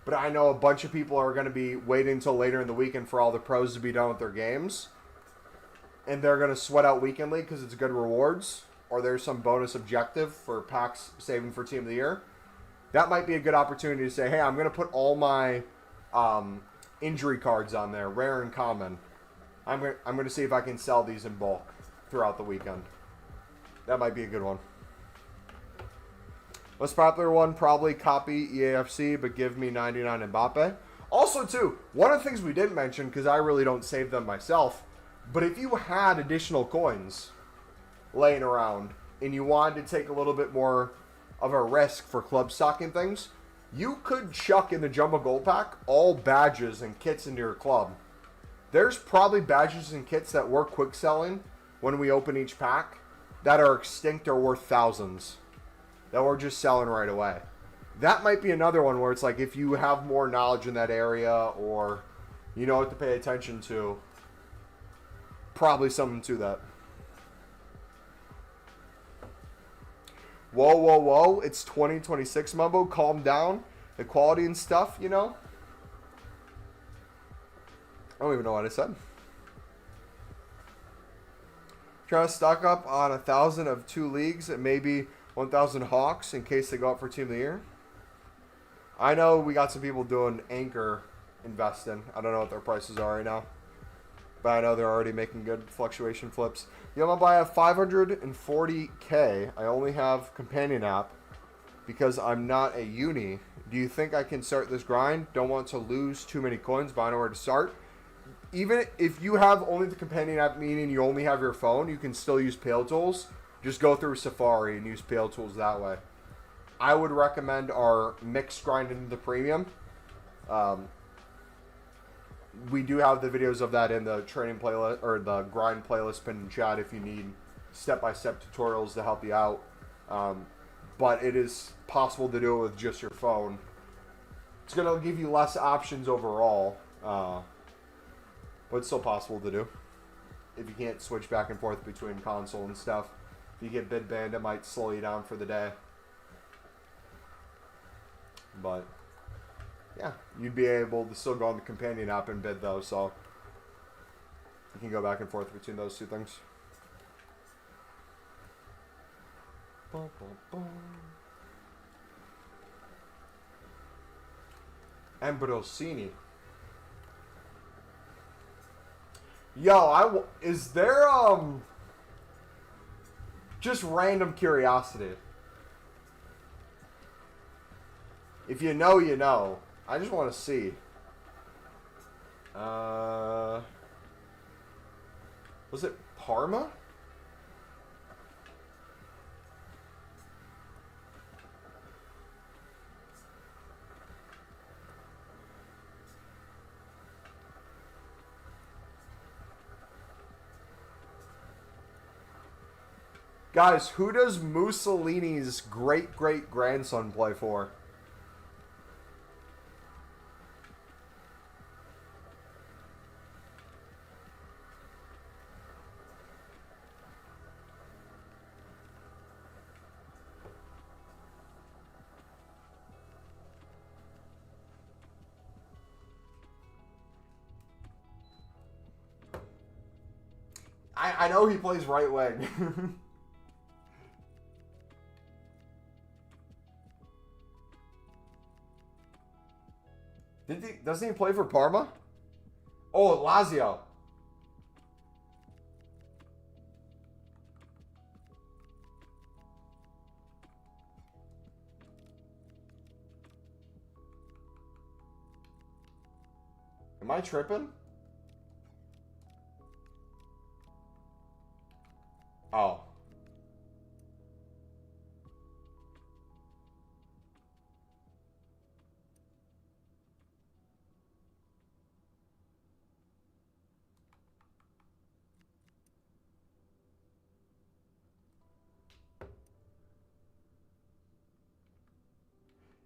but I know a bunch of people are going to be waiting until later in the weekend for all the pros to be done with their games, and they're going to sweat out Weekend League because it's good rewards, or there's some bonus objective for packs saving for Team of the Year. That might be a good opportunity to say, hey, I'm going to put all my injury cards on there, rare and common. I'm going to see if I can sell these in bulk throughout the weekend. That might be a good one. Most popular one, probably copy EAFC, but give me 99 Mbappe. Also, too, one of the things we didn't mention, because I really don't save them myself, but if you had additional coins laying around and you wanted to take a little bit more of a risk for club stocking things, you could chuck in the Jumbo Gold Pack all badges and kits into your club. There's probably badges and kits that we're quick selling when we open each pack that are extinct or worth thousands that we're just selling right away. That might be another one where it's like if you have more knowledge in that area or you know what to pay attention to, probably something to that. Whoa, whoa, whoa. It's 2026, Mumbo. Calm down. Equality and stuff, you know? I don't even know what I said. Trying to stock up on 1,000 of 2 leagues and maybe 1,000 Hawks in case they go up for Team of the Year. I know we got some people doing anchor investing. I don't know what their prices are right now, but I know they're already making good fluctuation flips. You know, I have 540K. I only have companion app because I'm not a uni. Do you think I can start this grind? Don't want to lose too many coins, but I know where to start. Even if you have only the companion app, meaning you only have your phone, you can still use Pale Tools. Just go through Safari and use Pale Tools that way. I would recommend our mixed grind into the premium. We do have the videos of that in the training playlist or the grind playlist pinned in chat if you need step-by-step tutorials to help you out. But it is possible to do it with just your phone. It's going to give you less options overall, but it's still possible to do. If you can't switch back and forth between console and stuff. If you get bid banned, it might slow you down for the day. But yeah, you'd be able to still go on the companion app and bid though, so you can go back and forth between those two things. Ambrosini. Yo, is there just random curiosity? If you know, you know. I just want to see. Was it Parma? Guys, who does Mussolini's great-great-grandson play for? I know he plays right wing. Doesn't he play for Parma? Oh, Lazio. Am I tripping? Oh.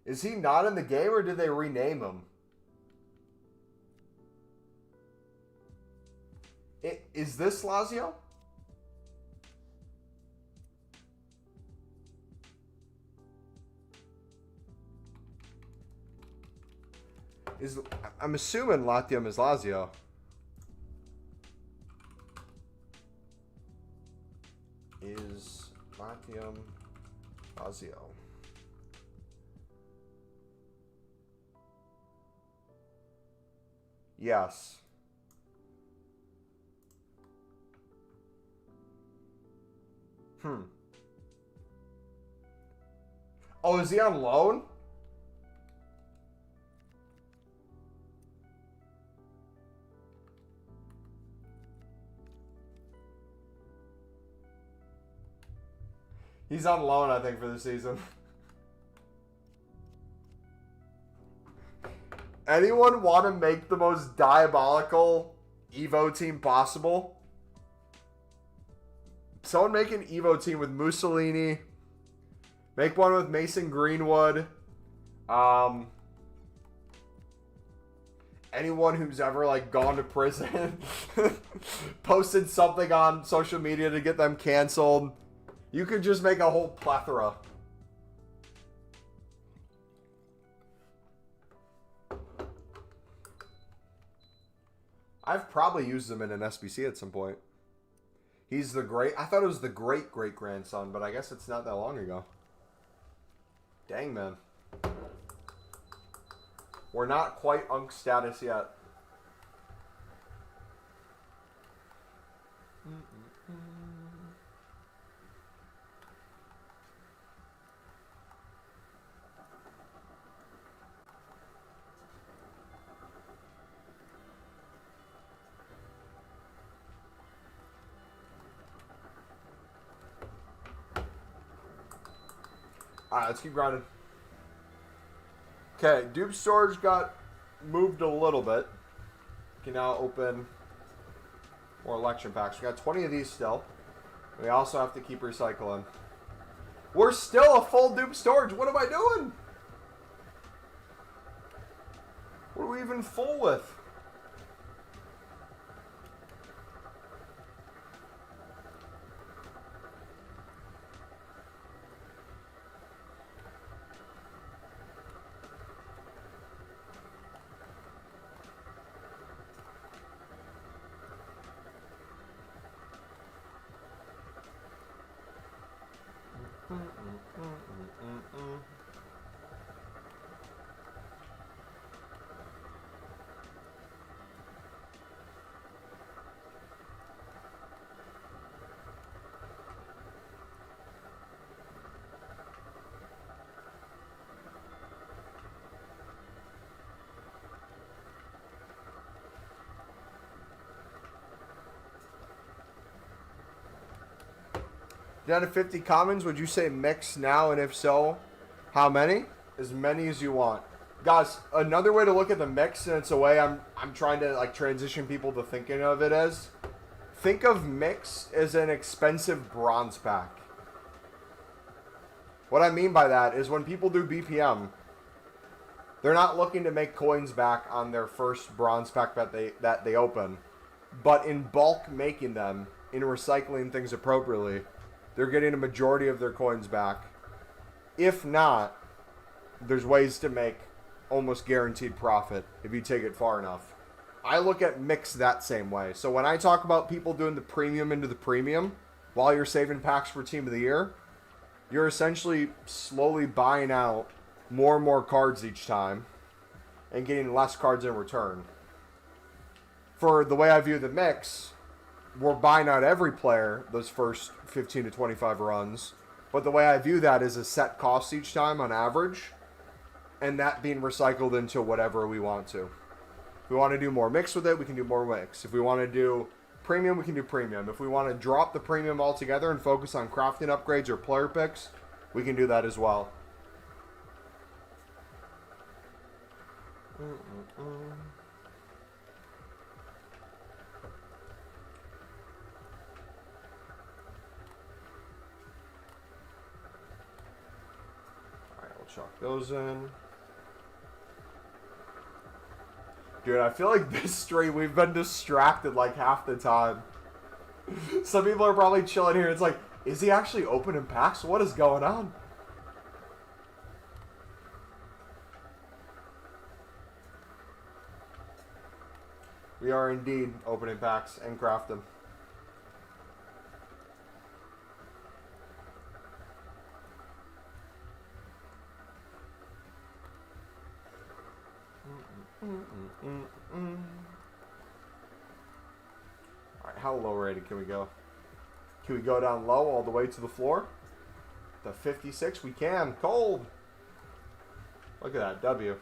Is he not in the game or did they rename him? Is this Lazio? I'm assuming Latium is Lazio. Is Latium Lazio? Yes. Oh, is he on loan? He's on loan, I think, for the season. Anyone want to make the most diabolical Evo team possible? Someone make an Evo team with Mussolini. Make one with Mason Greenwood. Anyone who's ever like gone to prison, posted something on social media to get them canceled. You could just make a whole plethora. I've probably used him in an SBC at some point. He's the great... I thought it was the great-great-grandson, but I guess it's not that long ago. Dang, man. We're not quite Unk status yet. Alright, let's keep grinding. Okay, dupe storage got moved a little bit. We can now open more election packs. We got 20 of these still. We also have to keep recycling. We're still a full dupe storage. What am I doing? What are we even full with? Down to 50 commons, would you say mix now? And if so, how many? As many as you want. Guys, another way to look at the mix, and it's a way I'm trying to like transition people to thinking of it as, think of mix as an expensive bronze pack. What I mean by that is when people do BPM, they're not looking to make coins back on their first bronze pack that they open. But in bulk making them, in recycling things appropriately, they're getting a majority of their coins back. If not, there's ways to make almost guaranteed profit if you take it far enough. I look at mix that same way. So when I talk about people doing the premium into the premium while you're saving packs for Team of the Year, you're essentially slowly buying out more and more cards each time and getting less cards in return. For the way I view the mix, we're buying out every player those first 15 to 25 runs, but the way I view that is a set cost each time on average, and that being recycled into whatever we want to. If we want to do more mix with it, we can do more mix. If we want to do premium, we can do premium. If we want to drop the premium altogether and focus on crafting upgrades or player picks, we can do that as well. Alright, we'll chuck those in. Dude, I feel like this stream we've been distracted like half the time. Some people are probably chilling here. It's like, is he actually opening packs? What is going on? We are indeed opening packs and craft them. Alright, how low rated can we go? Can we go down low all the way to the floor? The 56? We can. Cold. Look at that. W.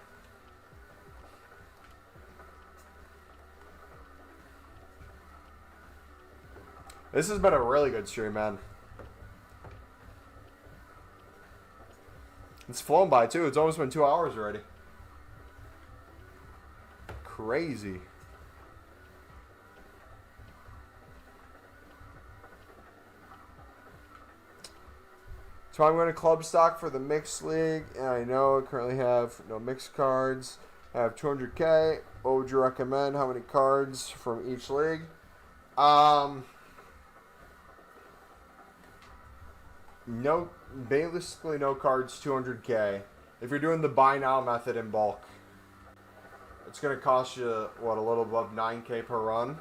This has been a really good stream, man. It's flown by, too. It's almost been 2 hours already. Crazy. So I'm going to club stock for the mixed league, and I know I currently have no mixed cards. I have 200K. What would you recommend? How many cards from each league? No, basically no cards, 200K. If you're doing the buy now method in bulk, it's going to cost you, what, a little above 9K per run.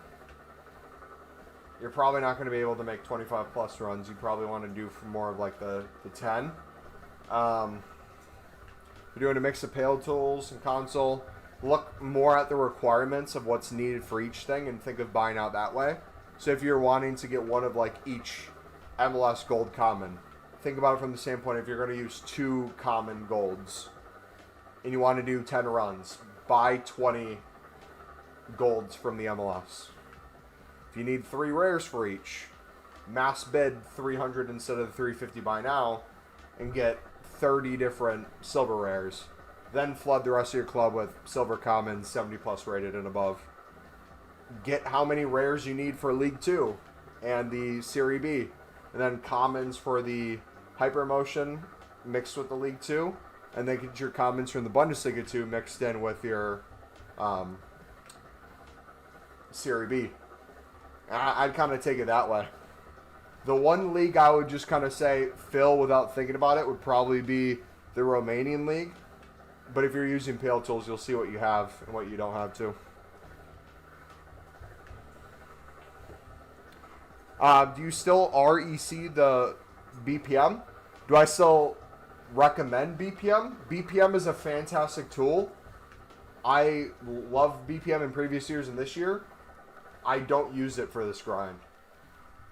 You're probably not going to be able to make 25 plus runs. You probably want to do for more of like the 10. If you're doing a mix of pale tools and console, look more at the requirements of what's needed for each thing and think of buying out that way. So if you're wanting to get one of like each MLS gold common, think about it from the standpoint if you're going to use 2 common golds and you want to do 10 runs, buy 20 golds from the MLS. If you need 3 rares for each, mass bid 300 instead of the 350 buy now and get 30 different silver rares. Then flood the rest of your club with silver commons, 70 plus rated and above. Get how many rares you need for League 2 and the Serie B. And then commons for the Hypermotion mixed with the League 2. And then get your commons from the Bundesliga 2 mixed in with your Serie B. I'd kind of take it that way. The one league I would just kind of say fill without thinking about it would probably be the Romanian league. But if you're using Pale Tools, you'll see what you have and what you don't have too. Do you still REC the BPM? Do I still recommend BPM? BPM is a fantastic tool. I love BPM in previous years and this year. I don't use it for this grind.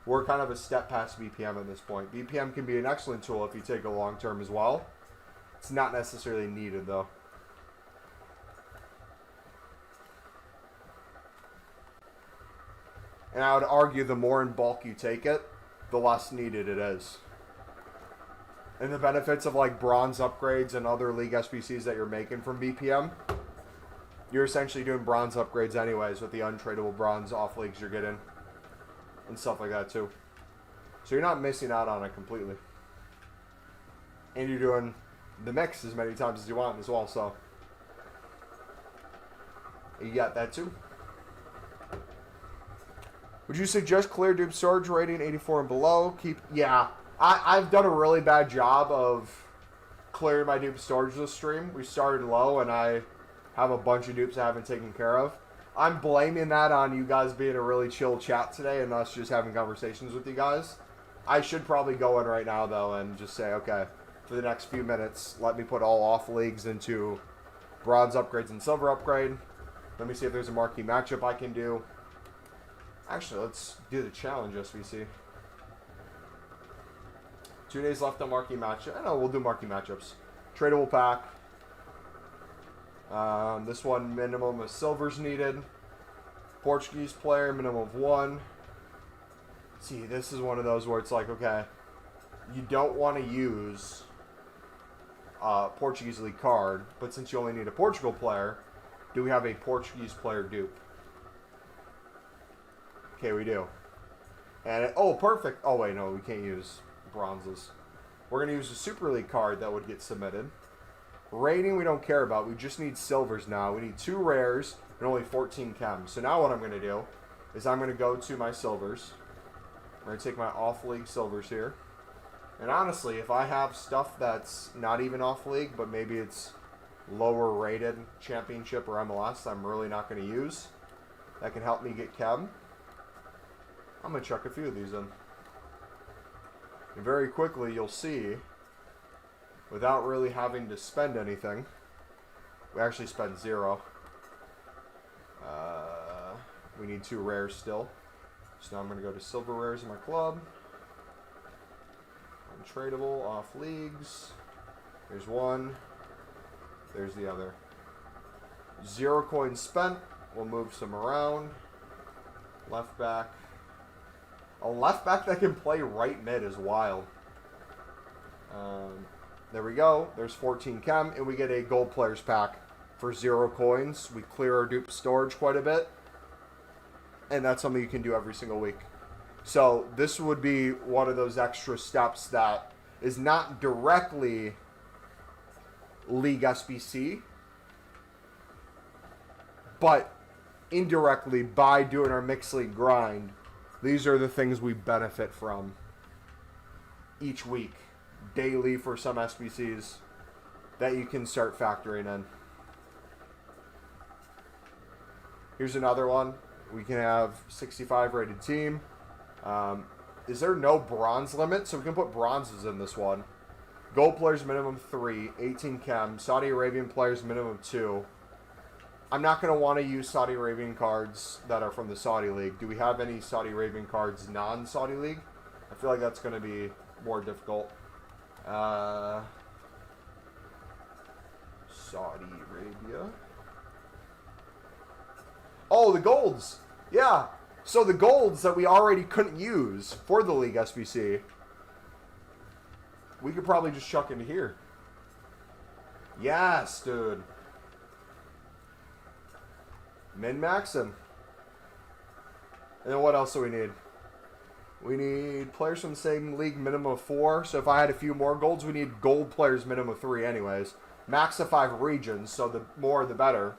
We're kind of a step past BPM at this point. BPM can be an excellent tool if you take it long term as well. It's not necessarily needed though. And I would argue the more in bulk you take it, the less needed it is. And the benefits of like bronze upgrades and other league SBCs that you're making from BPM, you're essentially doing bronze upgrades anyways with the untradeable bronze off leagues you're getting and stuff like that too. So you're not missing out on it completely. And you're doing the mix as many times as you want as well, so you got that too. Would you suggest clear dupe storage rating 84 and below? Yeah. I've done a really bad job of clearing my dupe storage this stream. We started low, and I have a bunch of dupes I haven't taken care of. I'm blaming that on you guys being a really chill chat today and us just having conversations with you guys. I should probably go in right now, though, and just say, okay, for the next few minutes, let me put all off leagues into bronze upgrades and silver upgrade. Let me see if there's a marquee matchup I can do. Actually, let's do the challenge SVC. 2 days left on marquee matchup. I know we'll do marquee matchups. Tradable pack. This one, minimum of silvers needed. Portuguese player, minimum of 1. See, this is one of those where it's like, okay, you don't want to use a Portuguese league card, but since you only need a Portugal player, do we have a Portuguese player dupe? Okay, we do. And oh, perfect. Oh, wait, no, we can't use bronzes. We're going to use a Super League card that would get submitted. Rating we don't care about. We just need silvers now. We need 2 rares and only 14 chems. So now what I'm going to do is I'm going to go to my silvers. I'm going to take my off-league silvers here. And honestly, if I have stuff that's not even off-league, but maybe it's lower rated championship or MLS I'm really not going to use, that can help me get chem, I'm going to chuck a few of these in. And very quickly you'll see, without really having to spend anything, we actually spent 0. We need 2 rares still. So now I'm going to go to silver rares in my club. Untradeable, off leagues. There's 1. There's the other. 0 coins spent. We'll move some around. Left back. A left back that can play right mid is wild. There we go. There's 14 chem, and we get a gold players pack for 0 coins. We clear our dupe storage quite a bit, and that's something you can do every single week. So this would be one of those extra steps that is not directly League SBC, but indirectly by doing our mixed league grind, these are the things we benefit from each week, daily for some SBCs, that you can start factoring in. Here's another one. We can have 65 rated team. Is there no bronze limit? So we can put bronzes in this one. Gold players minimum 3, 18 chem. Saudi Arabian players minimum 2. I'm not going to want to use Saudi Arabian cards that are from the Saudi League. Do we have any Saudi Arabian cards non-Saudi League? I feel like that's going to be more difficult. Saudi Arabia. Oh, the golds. Yeah. So the golds that we already couldn't use for the League SBC, we could probably just chuck into here. Yes, dude. Min-max him. And then what else do we need? We need players from the same league minimum of 4. So if I had a few more golds, we need gold players minimum of 3 anyways. Max of 5 regions, so the more the better.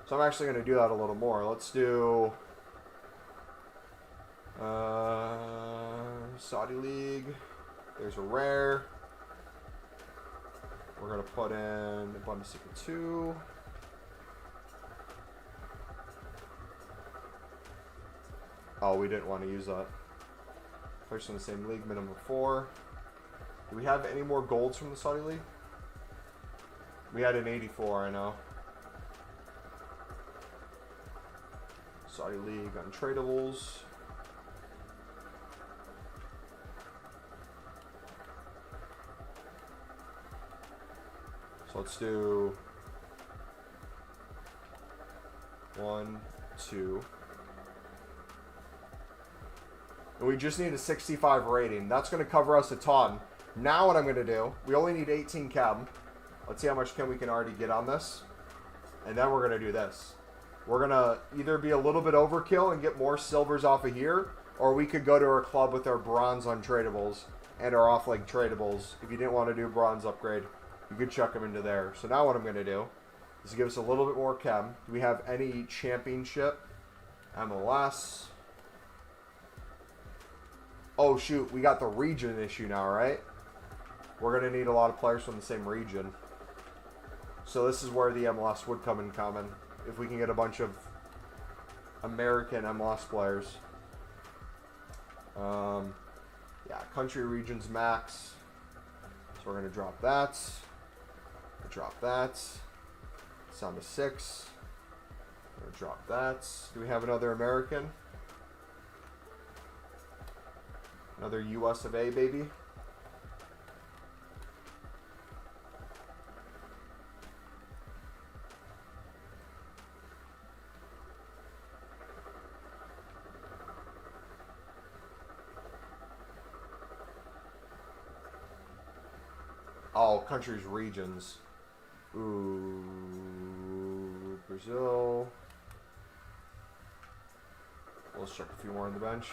So I'm actually going to do that a little more. Let's do Saudi League. There's a rare. We're going to put in Bundesliga 2. Oh, we didn't want to use that. Players from the same league, minimum of 4. Do we have any more golds from the Saudi League? We had an 84, I know. Saudi League untradables. So let's do 1, 2. And we just need a 65 rating. That's going to cover us a ton. Now what I'm going to do, we only need 18 chem. Let's see how much chem we can already get on this. And then we're going to do this. We're going to either be a little bit overkill and get more silvers off of here, or we could go to our club with our bronze untradables and our off-leg tradables. If you didn't want to do a bronze upgrade, you could chuck them into there. So now what I'm going to do is give us a little bit more chem. Do we have any championship? MLS. Oh, shoot. We got the region issue now, right? We're going to need a lot of players from the same region. So this is where the MLS would come in common. If we can get a bunch of American MLS players. Yeah, country regions max. So we're going to drop that. Drop that. It's down to 6. We're going to drop that. Do we have another American? Another US of A, baby. Oh, countries, regions. Ooh, Brazil. Let's check a few more on the bench.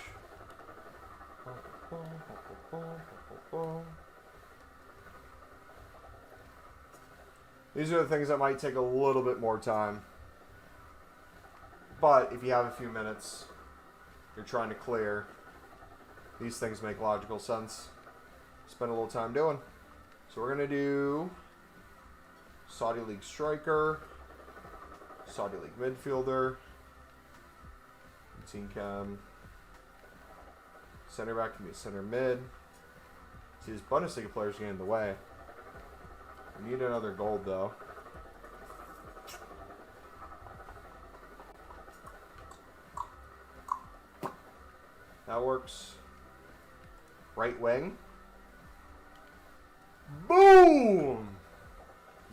These are the things that might take a little bit more time. But if you have a few minutes, you're trying to clear, these things make logical sense. Spend a little time doing. So we're going to do Saudi League striker, Saudi League midfielder, team chem, center back can be a center mid. See, these Bundesliga players getting in the way. We need another gold though. That works. Right wing. Boom!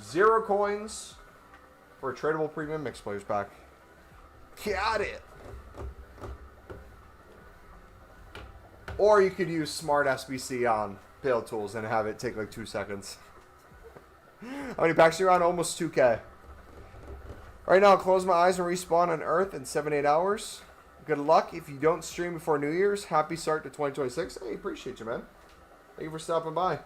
0 coins for a tradable premium mixed players pack. Got it. Or you could use Smart SBC on Pale Tools and have it take like 2 seconds. How many packs are you on? Almost 2K. Right now, I'll close my eyes and respawn on Earth in 7-8 hours. Good luck. If you don't stream before New Year's, happy start to 2026. Hey, appreciate you, man. Thank you for stopping by.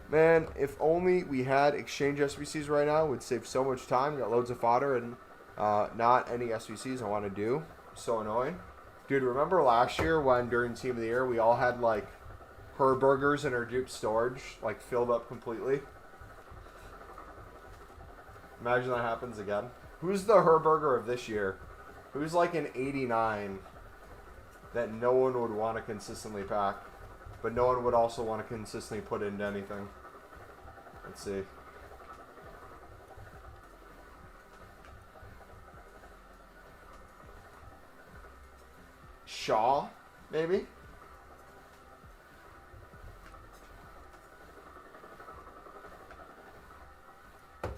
Man, if only we had exchange SBCs right now, it would save so much time. Got loads of fodder and not any SBCs I want to do. So annoying. Dude, remember last year when during Team of the Year we all had like Herburgers in our dupe storage, like filled up completely? Imagine that happens again. Who's the Herburger of this year? Who's like an 89 that no one would want to consistently pack, but no one would also want to consistently put into anything? Let's see. Shaw, maybe?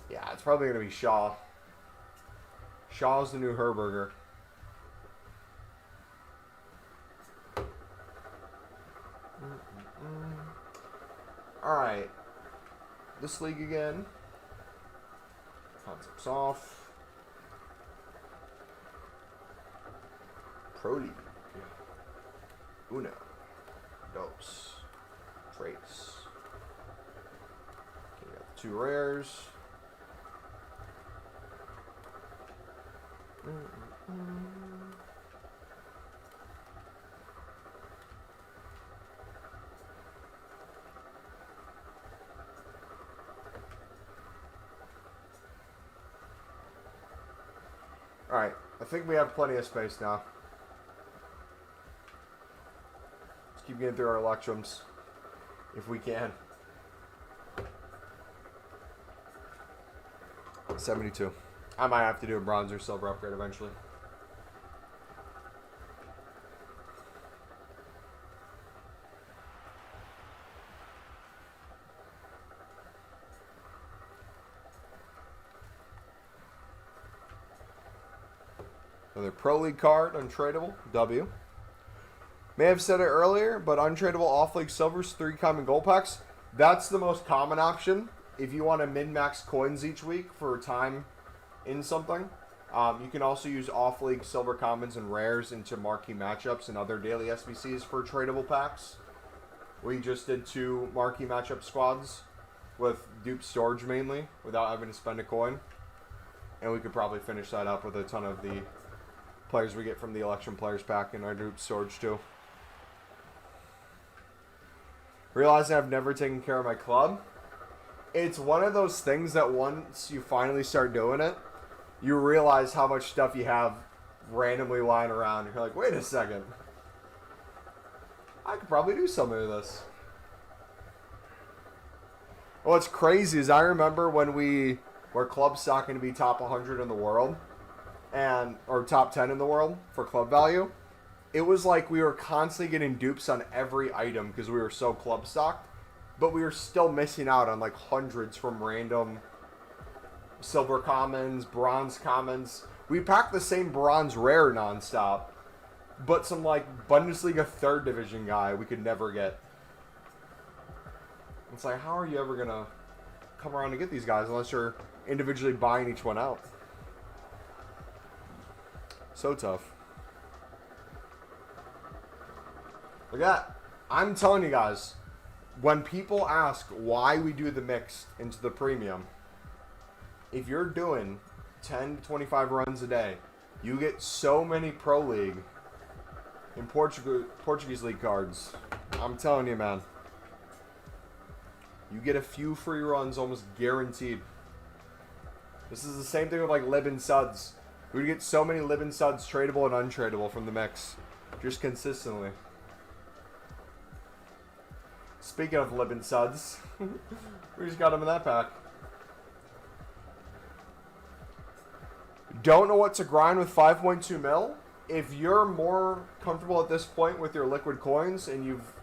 Yeah, it's probably going to be Shaw. Shaw's the new Herburger. Alright. This league again. Concepts off. Pro League. Uno. Dos. Tres. Okay, we got the 2 rares. Alright, I think we have plenty of space now. Let's keep getting through our electrums, if we can. 72. I might have to do a bronze or silver upgrade eventually. Another Pro League card, untradeable, W. May have said it earlier, but untradeable off-league silvers, 3 common gold packs. That's the most common option if you want to min-max coins each week for time in something. You can also use off-league silver commons and rares into marquee matchups and other daily SBCs for tradable packs. We just did 2 marquee matchup squads with dupe storage mainly without having to spend a coin. And we could probably finish that up with a ton of the players we get from the election players pack in our dupe storage too. Realizing I've never taken care of my club. It's one of those things that once you finally start doing it, you realize how much stuff you have randomly lying around. You're like, wait a second. I could probably do something with this. What's crazy is I remember when we were club stocking to be top 100 in the world, or top 10 in the world for club value. It was like we were constantly getting dupes on every item because we were so club stocked, but we were still missing out on like hundreds from random silver commons, bronze commons. We packed the same bronze rare nonstop, but some like Bundesliga 3rd division guy we could never get. It's like, how are you ever gonna come around to get these guys unless you're individually buying each one out? So tough. Look at that. I'm telling you guys, when people ask why we do the mixed into the premium, if you're doing 10 to 25 runs a day, you get so many Pro League and Portuguese League cards. I'm telling you, man. You get a few free runs almost guaranteed. This is the same thing with like Lib and Suds. We would get so many Lib and Suds tradable and untradable from the mix. Just consistently. Speaking of Lib and Suds, we just got them in that pack. Don't know what to grind with 5.2 mil? If you're more comfortable at this point with your liquid coins and you've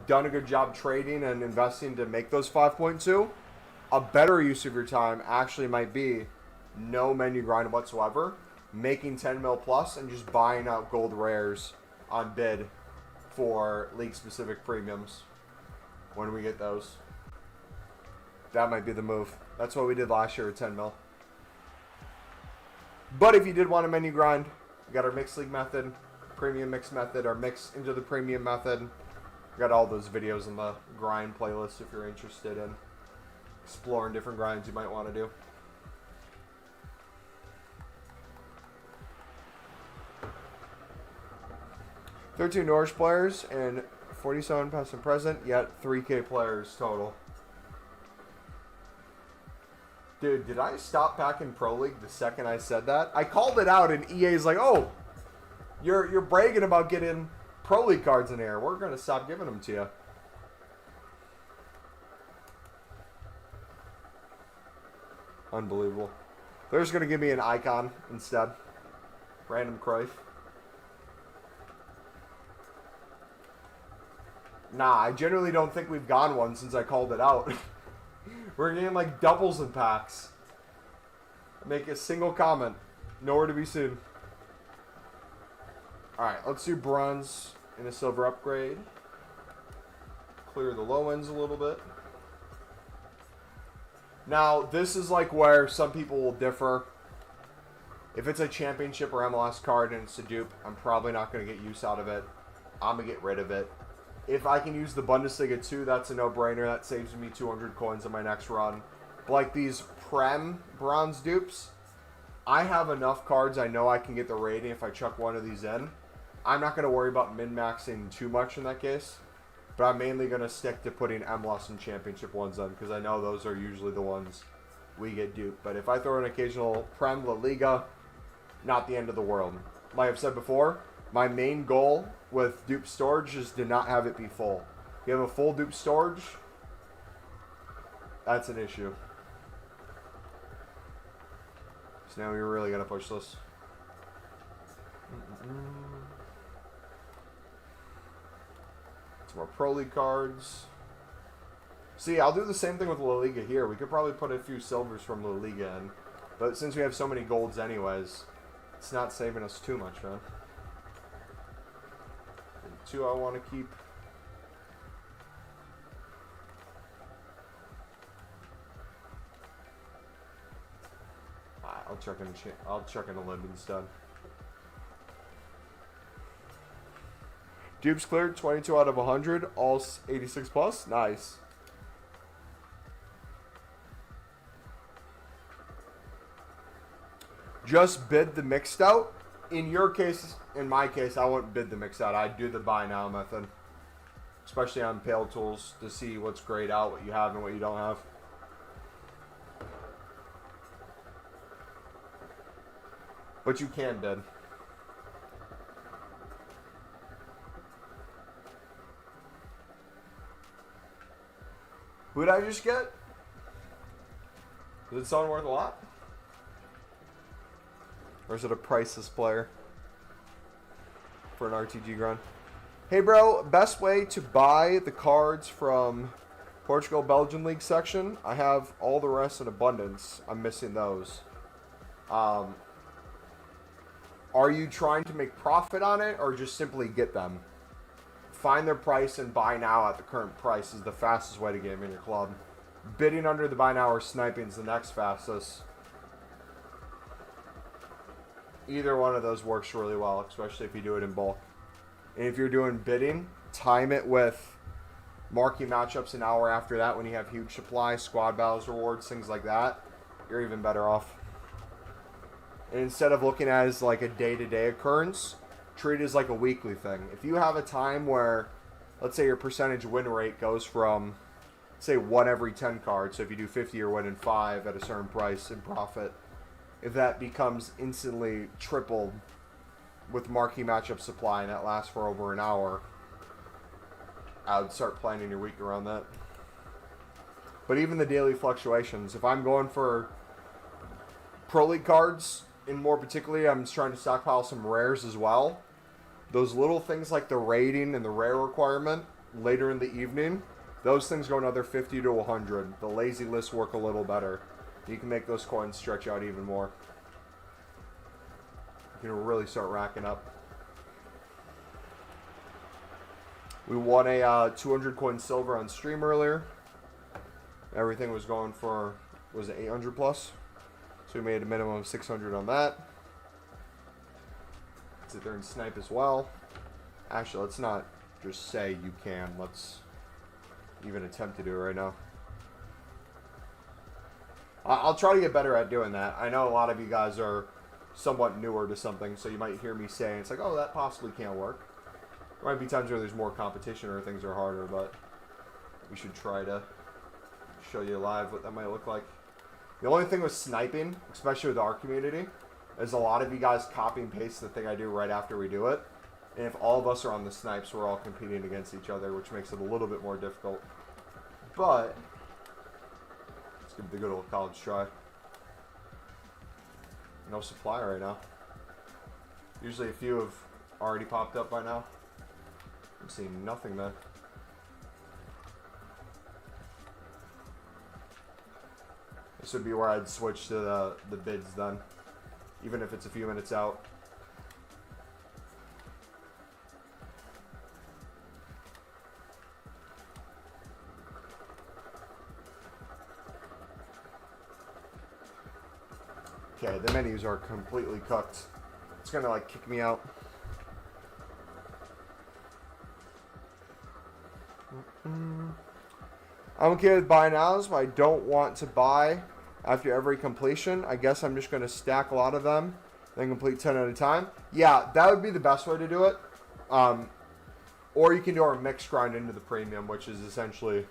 done a good job trading and investing to make those 5.2, a better use of your time actually might be no menu grind whatsoever, making 10 mil plus and just buying out gold rares on bid for league specific premiums when we get those. That might be the move. That's what we did last year with 10 mil. But if you did want a menu grind, we got our mixed league method, premium mix method, our mix into the premium method. We got all those videos in the grind playlist if you're interested in exploring different grinds you might want to do. $13 Norwich players and 47 past and present, yet 3K players total. Dude, did I stop packing Pro League the second I said that? I called it out and EA's like, oh, you're bragging about getting Pro League cards in here. We're going to stop giving them to you. Unbelievable. They're just going to give me an icon instead. Random Cruyff. Nah, I generally don't think we've gone one since I called it out. We're getting like doubles in packs. Make a single comment. Nowhere to be seen. Alright, let's do bronze and a silver upgrade. Clear the low ends a little bit. Now, this is like where some people will differ. If it's a championship or MLS card and it's a dupe, I'm probably not going to get use out of it. I'm going to get rid of it. If I can use the Bundesliga 2, that's a no-brainer. That saves me 200 coins on my next run. But like these Prem bronze dupes, I have enough cards I know I can get the rating if I chuck one of these in. I'm not going to worry about min-maxing too much in that case. But I'm mainly going to stick to putting MLS and Championship ones on because I know those are usually the ones we get duped. But if I throw an occasional Prem La Liga, not the end of the world. Like I've said before, my main goal with dupe storage is to not have it be full. If you have a full dupe storage, that's an issue. So now we're really going to push this. Some more Pro League cards. See, I'll do the same thing with La Liga here. We could probably put a few silvers from La Liga in. But since we have so many golds anyways, it's not saving us too much, man. And 2 I want to keep. Alright, I'll check in a limb instead. Dupes cleared, 22 out of 100, all 86 plus. Nice. Just bid the mixed out. In your case, in my case, I wouldn't bid the mixed out. I'd do the buy now method. Especially on Pale Tools to see what's grayed out, what you have and what you don't have. But you can bid. Who did I just get? Is it someone worth a lot? Or is it a priceless player for an RTG grind? Hey bro, best way to buy the cards from Portugal Belgian League section. I have all the rest in abundance. I'm missing those. Are you trying to make profit on it or just simply get them? Find their price and buy now at the current price is the fastest way to get them in your club. Bidding under the buy now or sniping is the next fastest. Either one of those works really well, especially if you do it in bulk. And if you're doing bidding, time it with marquee matchups an hour after that when you have huge supply, squad battles rewards, things like that. You're even better off. And instead of looking at it as like a day-to-day occurrence, treat it as like a weekly thing. If you have a time where, let's say your percentage win rate goes from, say, 1 every 10 cards, so if you do 50, you're winning 5 at a certain price in profit. If that becomes instantly tripled with marquee matchup supply and that lasts for over an hour, I would start planning your week around that. But even the daily fluctuations, if I'm going for Pro League cards, and more particularly, I'm just trying to stockpile some rares as well. Those little things like the rating and the rare requirement later in the evening, those things go another 50 to 100. The lazy lists work a little better. You can make those coins stretch out even more. You can really start racking up. We won a 200 coin silver on stream earlier. Everything was going for, was it 800 plus? So we made a minimum of 600 on that. Sit there and snipe as well. Actually, let's not just say you can. Let's even attempt to do it right now. I'll try to get better at doing that. I know a lot of you guys are somewhat newer to something, so you might hear me saying, it's like, oh, that possibly can't work. There might be times where there's more competition or things are harder, but we should try to show you live what that might look like. The only thing with sniping, especially with our community, is a lot of you guys copy and paste the thing I do right after we do it. And if all of us are on the snipes, we're all competing against each other, which makes it a little bit more difficult. But let's give it the good old college try. No supply right now. Usually a few have already popped up by now. I'm seeing nothing there. This would be where I'd switch to the bids then, even if it's a few minutes out. Okay, the menus are completely cooked. It's gonna like kick me out. I'm okay with buy nows, but I don't want to buy after every completion. I guess I'm just gonna stack a lot of them, then complete 10 at a time. Yeah, that would be the best way to do it. Or you can do our mix grind into the premium, which is essentially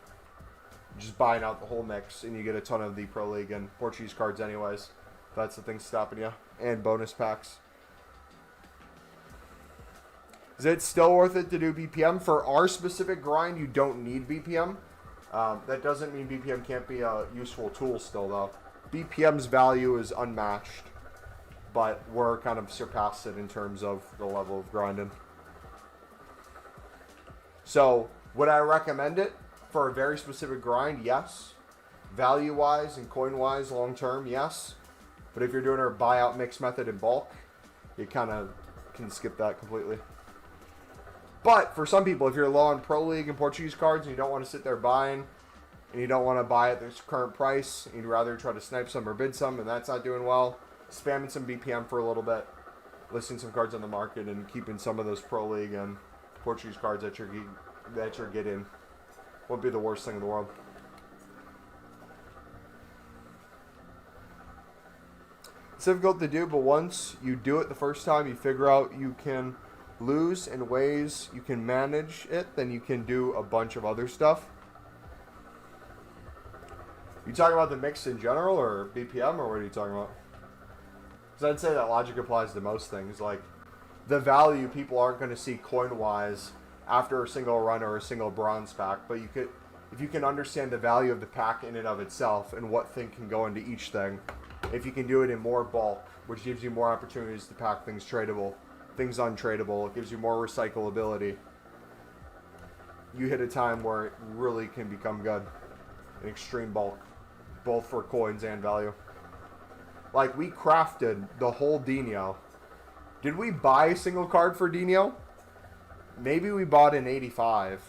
just buying out the whole mix, and you get a ton of the Pro League and Portuguese cards anyways. That's the thing stopping you. And bonus packs. Is it still worth it to do BPM? For our specific grind, you don't need BPM. That doesn't mean BPM can't be a useful tool still, though. BPM's value is unmatched. But we're kind of surpassed it in terms of the level of grinding. So, would I recommend it for a very specific grind? Yes. Value-wise and coin-wise, long-term, yes. But if you're doing a buyout mix method in bulk, you kind of can skip that completely. But for some people, if you're low on Pro League and Portuguese cards and you don't want to sit there buying, and you don't want to buy at this current price, and you'd rather try to snipe some or bid some, and that's not doing well, spamming some BPM for a little bit, listing some cards on the market, and keeping some of those Pro League and Portuguese cards that you're getting won't be the worst thing in the world. It's difficult to do, but once you do it the first time, you figure out you can lose in ways you can manage it, then you can do a bunch of other stuff. You talking about the mix in general, or BPM, or what are you talking about? Because I'd say that logic applies to most things. Like, the value people aren't going to see coin-wise after a single run or a single bronze pack, but you could, if you can understand the value of the pack in and of itself and what thing can go into each thing, if you can do it in more bulk, which gives you more opportunities to pack things tradable, things untradeable, it gives you more recyclability, you hit a time where it really can become good in extreme bulk, both for coins and value. Like, we crafted the whole Dino. Did we buy a single card for Dino? Maybe we bought an 85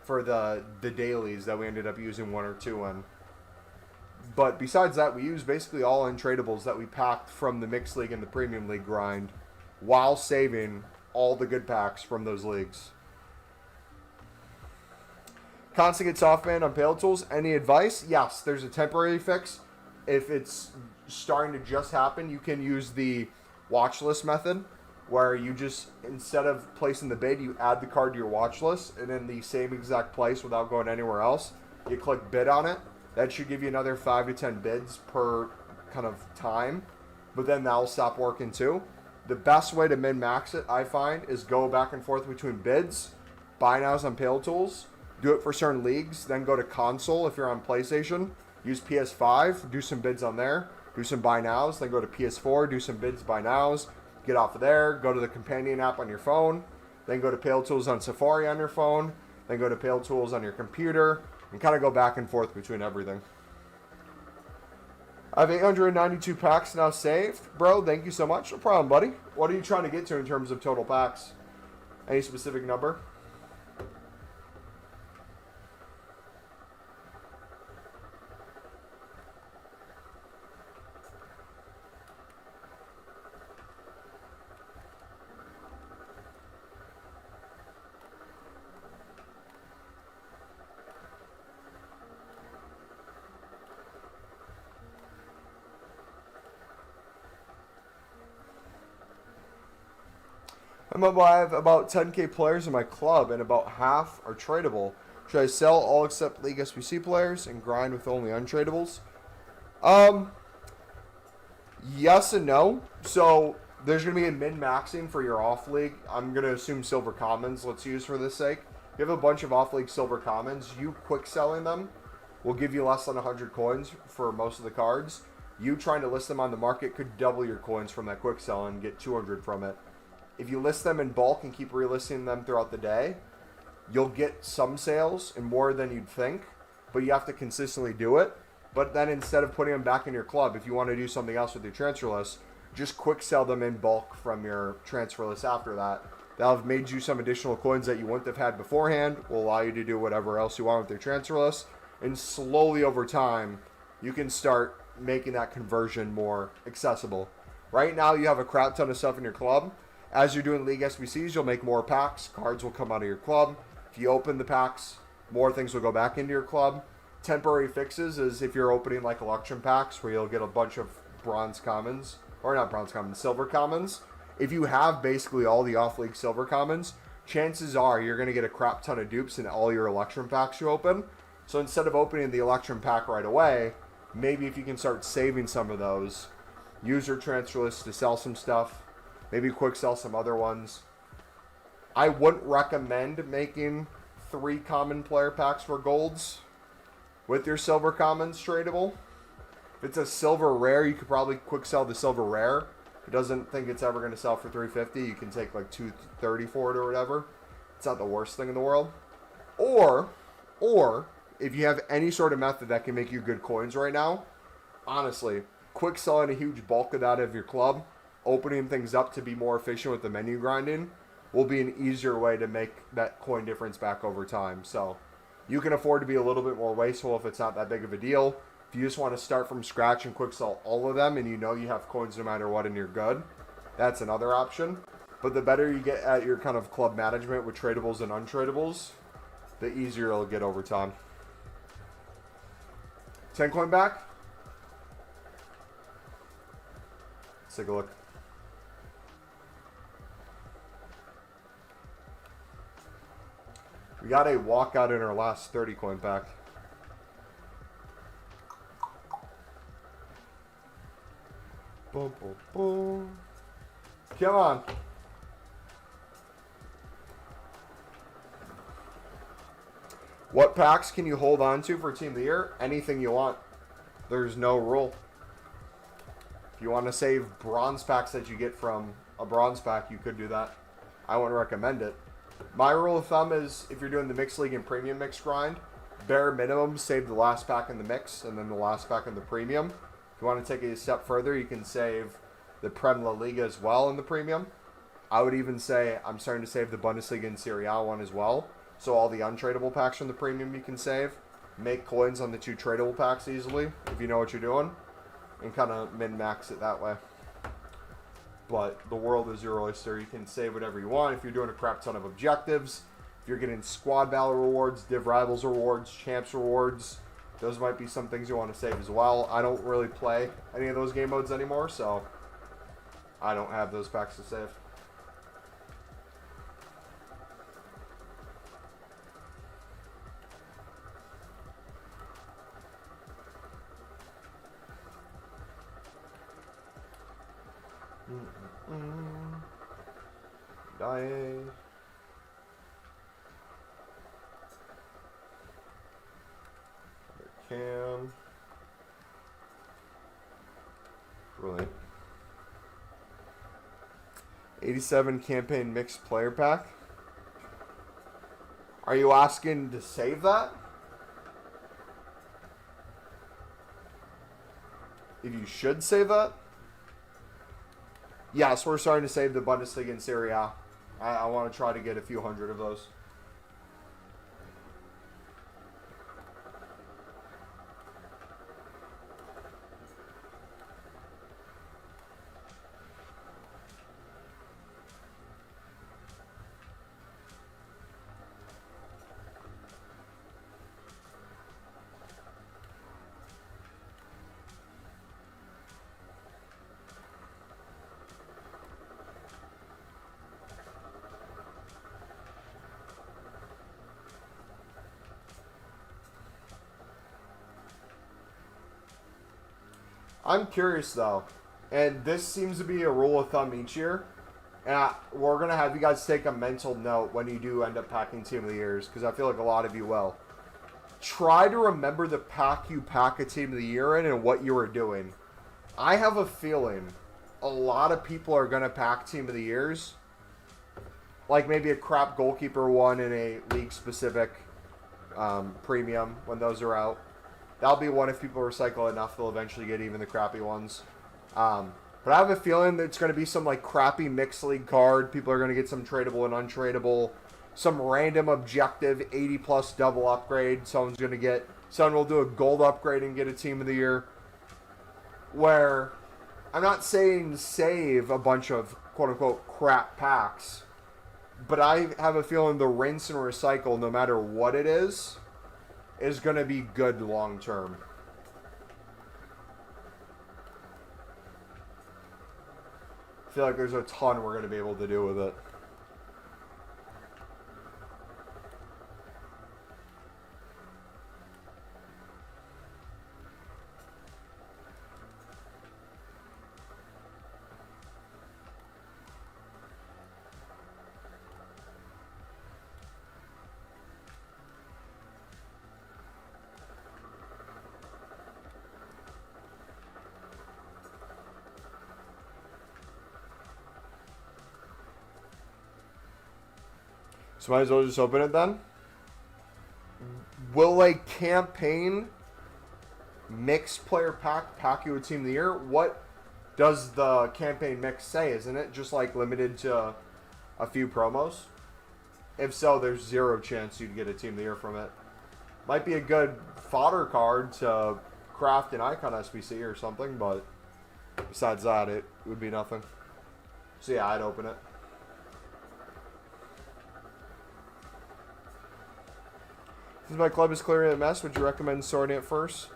for the dailies that we ended up using 1 or 2 in. But besides that, we used basically all untradables that we packed from the Mixed League and the Premium League grind, while saving all the good packs from those leagues. Constant gets off man on Pale Tools. Any advice? Yes, there's a temporary fix. If it's starting to just happen, you can use the watch list method, where you just, instead of placing the bid, you add the card to your watch list, and in the same exact place without going anywhere else, you click bid on it. That should give you another 5 to 10 bids per kind of time, but then that'll stop working too. The best way to min-max it, I find, is go back and forth between bids, buy nows on Pale Tools, do it for certain leagues, then go to console if you're on PlayStation, use PS5, do some bids on there, do some buy nows, then go to PS4, do some bids, buy nows, get off of there, go to the companion app on your phone, then go to Pale Tools on Safari on your phone, then go to Pale Tools on your computer, and kind of go back and forth between everything. I have 892 packs now saved. Bro, thank you so much. No problem, buddy. What are you trying to get to in terms of total packs? Any specific number? I have about 10k players in my club, and about half are tradable. Should I sell all except League SBC players and grind with only untradables? Yes and no. So there's going to be a min-maxing for your off-league. I'm going to assume silver commons, let's use for this sake. If you have a bunch of off-league silver commons, you quick selling them will give you less than 100 coins for most of the cards. You trying to list them on the market could double your coins from that quick sell and get 200 from it. If you list them in bulk and keep relisting them throughout the day, you'll get some sales and more than you'd think, but you have to consistently do it. But then instead of putting them back in your club, if you want to do something else with your transfer list, just quick sell them in bulk from your transfer list after that. That'll have made you some additional coins that you wouldn't have had beforehand, will allow you to do whatever else you want with your transfer list, and slowly over time, you can start making that conversion more accessible. Right now, you have a crap ton of stuff in your club. As you're doing League SBCs, you'll make more packs. Cards will come out of your club. If you open the packs, more things will go back into your club. Temporary fixes is if you're opening like election packs where you'll get a bunch of bronze commons, or not bronze commons, silver commons. If you have basically all the off-league silver commons, chances are you're going to get a crap ton of dupes in all your election packs you open. So instead of opening the election pack right away, maybe if you can start saving some of those, use your transfer list to sell some stuff. Maybe quick sell some other ones. I wouldn't recommend making 3 common player packs for golds with your silver commons tradable. If it's a silver rare, you could probably quick sell the silver rare. If it doesn't think it's ever going to sell for 350, you can take like 230 for it or whatever. It's not the worst thing in the world. Or if you have any sort of method that can make you good coins right now, honestly, quick selling a huge bulk of that of your club, opening things up to be more efficient with the menu grinding, will be an easier way to make that coin difference back over time. So you can afford to be a little bit more wasteful if it's not that big of a deal. If you just want to start from scratch and quick sell all of them and you know you have coins no matter what and you're good, that's another option. But the better you get at your kind of club management with tradables and untradables, the easier it'll get over time. 10 coin back. Let's take a look. We got a walkout in our last 30 coin pack. Boom, boom, boom. Come on. What packs can you hold on to for Team of the Year? Anything you want. There's no rule. If you want to save bronze packs that you get from a bronze pack, you could do that. I wouldn't recommend it. My rule of thumb is if you're doing the mixed league and premium mix grind, bare minimum, save the last pack in the mix and then the last pack in the premium. If you want to take it a step further, you can save the Prem La Liga as well in the premium. I would even say I'm starting to save the Bundesliga and Serie A one as well. So all the untradable packs from the premium you can save. Make coins on the 2 tradable packs easily if you know what you're doing. And kind of min-max it that way. But the world is your oyster. You can save whatever you want. If you're doing a crap ton of objectives, if you're getting squad battle rewards, div rivals rewards, champs rewards, those might be some things you want to save as well. I don't really play any of those game modes anymore, so I don't have those packs to save. Dying. Cam. Brilliant. 87 campaign mixed player pack. Are you asking to save that? If you should save that? Yes, we're starting to save the Bundesliga and Serie A. I want to try to get a few hundred of those. I'm curious though, and this seems to be a rule of thumb each year, and we're going to have you guys take a mental note when you do end up packing Team of the Years, because I feel like a lot of you will. Try to remember the pack you pack a Team of the Year in and what you were doing. I have a feeling a lot of people are going to pack Team of the Years, like maybe a crap goalkeeper one in a league-specific premium when those are out. That'll be one if people recycle enough, they'll eventually get even the crappy ones. But I have a feeling that it's going to be some like crappy mixed league card. People are going to get some tradable and untradable. Some random objective 80 plus double upgrade. Someone will do a gold upgrade and get a Team of the Year. Where I'm not saying save a bunch of quote unquote crap packs. But I have a feeling the rinse and recycle, no matter what it is going to be good long term. I feel like there's a ton we're going to be able to do with it. So might as well just open it then. Will a campaign mixed player pack you a Team of the Year? What does the campaign mix say? Isn't it just like limited to a few promos? If so, there's zero chance you'd get a Team of the Year from it. Might be a good fodder card to craft an icon SBC or something, but besides that, it would be nothing. So yeah, I'd open it. Since my club is clearing a mess, would you recommend sorting it first?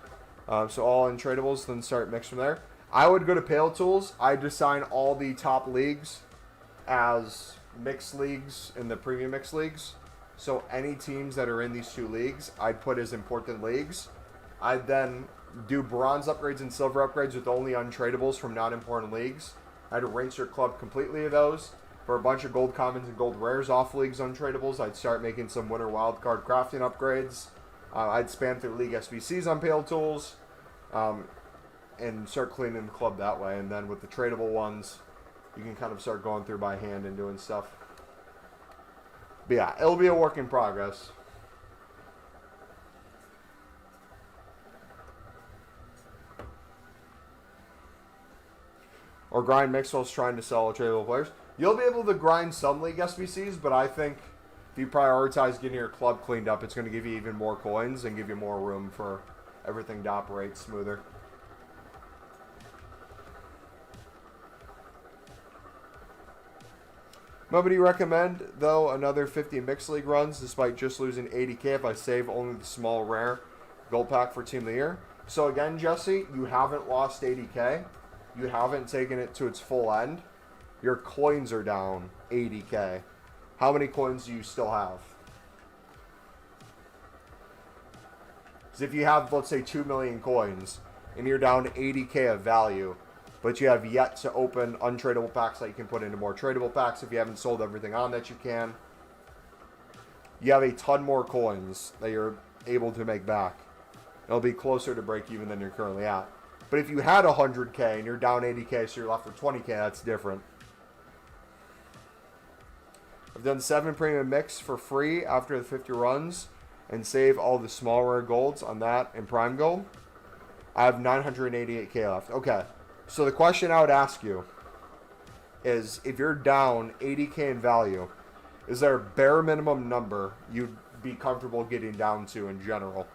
So all untradables, then start mix from there. I would go to Pale Tools. I'd assign all the top leagues as mixed leagues in the premium mixed leagues. So any teams that are in these two leagues, I'd put as important leagues. I'd then do bronze upgrades and silver upgrades with only untradables from non-important leagues. I'd rinse your club completely of those. For a bunch of gold commons and gold rares off leagues untradables, I'd start making some winter wildcard crafting upgrades. I'd spam through league SBCs on Pale Tools. And start cleaning the club that way. And then with the tradable ones, you can kind of start going through by hand and doing stuff. But yeah, it'll be a work in progress. Or grind mix while trying to sell tradable players. You'll be able to grind some league SBCs, but I think if you prioritize getting your club cleaned up, it's going to give you even more coins and give you more room for everything to operate smoother. Nobody recommend, though, another 50 mixed league runs despite just losing 80k if I save only the small rare gold pack for Team of the Year. So again, Jesse, you haven't lost 80k. You haven't taken it to its full end. Your coins are down 80k. How many coins do you still have? Because if you have, let's say, 2 million coins and you're down 80k of value, but you have yet to open untradeable packs that you can put into more tradable packs if you haven't sold everything on that you can, you have a ton more coins that you're able to make back. It'll be closer to break even than you're currently at. But if you had 100k and you're down 80k, so you're left with 20k, that's different. I've done 7 premium mix for free after the 50 runs and save all the small rare golds on that and prime gold. I have 988k left. Okay, so the question I would ask you is, if you're down 80k in value, is there a bare minimum number you'd be comfortable getting down to in general?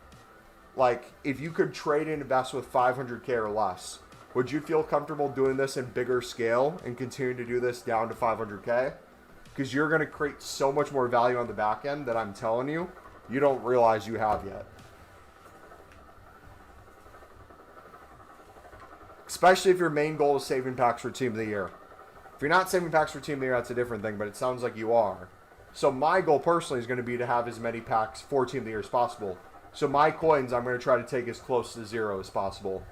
Like, if you could trade and invest with 500k or less, would you feel comfortable doing this in bigger scale and continue to do this down to 500k? Because you're going to create so much more value on the back end that I'm telling you, you don't realize you have yet. Especially if your main goal is saving packs for Team of the Year. If you're not saving packs for Team of the Year, that's a different thing, but it sounds like you are. So my goal personally is going to be to have as many packs for Team of the Year as possible. So my coins, I'm going to try to take as close to 0 as possible.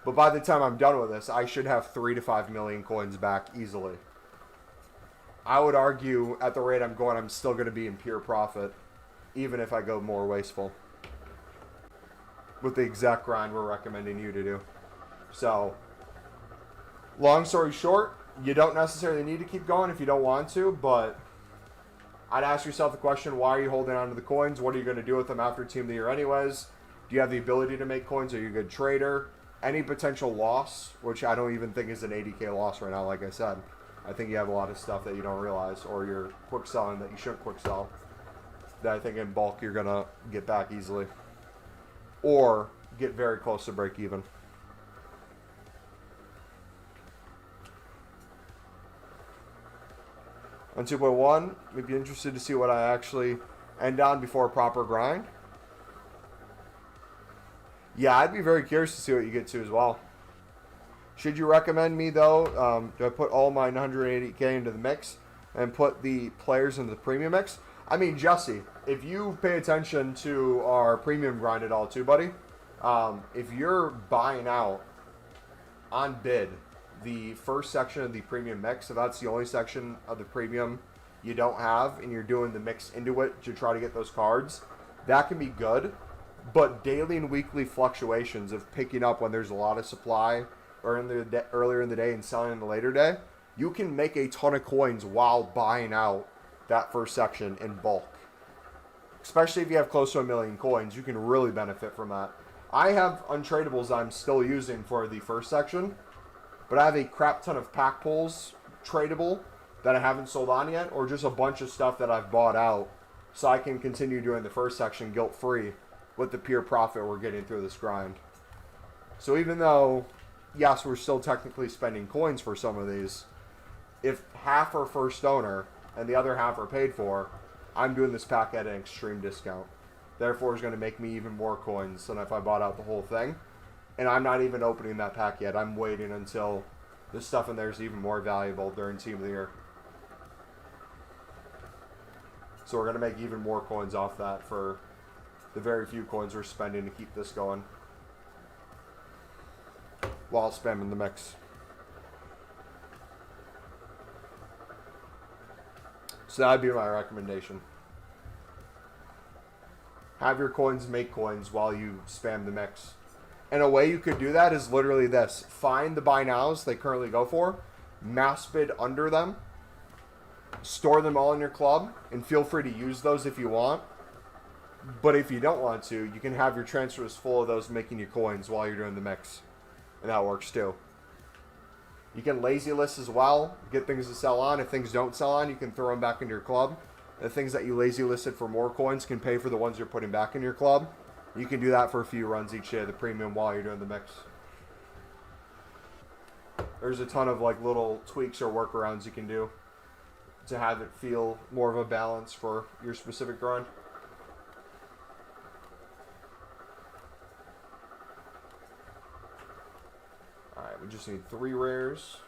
But by the time I'm done with this, I should have 3 to 5 million coins back easily. I would argue at the rate I'm going, I'm still going to be in pure profit, even if I go more wasteful. With the exact grind we're recommending you to do. So, long story short, you don't necessarily need to keep going if you don't want to, but I'd ask yourself the question, why are you holding on to the coins? What are you going to do with them after Team of the Year anyways? Do you have the ability to make coins? Are you a good trader? Any potential loss, which I don't even think is an 80k loss right now, like I said. I think you have a lot of stuff that you don't realize, or you're quick selling that you shouldn't quick sell, that I think in bulk you're going to get back easily. Or get very close to break even. On 2.1, we'd be interested to see what I actually end on before a proper grind. Yeah, I'd be very curious to see what you get to as well. Should you recommend me, though, do I put all my 980k into the mix and put the players into the premium mix? I mean, Jesse, if you pay attention to our premium grind at all too, buddy, if you're buying out on bid the first section of the premium mix, so that's the only section of the premium you don't have, and you're doing the mix into it to try to get those cards, that can be good. But daily and weekly fluctuations of picking up when there's a lot of supply or earlier in the day and selling in the later day, you can make a ton of coins while buying out that first section in bulk. Especially if you have close to 1 million coins, you can really benefit from that. I have untradables I'm still using for the first section, but I have a crap ton of pack pulls tradable that I haven't sold on yet, or just a bunch of stuff that I've bought out, so I can continue doing the first section guilt-free with the pure profit we're getting through this grind. So even though, yes, we're still technically spending coins for some of these, if half are first owner and the other half are paid for, I'm doing this pack at an extreme discount. Therefore, it's going to make me even more coins than if I bought out the whole thing. And I'm not even opening that pack yet. I'm waiting until the stuff in there is even more valuable during Team of the Year. So we're going to make even more coins off that for the very few coins we're spending to keep this going while spamming the mix. So that'd be my recommendation. Have your coins make coins while you spam the mix. And a way you could do that is literally this. Find the buy nows they currently go for, mass bid under them, store them all in your club, and feel free to use those if you want. But if you don't want to, you can have your transfers full of those making you coins while you're doing the mix. And that works too. You can lazy list as well, get things to sell on. If things don't sell on, you can throw them back into your club. The things that you lazy listed for more coins can pay for the ones you're putting back in your club. You can do that for a few runs each day of the premium while you're doing the mix. There's a ton of like little tweaks or workarounds you can do to have it feel more of a balance for your specific grind. Alright, we just need 3 rares.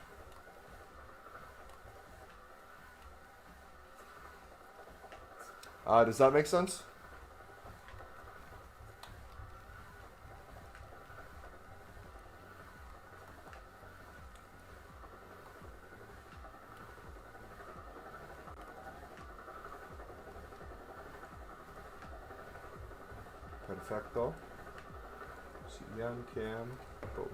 Does that make sense? Perfecto. CN, Cam, boom.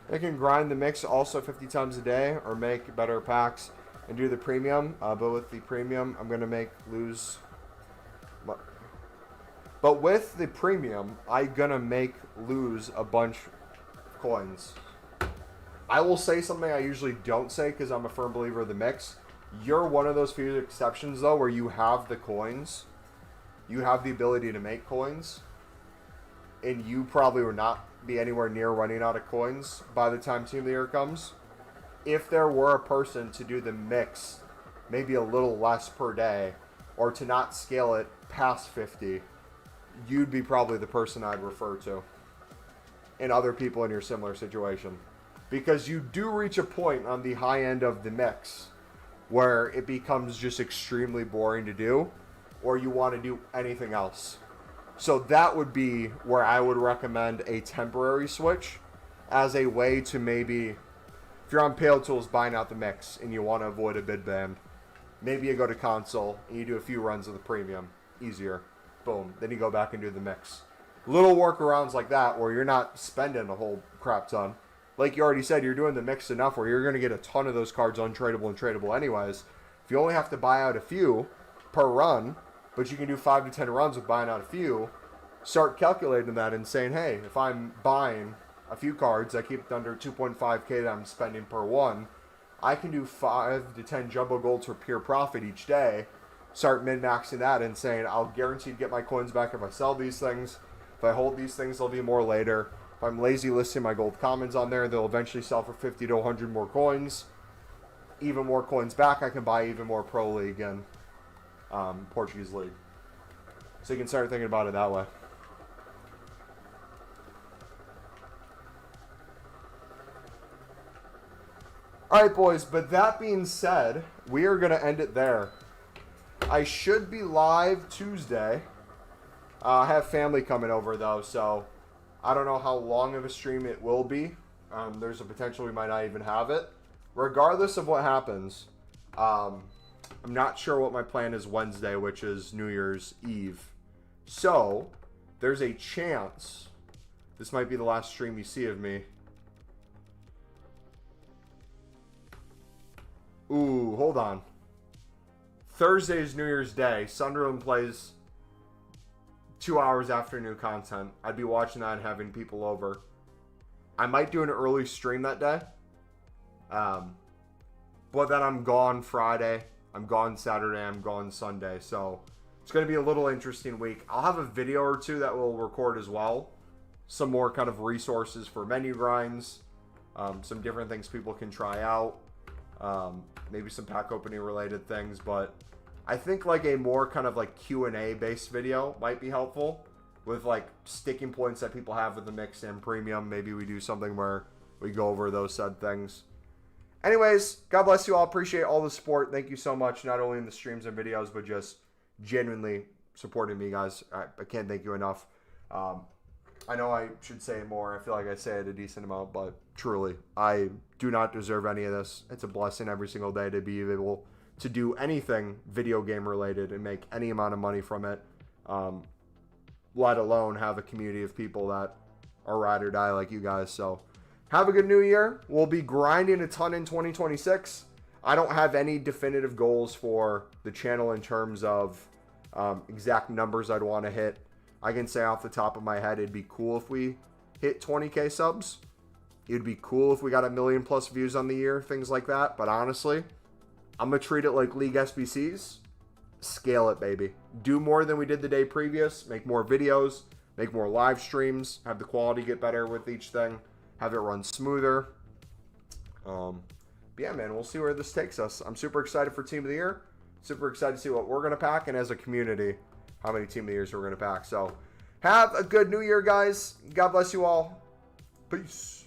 They can grind the mix also 50 times a day or make better packs and do the premium. But with the premium, I'm going to lose. But with the premium, I'm going to lose a bunch of coins. I will say something I usually don't say because I'm a firm believer of the mix. You're one of those few exceptions, though, where you have the coins. You have the ability to make coins. And you probably will not be anywhere near running out of coins by the time Team of the Year comes. If there were a person to do the mix, maybe a little less per day, or to not scale it past 50, you'd be probably the person I'd refer to. And other people in your similar situation. Because you do reach a point on the high end of the mix where it becomes just extremely boring to do, or you want to do anything else. So that would be where I would recommend a temporary switch as a way to maybe, if you're on Pale Tools buying out the mix and you want to avoid a bid ban, maybe you go to console and you do a few runs of the premium. Easier. Boom. Then you go back and do the mix. Little workarounds like that where you're not spending a whole crap ton. Like you already said, you're doing the mix enough where you're going to get a ton of those cards untradeable and tradable anyways. If you only have to buy out a few per run, but you can do 5 to 10 runs with buying out a few, start calculating that and saying, hey, if I'm buying a few cards, I keep it under 2.5k that I'm spending per one, I can do 5 to 10 jumbo golds for pure profit each day, start min-maxing that and saying, I'll guarantee to get my coins back if I sell these things. If I hold these things, there'll be more later. If I'm lazy listing my gold commons on there, they'll eventually sell for 50 to 100 more coins. Even more coins back, I can buy even more Pro League and Portuguese League. So you can start thinking about it that way. Alright, boys, but that being said, we are going to end it there. I should be live Tuesday. I have family coming over, though, so I don't know how long of a stream it will be. There's a potential we might not even have it. Regardless of what happens, I'm not sure what my plan is Wednesday, which is New Year's Eve. So, there's a chance this might be the last stream you see of me. Ooh, hold on. Thursday is New Year's Day. Sunderland plays 2 hours after new content. I'd be watching that and having people over. I might do an early stream that day. But then I'm gone Friday. I'm gone Saturday. I'm gone Sunday. So It's going to be a little interesting week. I'll have a video or two that we'll record as well. Some more kind of resources for menu grinds. Some different things people can try out. Maybe some pack opening related things. But I think like a more kind of like Q&A based video might be helpful. With like sticking points that people have with the mixed and premium. Maybe we do something where we go over those said things. Anyways, God bless you all. Appreciate all the support. Thank you so much. Not only in the streams and videos, but just genuinely supporting me, guys. I can't thank you enough. I know I should say more. I feel like I say it a decent amount, but truly, I do not deserve any of this. It's a blessing every single day to be able to do anything video game related and make any amount of money from it. Let alone have a community of people that are ride or die like you guys. So have a good new year. We'll be grinding a ton in 2026. I don't have any definitive goals for the channel in terms of exact numbers I'd want to hit. I can say off the top of my head, it'd be cool if we hit 20K subs. It'd be cool if we got 1 million plus views on the year, things like that. But honestly, I'm going to treat it like League SBCs. Scale it, baby. Do more than we did the day previous. Make more videos. Make more live streams. Have the quality get better with each thing. Have it run smoother. But yeah, man, we'll see where this takes us. I'm super excited for Team of the Year. Super excited to see what we're going to pack. And as a community, how many Team of the Years we're going to pack. So have a good new year, guys. God bless you all. Peace.